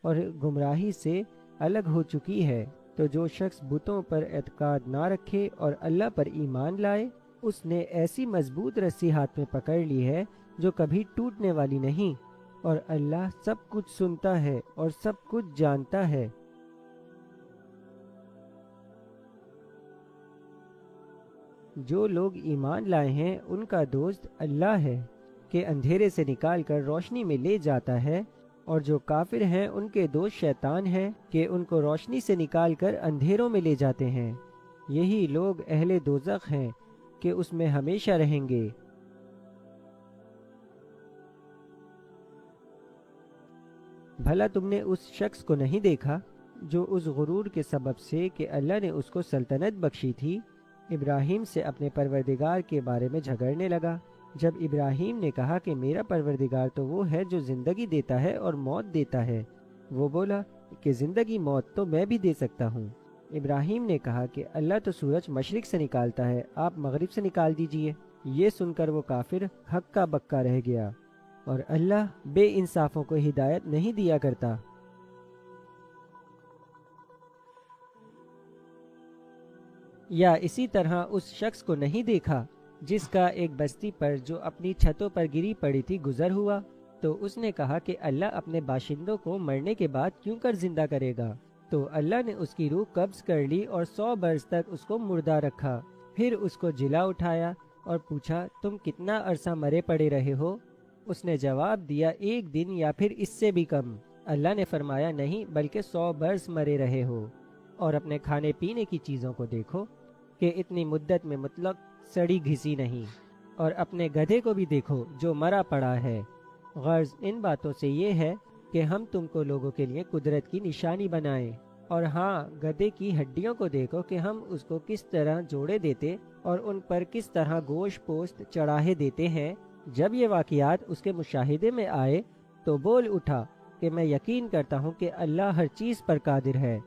Speaker 2: اور گمراہی سے الگ ہو چکی ہے۔ تو جو شخص بتوں پر اعتقاد نہ رکھے اور اللہ پر ایمان لائے، اس نے ایسی مضبوط رسی ہاتھ میں پکڑ لی ہے جو کبھی ٹوٹنے والی نہیں، اور اللہ سب کچھ سنتا ہے اور سب کچھ جانتا ہے۔ جو لوگ ایمان لائے ہیں ان کا دوست اللہ ہے کہ اندھیرے سے نکال کر روشنی میں لے جاتا ہے، اور جو کافر ہیں ان کے دوست شیطان ہیں کہ ان کو روشنی سے نکال کر اندھیروں میں لے جاتے ہیں۔ یہی لوگ اہل دوزخ ہیں کہ اس میں ہمیشہ رہیں گے۔ بھلا تم نے اس شخص کو نہیں دیکھا جو اس غرور کے سبب سے کہ اللہ نے اس کو سلطنت بخشی تھی، ابراہیم سے اپنے پروردگار کے بارے میں جھگڑنے لگا؟ جب ابراہیم نے کہا کہ میرا پروردگار تو وہ ہے جو زندگی دیتا ہے اور موت دیتا ہے، وہ بولا کہ زندگی موت تو میں بھی دے سکتا ہوں۔ ابراہیم نے کہا کہ اللہ تو سورج مشرق سے نکالتا ہے، آپ مغرب سے نکال دیجئے۔ یہ سن کر وہ کافر ہکا بکا رہ گیا، اور اللہ بے انصافوں کو ہدایت نہیں دیا کرتا۔ یا اسی طرح اس شخص کو نہیں دیکھا جس کا ایک بستی پر جو اپنی چھتوں پر گری پڑی تھی گزر ہوا، تو اس نے کہا کہ اللہ اپنے باشندوں کو مرنے کے بعد کیوں کر زندہ کرے گا؟ تو اللہ نے اس کی روح قبض کر لی اور 100 برس تک اس کو مردہ رکھا۔ پھر اس کو جلا اٹھایا اور پوچھا تم کتنا عرصہ مرے پڑے رہے ہو؟ اس نے جواب دیا 1 دن یا پھر اس سے بھی کم۔ اللہ نے فرمایا نہیں بلکہ 100 برس مرے رہے ہو، اور اپنے کھانے پینے کی چیزوں کو دیکھو کہ اتنی مدت میں مطلق سڑی گھسی نہیں، اور اپنے گدھے کو بھی دیکھو جو مرا پڑا ہے۔ غرض ان باتوں سے یہ ہے کہ ہم تم کو لوگوں کے لیے قدرت کی نشانی بنائیں، اور ہاں گدھے کی ہڈیوں کو دیکھو کہ ہم اس کو کس طرح جوڑے دیتے اور ان پر کس طرح گوشت پوست چڑھاہے دیتے ہیں۔ جب یہ واقعات اس کے مشاہدے میں آئے تو بول اٹھا کہ میں یقین کرتا ہوں کہ اللہ ہر چیز پر قادر ہے۔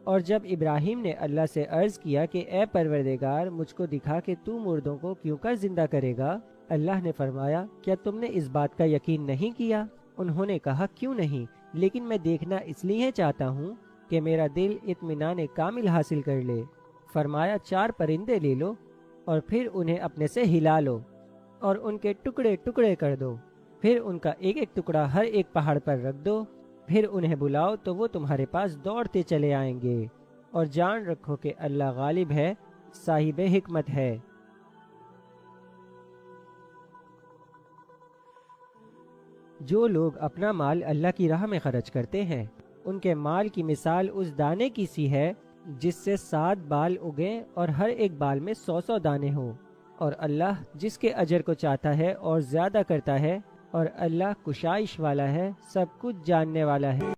Speaker 2: اور جب ابراہیم نے اللہ سے عرض کیا کہ اے پروردگار مجھ کو دکھا کہ تو مردوں کو کیوں کر زندہ کرے گا، اللہ نے فرمایا کیا تم نے اس بات کا یقین نہیں کیا؟ انہوں نے کہا کیوں نہیں، لیکن میں دیکھنا اس لیے چاہتا ہوں کہ میرا دل اطمینان کامل حاصل کر لے۔ فرمایا 4 پرندے لے لو اور پھر انہیں اپنے سے ہلا لو اور ان کے ٹکڑے ٹکڑے کر دو، پھر ان کا ایک ایک ٹکڑا ہر ایک پہاڑ پر رکھ دو، پھر انہیں بلاؤ تو وہ تمہارے پاس دوڑتے چلے آئیں گے، اور جان رکھو کہ اللہ غالب ہے، صاحب حکمت ہے۔ جو لوگ اپنا مال اللہ کی راہ میں خرچ کرتے ہیں ان کے مال کی مثال اس دانے کی سی ہے جس سے 7 بال اگیں اور ہر ایک بال میں 100 دانے ہوں، اور اللہ جس کے اجر کو چاہتا ہے اور زیادہ کرتا ہے، اور اللہ کشائش والا ہے، سب کچھ جاننے والا ہے۔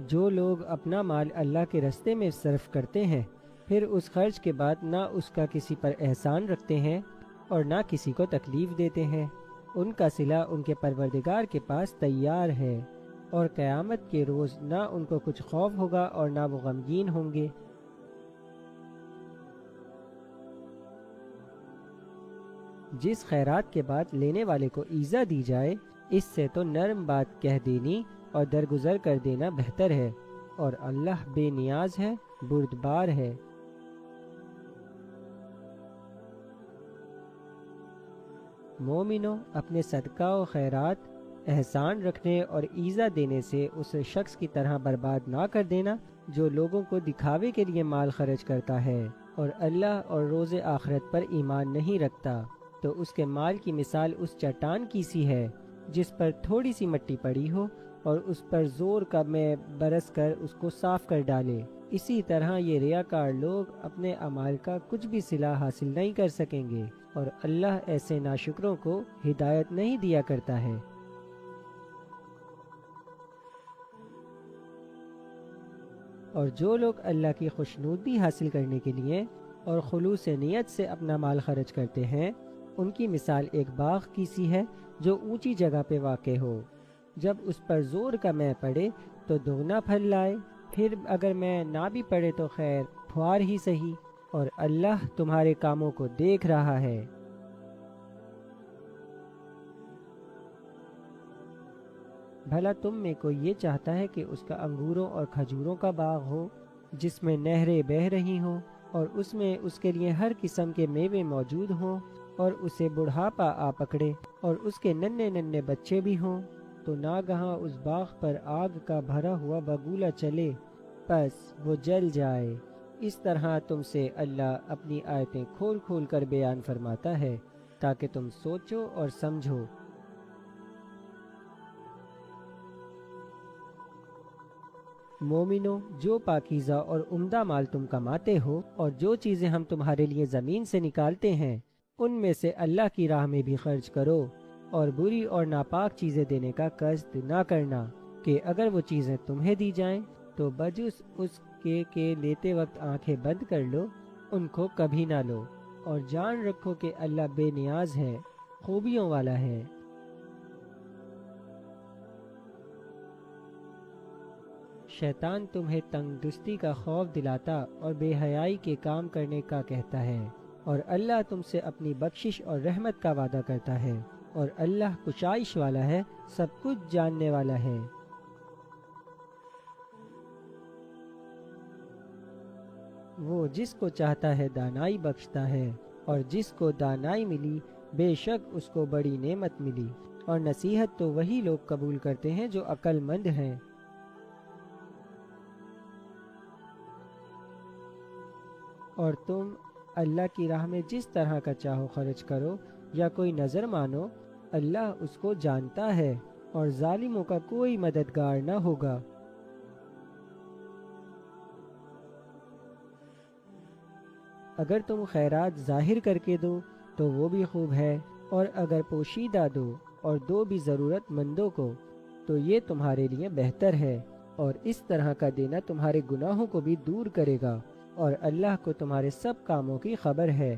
Speaker 2: جو لوگ اپنا مال اللہ کے راستے میں صرف کرتے ہیں پھر اس خرچ کے بعد نہ اس کا کسی پر احسان رکھتے ہیں اور نہ کسی کو تکلیف دیتے ہیں، ان کا صلہ ان کے پروردگار کے پاس تیار ہے، اور قیامت کے روز نہ ان کو کچھ خوف ہوگا اور نہ وہ غمگین ہوں گے۔ جس خیرات کے بعد لینے والے کو ایذا دی جائے اس سے تو نرم بات کہہ دینی اور درگزر کر دینا بہتر ہے، اور اللہ بے نیاز ہے، بردبار ہے۔ مومنوں اپنے صدقہ و خیرات احسان رکھنے اور ایذا دینے سے اس شخص کی طرح برباد نہ کر دینا جو لوگوں کو دکھاوے کے لیے مال خرچ کرتا ہے اور اللہ اور روز آخرت پر ایمان نہیں رکھتا، تو اس کے مال کی مثال اس چٹان کی سی ہے جس پر تھوڑی سی مٹی پڑی ہو اور اس پر زور کا میں برس کر اس کو صاف کر ڈالے۔ اسی طرح یہ ریاکار لوگ اپنے اعمال کا کچھ بھی صلہ حاصل نہیں کر سکیں گے، اور اللہ ایسے ناشکروں کو ہدایت نہیں دیا کرتا ہے۔ اور جو لوگ اللہ کی خوشنودی حاصل کرنے کے لیے اور خلوص نیت سے اپنا مال خرچ کرتے ہیں ان کی مثال ایک باغ کی سی ہے جو اونچی جگہ پہ واقع ہو، جب اس پر زور کا مے پڑے تو دگنا پھل لائے، پھر اگر مے نہ بھی پڑے تو خیر پھوار ہی صحیح، اور اللہ تمہارے کاموں کو دیکھ رہا ہے۔ بھلا تم میں کوئی یہ چاہتا ہے کہ اس کا انگوروں اور کھجوروں کا باغ ہو جس میں نہریں بہہ رہی ہوں اور اس میں اس کے لیے ہر قسم کے میوے موجود ہوں، اور اسے بڑھاپا آ پکڑے اور اس کے ننھے ننھے بچے بھی ہوں، تو ناگہاں اس باغ پر آگ کا بھرا ہوا بگولہ چلے، پس وہ جل جائے۔ اس طرح تم سے اللہ اپنی آیتیں کھول کھول کر بیان فرماتا ہے تاکہ تم سوچو اور سمجھو۔ مومنو، جو پاکیزہ اور عمدہ مال تم کماتے ہو اور جو چیزیں ہم تمہارے لیے زمین سے نکالتے ہیں ان میں سے اللہ کی راہ میں بھی خرچ کرو، اور بری اور ناپاک چیزیں دینے کا قصد نہ کرنا کہ اگر وہ چیزیں تمہیں دی جائیں تو بجز اس کے لیتے وقت آنکھیں بند کر لو، ان کو کبھی نہ لو، اور جان رکھو کہ اللہ بے نیاز ہے، خوبیوں والا ہے۔ شیطان تمہیں تنگ دستی کا خوف دلاتا اور بے حیائی کے کام کرنے کا کہتا ہے، اور اللہ تم سے اپنی بخشش اور رحمت کا وعدہ کرتا ہے، اور اللہ کشائش والا ہے، سب کچھ جاننے والا ہے۔ وہ جس کو چاہتا ہے دانائی بخشتا ہے، اور جس کو دانائی ملی بے شک اس کو بڑی نعمت ملی، اور نصیحت تو وہی لوگ قبول کرتے ہیں جو عقل مند ہیں۔ اور تم اللہ کی راہ میں جس طرح کا چاہو خرچ کرو یا کوئی نظر مانو، اللہ اس کو جانتا ہے، اور ظالموں کا کوئی مددگار نہ ہوگا۔ اگر تم خیرات ظاہر کر کے دو تو وہ بھی خوب ہے، اور اگر پوشیدہ دو اور دو بھی ضرورت مندوں کو تو یہ تمہارے لیے بہتر ہے، اور اس طرح کا دینا تمہارے گناہوں کو بھی دور کرے گا، اور اللہ کو تمہارے سب کاموں کی خبر ہے۔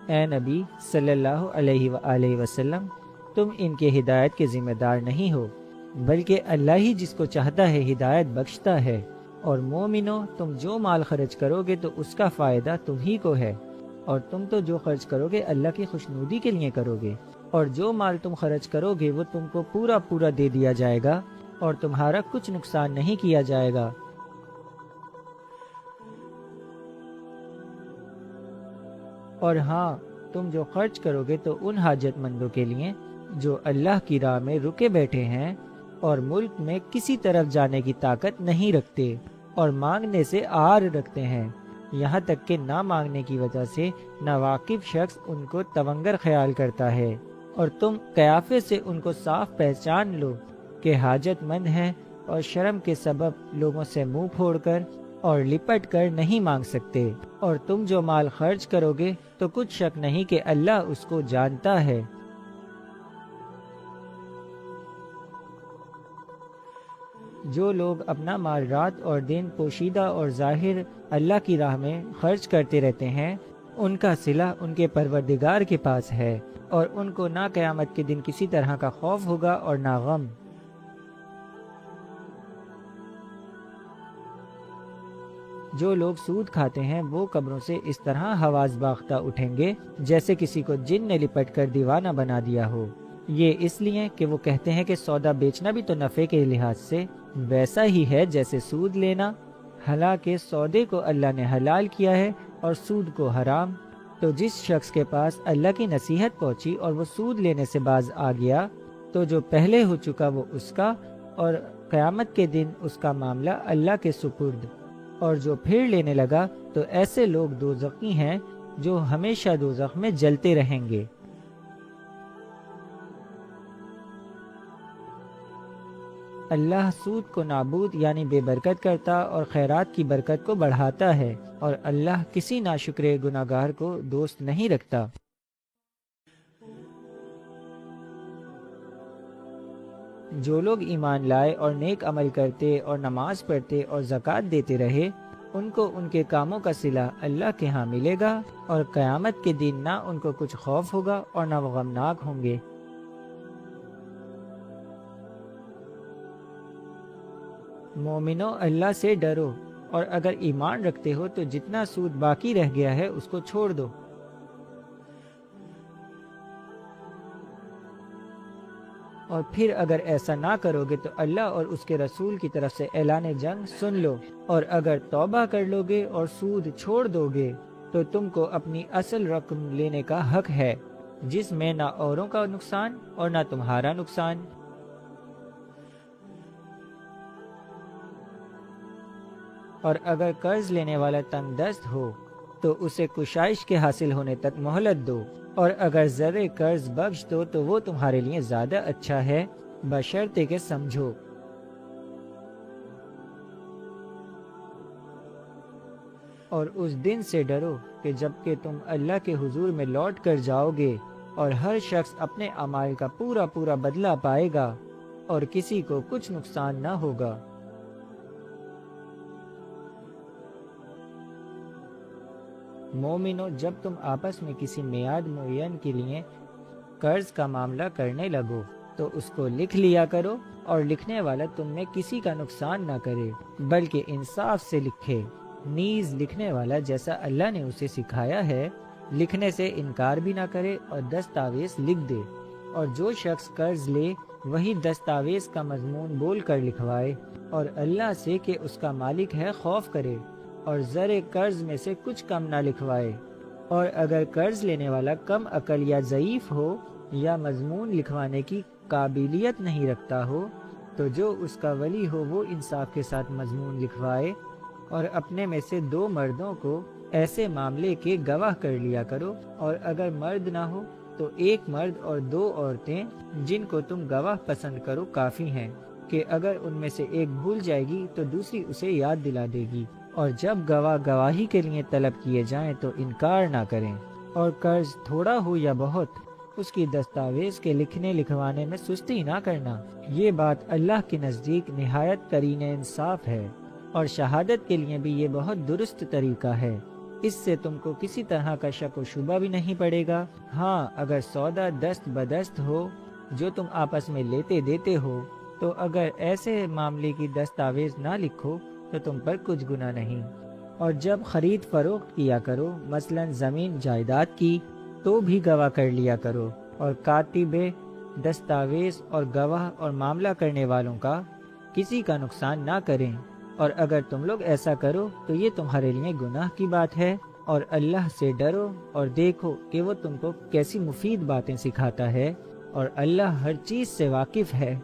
Speaker 2: اے نبی صلی اللہ علیہ وآلہ وسلم، تم ان کے ہدایت کے ذمہ دار نہیں ہو، بلکہ اللہ ہی جس کو چاہتا ہے ہدایت بخشتا ہے۔ اور مومنو، تم جو مال خرچ کرو گے تو اس کا فائدہ تم ہی کو ہے، اور تم تو جو خرچ کرو گے اللہ کی خوشنودی کے لیے کرو گے، اور جو مال تم خرچ کرو گے وہ تم کو پورا پورا دے دیا جائے گا، اور تمہارا کچھ نقصان نہیں کیا جائے گا۔ اور ہاں، تم جو خرچ کرو گے تو ان حاجت مندوں کے لیے جو اللہ کی راہ میں رکے بیٹھے ہیں اور ملک میں کسی طرف جانے کی طاقت نہیں رکھتے اور مانگنے سے آر رکھتے ہیں، یہاں تک کہ نہ مانگنے کی وجہ سے ناواقف شخص ان کو تونگر خیال کرتا ہے، اور تم قیافے سے ان کو صاف پہچان لو کہ حاجت مند ہیں، اور شرم کے سبب لوگوں سے منہ پھوڑ کر اور لپٹ کر نہیں مانگ سکتے۔ اور تم جو مال خرچ کرو گے تو کچھ شک نہیں کہ اللہ اس کو جانتا ہے۔ جو لوگ اپنا مال رات اور دن پوشیدہ اور ظاہر اللہ کی راہ میں خرچ کرتے رہتے ہیں، ان کا صلہ ان کے پروردگار کے پاس ہے، اور ان کو نہ قیامت کے دن کسی طرح کا خوف ہوگا اور نہ غم۔ جو لوگ سود کھاتے ہیں وہ قبروں سے اس طرح حواس باختہ اٹھیں گے جیسے کسی کو جن نے لپٹ کر دیوانہ بنا دیا ہو، یہ اس لیے کہ وہ کہتے ہیں کہ سودا بیچنا بھی تو نفع کے لحاظ سے ویسا ہی ہے جیسے سود لینا، حالانکہ سودے کو اللہ نے حلال کیا ہے اور سود کو حرام۔ تو جس شخص کے پاس اللہ کی نصیحت پہنچی اور وہ سود لینے سے باز آ گیا تو جو پہلے ہو چکا وہ اس کا، اور قیامت کے دن اس کا معاملہ اللہ کے سپرد، اور جو پھر لینے لگا تو ایسے لوگ دوزخی ہیں جو ہمیشہ دوزخ میں جلتے رہیں گے۔ اللہ سود کو نابود یعنی بے برکت کرتا اور خیرات کی برکت کو بڑھاتا ہے، اور اللہ کسی ناشکرے گناہگار کو دوست نہیں رکھتا۔ جو لوگ ایمان لائے اور نیک عمل کرتے اور نماز پڑھتے اور زکوٰۃ دیتے رہے، ان کو ان کے کاموں کا صلہ اللہ کے ہاں ملے گا، اور قیامت کے دن نہ ان کو کچھ خوف ہوگا اور نہ وہ غمناک ہوں گے۔ مومنو اللہ سے ڈرو، اور اگر ایمان رکھتے ہو تو جتنا سود باقی رہ گیا ہے اس کو چھوڑ دو، اور پھر اگر ایسا نہ کرو گے تو اللہ اور اس کے رسول کی طرف سے اعلان جنگ سن لو، اور اگر توبہ کر لو گے اور سود چھوڑ دو گے تو تم کو اپنی اصل رقم لینے کا حق ہے، جس میں نہ اوروں کا نقصان اور نہ تمہارا نقصان۔ اور اگر قرض لینے والا تنگ دست ہو تو اسے کشائش کے حاصل ہونے تک مہلت دو، اور اگر زر قرض بخش دو تو وہ تمہارے لیے زیادہ اچھا ہے، بشرطے کہ سمجھو۔ اور اس دن سے ڈرو کہ جب کہ تم اللہ کے حضور میں لوٹ کر جاؤ گے اور ہر شخص اپنے اعمال کا پورا پورا بدلہ پائے گا اور کسی کو کچھ نقصان نہ ہوگا۔ مومنو، جب تم آپس میں کسی میعاد معین کے لیے قرض کا معاملہ کرنے لگو تو اس کو لکھ لیا کرو، اور لکھنے والا تم میں کسی کا نقصان نہ کرے بلکہ انصاف سے لکھے، نیز لکھنے والا جیسا اللہ نے اسے سکھایا ہے لکھنے سے انکار بھی نہ کرے اور دستاویز لکھ دے، اور جو شخص قرض لے وہی دستاویز کا مضمون بول کر لکھوائے، اور اللہ سے کہ اس کا مالک ہے خوف کرے، اور زر قرض میں سے کچھ کم نہ لکھوائے۔ اور اگر قرض لینے والا کم عقل یا ضعیف ہو یا مضمون لکھوانے کی قابلیت نہیں رکھتا ہو تو جو اس کا ولی ہو وہ انصاف کے ساتھ مضمون لکھوائے، اور اپنے میں سے 2 مردوں کو ایسے معاملے کے گواہ کر لیا کرو، اور اگر مرد نہ ہو تو 1 مرد اور 2 عورتیں جن کو تم گواہ پسند کرو کافی ہیں، کہ اگر ان میں سے ایک بھول جائے گی تو دوسری اسے یاد دلا دے گی، اور جب گواہ گواہی کے لیے طلب کیے جائیں تو انکار نہ کریں، اور قرض تھوڑا ہو یا بہت اس کی دستاویز کے لکھنے لکھوانے میں سستی نہ کرنا، یہ بات اللہ کے نزدیک نہایت قرین انصاف ہے، اور شہادت کے لیے بھی یہ بہت درست طریقہ ہے، اس سے تم کو کسی طرح کا شک و شبہ بھی نہیں پڑے گا۔ ہاں، اگر سودا دست بدست ہو جو تم آپس میں لیتے دیتے ہو تو اگر ایسے معاملے کی دستاویز نہ لکھو تو تم پر کچھ گناہ نہیں، اور جب خرید فروخت کیا کرو مثلا زمین جائیداد کی تو بھی گواہ کر لیا کرو، اور کاتب دستاویز اور گواہ اور معاملہ کرنے والوں کا کسی کا نقصان نہ کریں، اور اگر تم لوگ ایسا کرو تو یہ تمہارے لیے گناہ کی بات ہے، اور اللہ سے ڈرو اور دیکھو کہ وہ تم کو کیسی مفید باتیں سکھاتا ہے، اور اللہ ہر چیز سے واقف ہے۔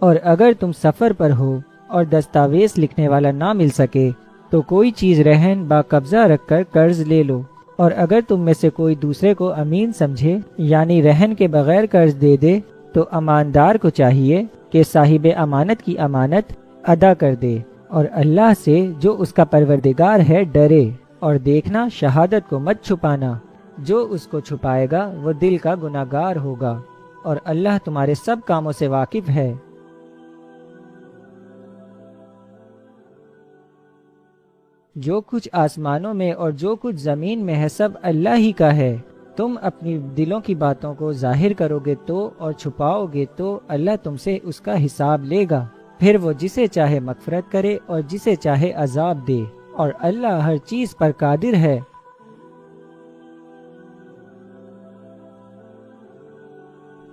Speaker 2: اور اگر تم سفر پر ہو اور دستاویز لکھنے والا نہ مل سکے تو کوئی چیز رہن با قبضہ رکھ کر قرض لے لو، اور اگر تم میں سے کوئی دوسرے کو امین سمجھے یعنی رہن کے بغیر قرض دے دے تو اماندار کو چاہیے کہ صاحب امانت کی امانت ادا کر دے، اور اللہ سے جو اس کا پروردگار ہے ڈرے، اور دیکھنا شہادت کو مت چھپانا، جو اس کو چھپائے گا وہ دل کا گناہگار ہوگا، اور اللہ تمہارے سب کاموں سے واقف ہے۔ جو کچھ آسمانوں میں اور جو کچھ زمین میں ہے سب اللہ ہی کا ہے، تم اپنی دلوں کی باتوں کو ظاہر کرو گے تو اور چھپاؤ گے تو اللہ تم سے اس کا حساب لے گا، پھر وہ جسے چاہے مغفرت کرے اور جسے چاہے عذاب دے، اور اللہ ہر چیز پر قادر ہے۔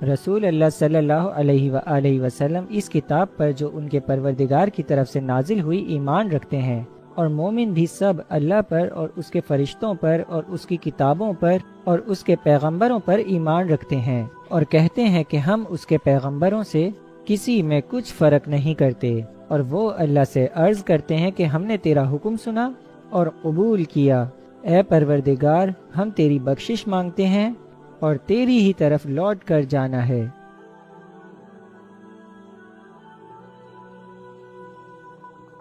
Speaker 2: رسول اللہ صلی اللہ علیہ وآلہ وسلم اس کتاب پر جو ان کے پروردگار کی طرف سے نازل ہوئی ایمان رکھتے ہیں، اور مومن بھی سب اللہ پر اور اس کے فرشتوں پر اور اس کی کتابوں پر اور اس کے پیغمبروں پر ایمان رکھتے ہیں، اور کہتے ہیں کہ ہم اس کے پیغمبروں سے کسی میں کچھ فرق نہیں کرتے، اور وہ اللہ سے عرض کرتے ہیں کہ ہم نے تیرا حکم سنا اور قبول کیا، اے پروردگار ہم تیری بخشش مانگتے ہیں اور تیری ہی طرف لوٹ کر جانا ہے۔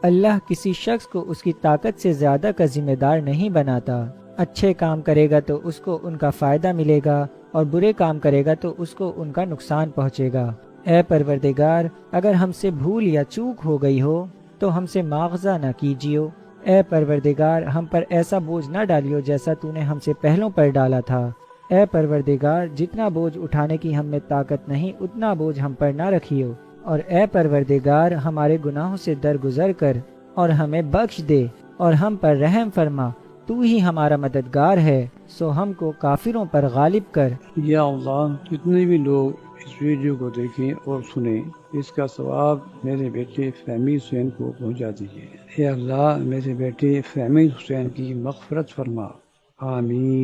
Speaker 2: اللہ کسی شخص کو اس کی طاقت سے زیادہ کا ذمہ دار نہیں بناتا، اچھے کام کرے گا تو اس کو ان کا فائدہ ملے گا اور برے کام کرے گا تو اس کو ان کا نقصان پہنچے گا۔ اے پروردگار اگر ہم سے بھول یا چوک ہو گئی ہو تو ہم سے مواخذہ نہ کیجیو، اے پروردگار ہم پر ایسا بوجھ نہ ڈالیو جیسا تو نے ہم سے پہلوں پر ڈالا تھا، اے پروردگار، جتنا بوجھ اٹھانے کی ہم میں طاقت نہیں اتنا بوجھ ہم پر نہ رکھیو، اور اے پروردگار ہمارے گناہوں سے درگزر کر اور ہمیں بخش دے اور ہم پر رحم فرما، تو ہی ہمارا مددگار ہے، سو ہم کو کافروں پر غالب کر۔
Speaker 3: یا اللہ، جتنے بھی لوگ اس ویڈیو کو دیکھیں اور سنیں، اس کا ثواب میرے بیٹے فہمی حسین کو پہنچا دیجیے۔ اے اللہ، میرے بیٹے فہمی حسین کی مغفرت فرما، آمین۔